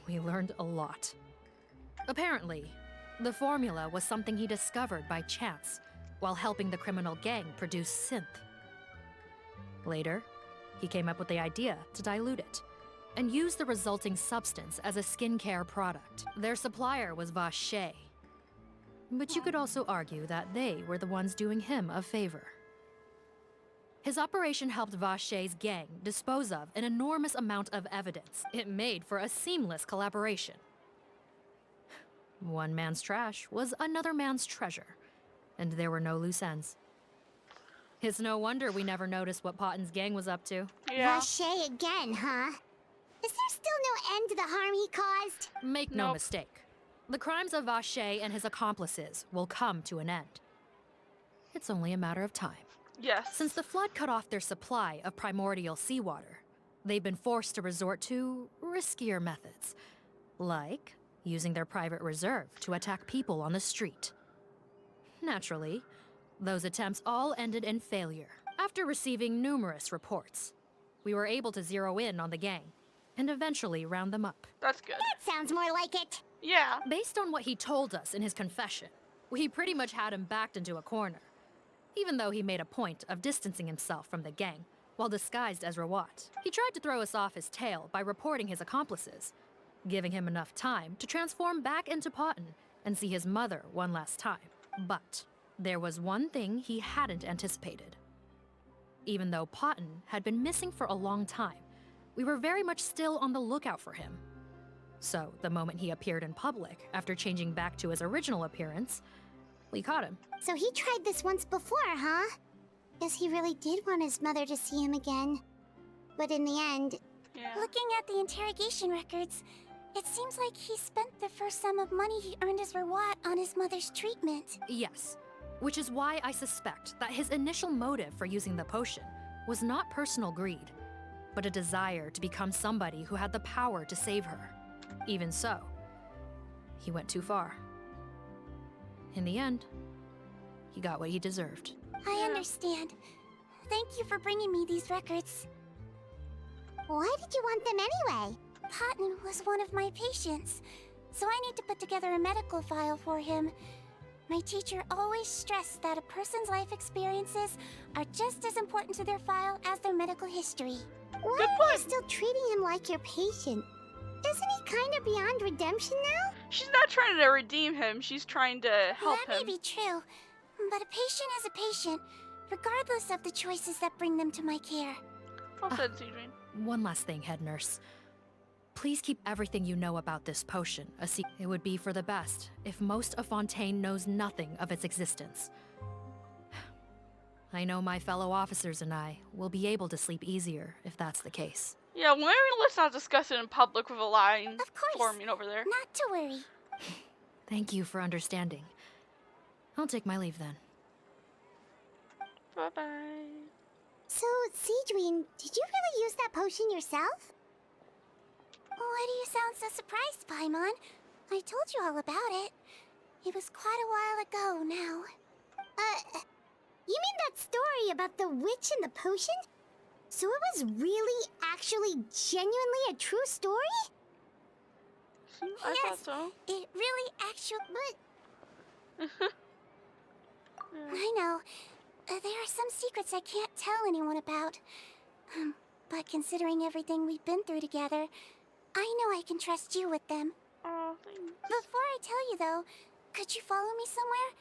We learned a lot. Apparently, the formula was something he discovered by chance while helping the criminal gang produce synth. Later, he came up with the idea to dilute it and use the resulting substance as a skincare product. Their supplier was Vache. But you could also argue that they were the ones doing him a favor. His operation helped Vache's gang dispose of an enormous amount of evidence. It made for a seamless collaboration. One man's trash was another man's treasure, and there were no loose ends. It's no wonder we never noticed what Potten's gang was up to. Yeah. Vache again, huh? Is there still no end to the harm he caused? Make no mistake. The crimes of Vache and his accomplices will come to an end. It's only a matter of time. Yes. Since the flood cut off their supply of primordial seawater, they've been forced to resort to riskier methods, like using their private reserve to attack people on the street. Naturally, those attempts all ended in failure. After receiving numerous reports, we were able to zero in on the gang and eventually round them up. That's good. That sounds more like it. Yeah. Based on what he told us in his confession, we pretty much had him backed into a corner, even though he made a point of distancing himself from the gang while disguised as Rawat. He tried to throw us off his tail by reporting his accomplices, giving him enough time to transform back into Potten and see his mother one last time. But there was one thing he hadn't anticipated. Even though Potten had been missing for a long time, we were very much still on the lookout for him. So the moment he appeared in public after changing back to his original appearance, we caught him. So he tried this once before, huh? Guess he really did want his mother to see him again. But in the end... Yeah. Looking at the interrogation records, it seems like he spent the first sum of money he earned as Rawat on his mother's treatment. Yes, which is why I suspect that his initial motive for using the potion was not personal greed, but a desire to become somebody who had the power to save her. Even so, he went too far. In the end, he got what he deserved. I understand. Thank you for bringing me these records. Why did you want them anyway? Potten was one of my patients, so I need to put together a medical file for him. My teacher always stressed that a person's life experiences are just as important to their file as their medical history. Why are you still treating him like your patient? Isn't he kind of beyond redemption now? She's not trying to redeem him, she's trying to help him. That may be true, but a patient is a patient, regardless of the choices that bring them to my care. Well said, Sigewinne. One last thing, head nurse. Please keep everything you know about this potion a secret. It would be for the best if most of Fontaine knows nothing of its existence. I know my fellow officers and I will be able to sleep easier if that's the case. Yeah, maybe let's not discuss it in public with a line forming over there. Not to worry. Thank you for understanding. I'll take my leave then. Bye-bye. So, Sigewinne, did you really use that potion yourself? Why do you sound so surprised, Paimon? I told you all about it. It was quite a while ago now. You mean that story about the witch and the potion? So it was really, actually, genuinely a true story? I thought so. It really actually... I know. There are some secrets I can't tell anyone about. But considering everything we've been through together, I know I can trust you with them. Oh, thanks. Before I tell you, though, could you follow me somewhere?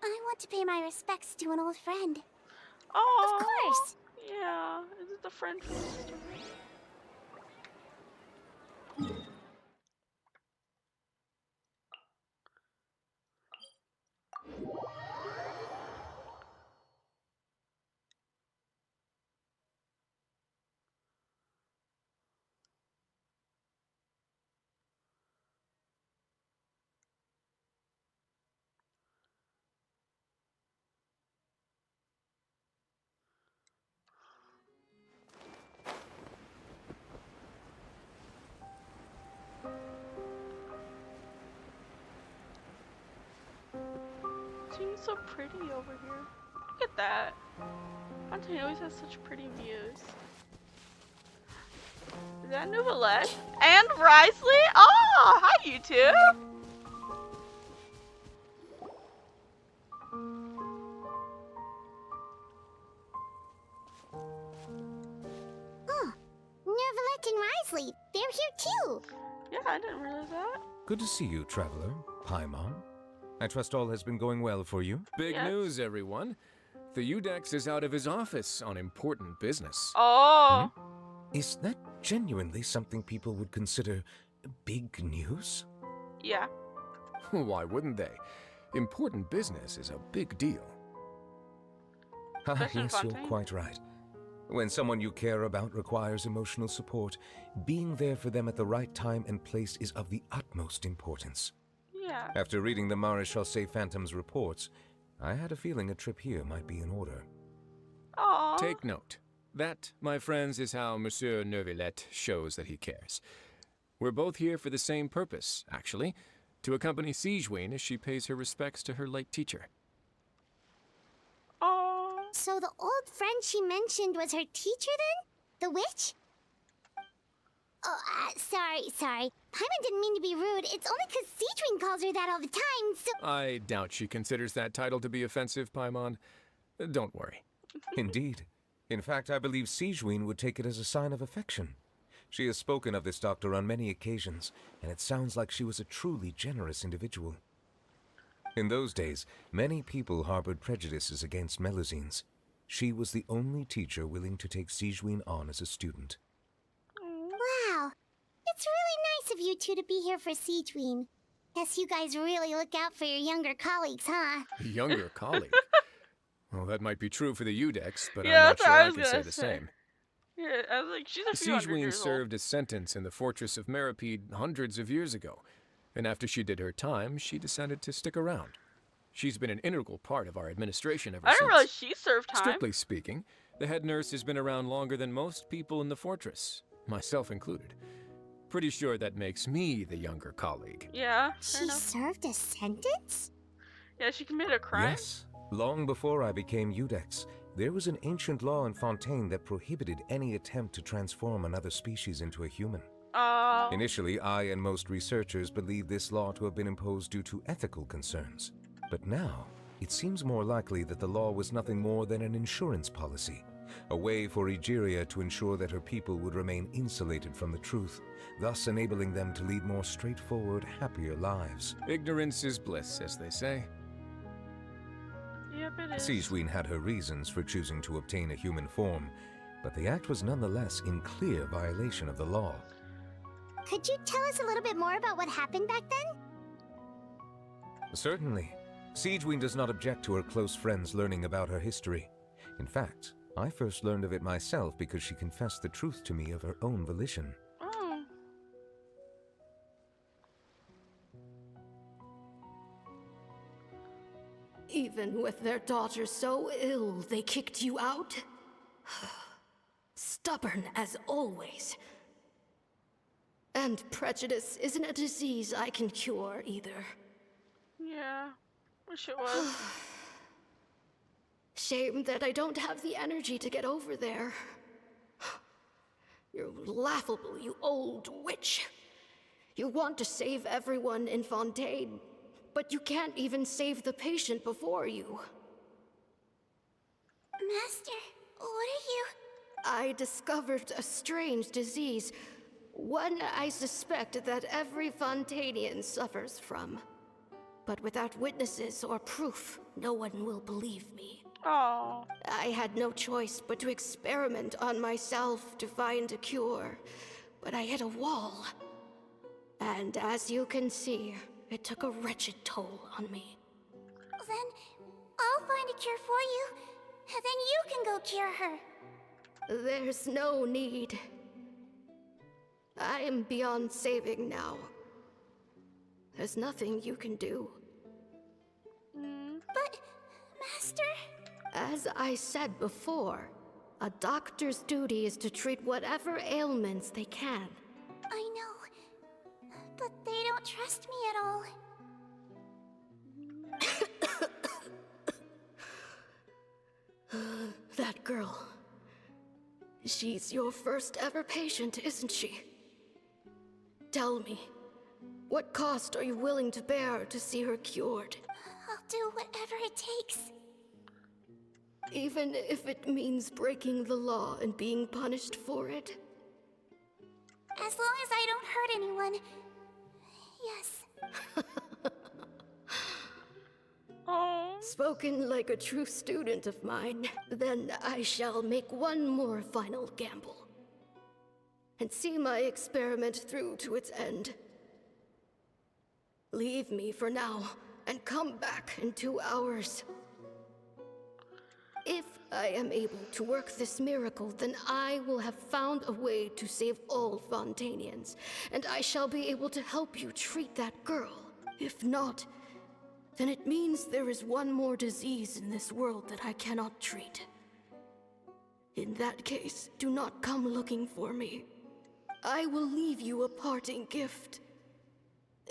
I want to pay my respects to an old friend. Oh, of course. Yeah, is it the friend from the story? Seems so pretty over here. Look at that. Fontaine always has such pretty views. Is that Neuvillette? And Risley? Oh, hi you two! Oh, Neuvillette and Risley, they're here too! Yeah, I didn't realize that. Good to see you, traveler. Paimon. I trust all has been going well for you. Big news, everyone. The Udex is out of his office on important business. Oh. Is that genuinely something people would consider big news? Yeah. Why wouldn't they? Important business is a big deal. Yes, you're quite right. When someone you care about requires emotional support, being there for them at the right time and place is of the utmost importance. Yeah. After reading the Maréchal Phantom's reports, I had a feeling a trip here might be in order. Aww. Take note. That, my friends, is how Monsieur Neuvillette shows that he cares. We're both here for the same purpose, actually, to accompany Sigewinne as she pays her respects to her late teacher. Oh. So the old friend she mentioned was her teacher then? The witch? Oh, sorry. Paimon didn't mean to be rude. It's only because Sigewinne calls her that all the time, so... I doubt she considers that title to be offensive, Paimon. Don't worry. Indeed. In fact, I believe Sigewinne would take it as a sign of affection. She has spoken of this doctor on many occasions, and it sounds like she was a truly generous individual. In those days, many people harbored prejudices against Melusines. She was the only teacher willing to take Sigewinne on as a student. Wow. It's really nice of you two to be here for Sigewinne. Guess you guys really look out for your younger colleagues, huh? Younger colleague? Well, that might be true for the Udex, but Yeah, I'm not that's sure what I I was can gonna say the say. same. Yeah, I was like, she's a few hundred Sigewinne years old. served a sentence in the fortress of Meripede hundreds of years ago, and after she did her time, she decided to stick around. She's been an integral part of our administration ever I since. didn't realize she served time. Strictly speaking, the head nurse has been around longer than most people in the fortress, myself included. Pretty sure that makes me the younger colleague. Yeah, She served a sentence? Yeah, she committed a crime? Yes. Long before I became Udex, there was an ancient law in Fontaine that prohibited any attempt to transform another species into a human. Oh. Initially, I and most researchers believed this law to have been imposed due to ethical concerns. But now, it seems more likely that the law was nothing more than an insurance policy, a way for Egeria to ensure that her people would remain insulated from the truth, thus enabling them to lead more straightforward, happier lives. Ignorance is bliss, as they say. Yep, it is. Sigewinne had her reasons for choosing to obtain a human form, but the act was nonetheless in clear violation of the law. Could you tell us a little bit more about what happened back then? Certainly. Sigewinne does not object to her close friends learning about her history. In fact, I first learned of it myself because she confessed the truth to me of her own volition. Oh. Even with their daughter so ill, they kicked you out? Stubborn as always. And prejudice isn't a disease I can cure either. Yeah, wish it was. Shame that I don't have the energy to get over there. You're laughable, you old witch. You want to save everyone in Fontaine, but you can't even save the patient before you. Master, what are you? I discovered a strange disease, one I suspect that every Fontainian suffers from. But without witnesses or proof, no one will believe me. Oh. I had no choice but to experiment on myself to find a cure, but I hit a wall. And as you can see, it took a wretched toll on me. Then I'll find a cure for you, and then you can go cure her. There's no need. I am beyond saving now. There's nothing you can do. But, Master... As I said before, a doctor's duty is to treat whatever ailments they can. I know, but they don't trust me at all. That girl. She's your first ever patient, isn't she? Tell me, what cost are you willing to bear to see her cured? I'll do whatever it takes. Even if it means breaking the law and being punished for it? As long as I don't hurt anyone. Yes. Oh. Spoken like a true student of mine. Then I shall make one more final gamble. And see my experiment through to its end. Leave me for now, and come back in 2 hours. If I am able to work this miracle, then I will have found a way to save all Fontainians, and I shall be able to help you treat that girl. If not, then it means there is one more disease in this world that I cannot treat. In that case, do not come looking for me. I will leave you a parting gift.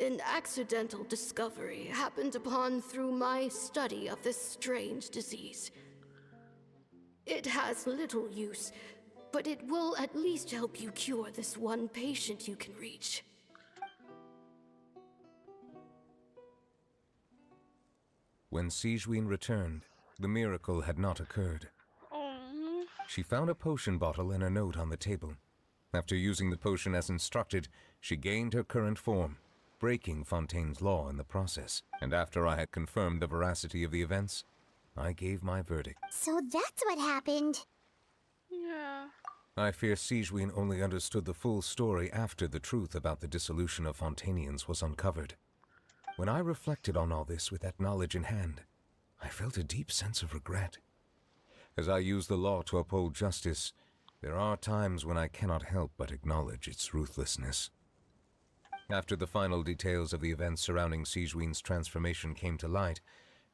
An accidental discovery happened upon through my study of this strange disease. It has little use, but it will at least help you cure this one patient you can reach. When Sigewinne returned, the miracle had not occurred. She found a potion bottle and a note on the table. After using the potion as instructed, she gained her current form, breaking Fontaine's law in the process. And after I had confirmed the veracity of the events, I gave my verdict. So that's what happened. Yeah. I fear Sigewinne only understood the full story after the truth about the dissolution of Fontainians was uncovered. When I reflected on all this with that knowledge in hand, I felt a deep sense of regret. As I use the law to uphold justice, there are times when I cannot help but acknowledge its ruthlessness. After the final details of the events surrounding Sigewinne's transformation came to light,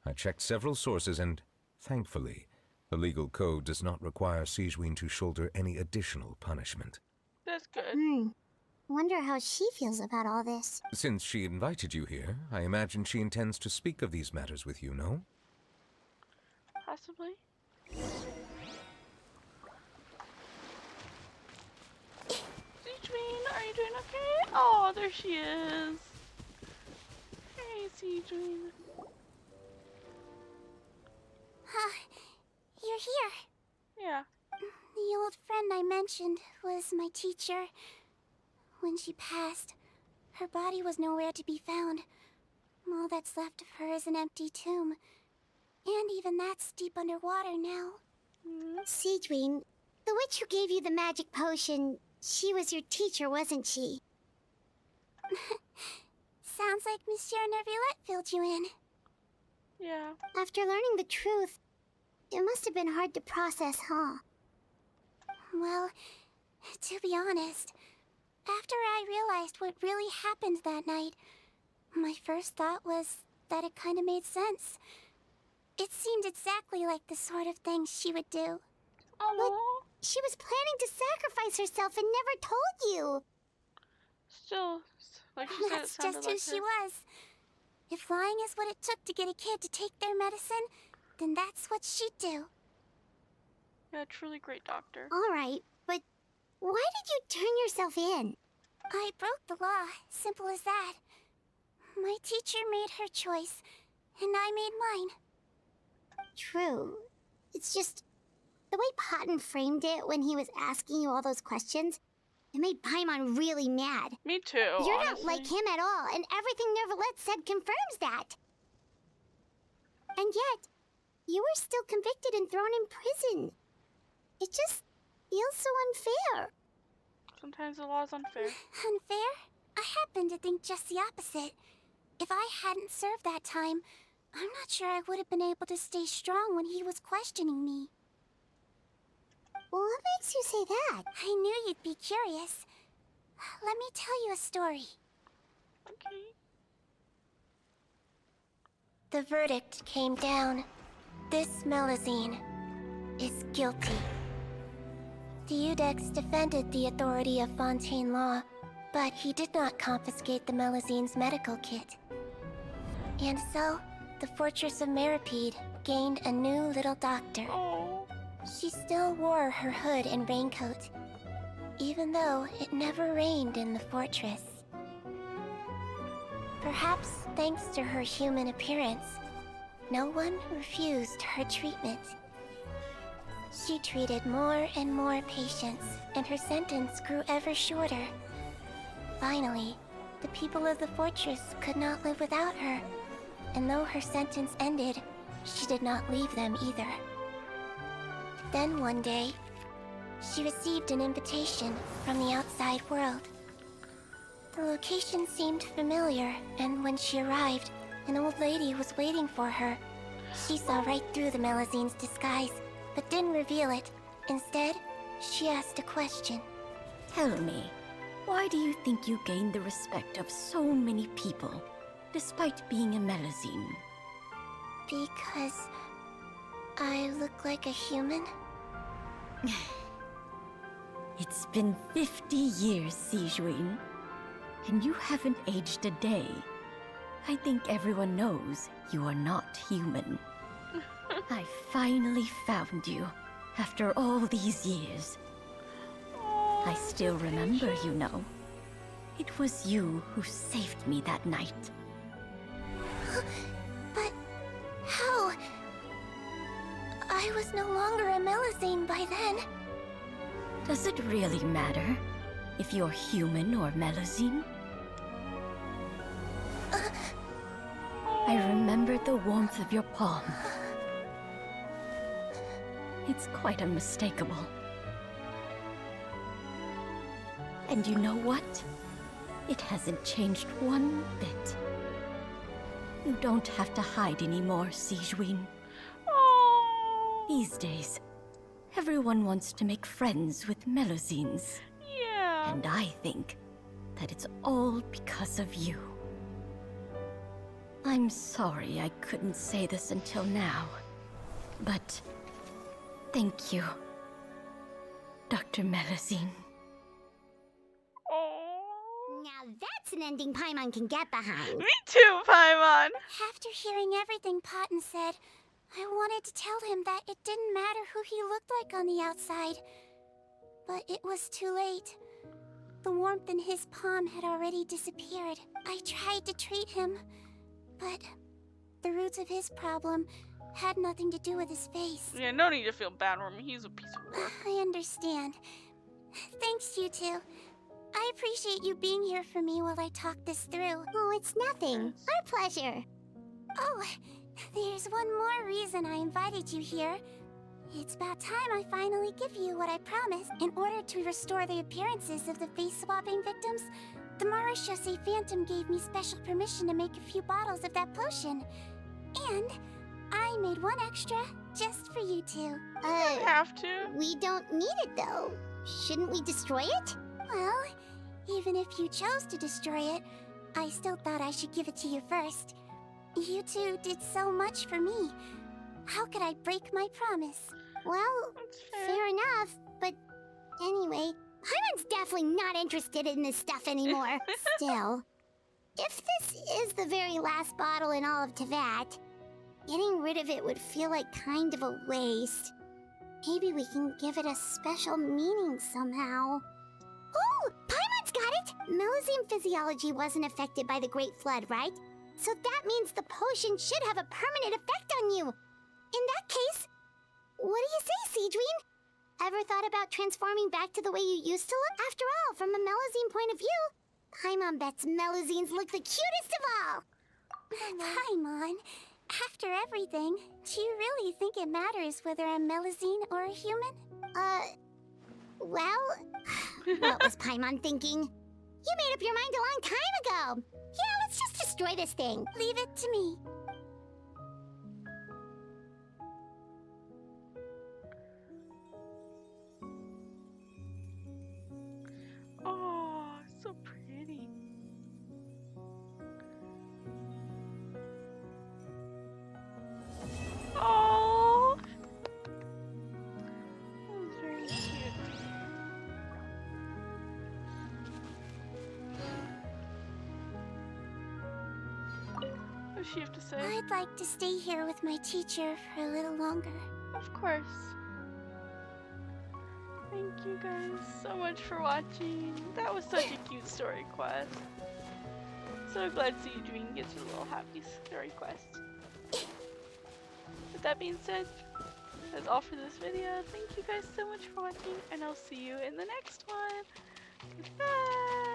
I checked several sources and, thankfully, the legal code does not require Sigewinne to shoulder any additional punishment. That's good. Wonder how she feels about all this. Since she invited you here, I imagine she intends to speak of these matters with you, no? Possibly. Sigewinne, are you doing okay? Oh, there she is. Hey, Sigewinne. You're here. Yeah. The old friend I mentioned was my teacher. When she passed, her body was nowhere to be found. All that's left of her is an empty tomb. And even that's deep underwater now. Sigewinne, the witch who gave you the magic potion, she was your teacher, wasn't she? Sounds like Monsieur Neuvillette filled you in. Yeah. After learning the truth, it must have been hard to process, huh? Well, to be honest, after I realized what really happened that night, my first thought was that it kind of made sense. It seemed exactly like the sort of thing she would do. But she was planning to sacrifice herself and never told you. Still, like she said, it That's sounded just like who she her. was. If lying is what it took to get a kid to take their medicine, then that's what she'd do. Yeah, truly great doctor. Alright, but why did you turn yourself in? I broke the law, simple as that. My teacher made her choice, and I made mine. True. It's just the way Potton framed it when he was asking you all those questions, it made Paimon really mad. Me too, You're not honestly. like him at all, and everything Neuvillette said confirms that. And yet, you were still convicted and thrown in prison. It just feels so unfair. Sometimes the law's unfair. Unfair? I happen to think just the opposite. If I hadn't served that time, I'm not sure I would have been able to stay strong when he was questioning me. What makes you say that? I knew you'd be curious. Let me tell you a story. Okay. The verdict came down. This Melusine is guilty. Deudex defended the authority of Fontaine Law, but he did not confiscate the Melusine's medical kit. And so, the Fortress of Meripede gained a new little doctor. She still wore her hood and raincoat, even though it never rained in the fortress. Perhaps thanks to her human appearance, no one refused her treatment. She treated more and more patients, and her sentence grew ever shorter. Finally, the people of the fortress could not live without her, and though her sentence ended, she did not leave them either. Then one day, she received an invitation from the outside world. The location seemed familiar, and when she arrived, an old lady was waiting for her. She saw right through the Melusine's disguise, but didn't reveal it. Instead, she asked a question. Tell me, why do you think you gained the respect of so many people, despite being a Melusine? Because I look like a human? It's been 50 years, Sigewinne, and you haven't aged a day. I think everyone knows you are not human. I finally found you, after all these years. I still remember, you know. It was you who saved me that night. But how? I was no longer a Melusine by then. Does it really matter if you're human or Melusine? I remember the warmth of your palm. It's quite unmistakable. And you know what? It hasn't changed one bit. You don't have to hide anymore, Sigewinne. These days, everyone wants to make friends with Melusines. Yeah. And I think that it's all because of you. I'm sorry I couldn't say this until now, but thank you, Dr. Melusine. Now that's an ending Paimon can get behind. Me too, Paimon. After hearing everything Potton said, I wanted to tell him that it didn't matter who he looked like on the outside. But it was too late. The warmth in his palm had already disappeared. I tried to treat him, but the roots of his problem had nothing to do with his face. Yeah, no need to feel bad for him. He's a piece of work. I understand. Thanks, you two. I appreciate you being here for me while I talk this through. Oh, it's nothing. Our pleasure. Oh, there's one more reason I invited you here. It's about time I finally give you what I promised. In order to restore the appearances of the face-swapping victims, The Marechaussee Phantom gave me special permission to make a few bottles of that potion. And I made one extra just for you two. You don't have to. We don't need it though. Shouldn't we destroy it? Well, even if you chose to destroy it, I still thought I should give it to you first. You two did so much for me. How could I break my promise? Well, fair enough, but anyway, Paimon's definitely not interested in this stuff anymore. Still, if this is the very last bottle in all of Teyvat, getting rid of it would feel like kind of a waste. Maybe we can give it a special meaning somehow. Oh, Paimon's got it! Melusine physiology wasn't affected by the Great Flood, right? So that means the potion should have a permanent effect on you. In that case, what do you say, Sigewinne? Ever thought about transforming back to the way you used to look? After all, from a Melusine point of view, Paimon bets Melusines look the cutest of all. Paimon, after everything, do you really think it matters whether I'm Melusine or a human? Well, what was Paimon thinking? You made up your mind a long time ago. Yeah, let's just destroy this thing. Leave it to me. Oh, so pretty. Oh, that was very cute. What does she have to say? I'd like to stay here with my teacher for a little longer. Of course. Thank you guys so much for watching. That was such a cute story quest. So glad Sigewinne gets her little happy story quest. With that being said, that's all for this video. Thank you guys so much for watching, and I'll see you in the next one. Goodbye!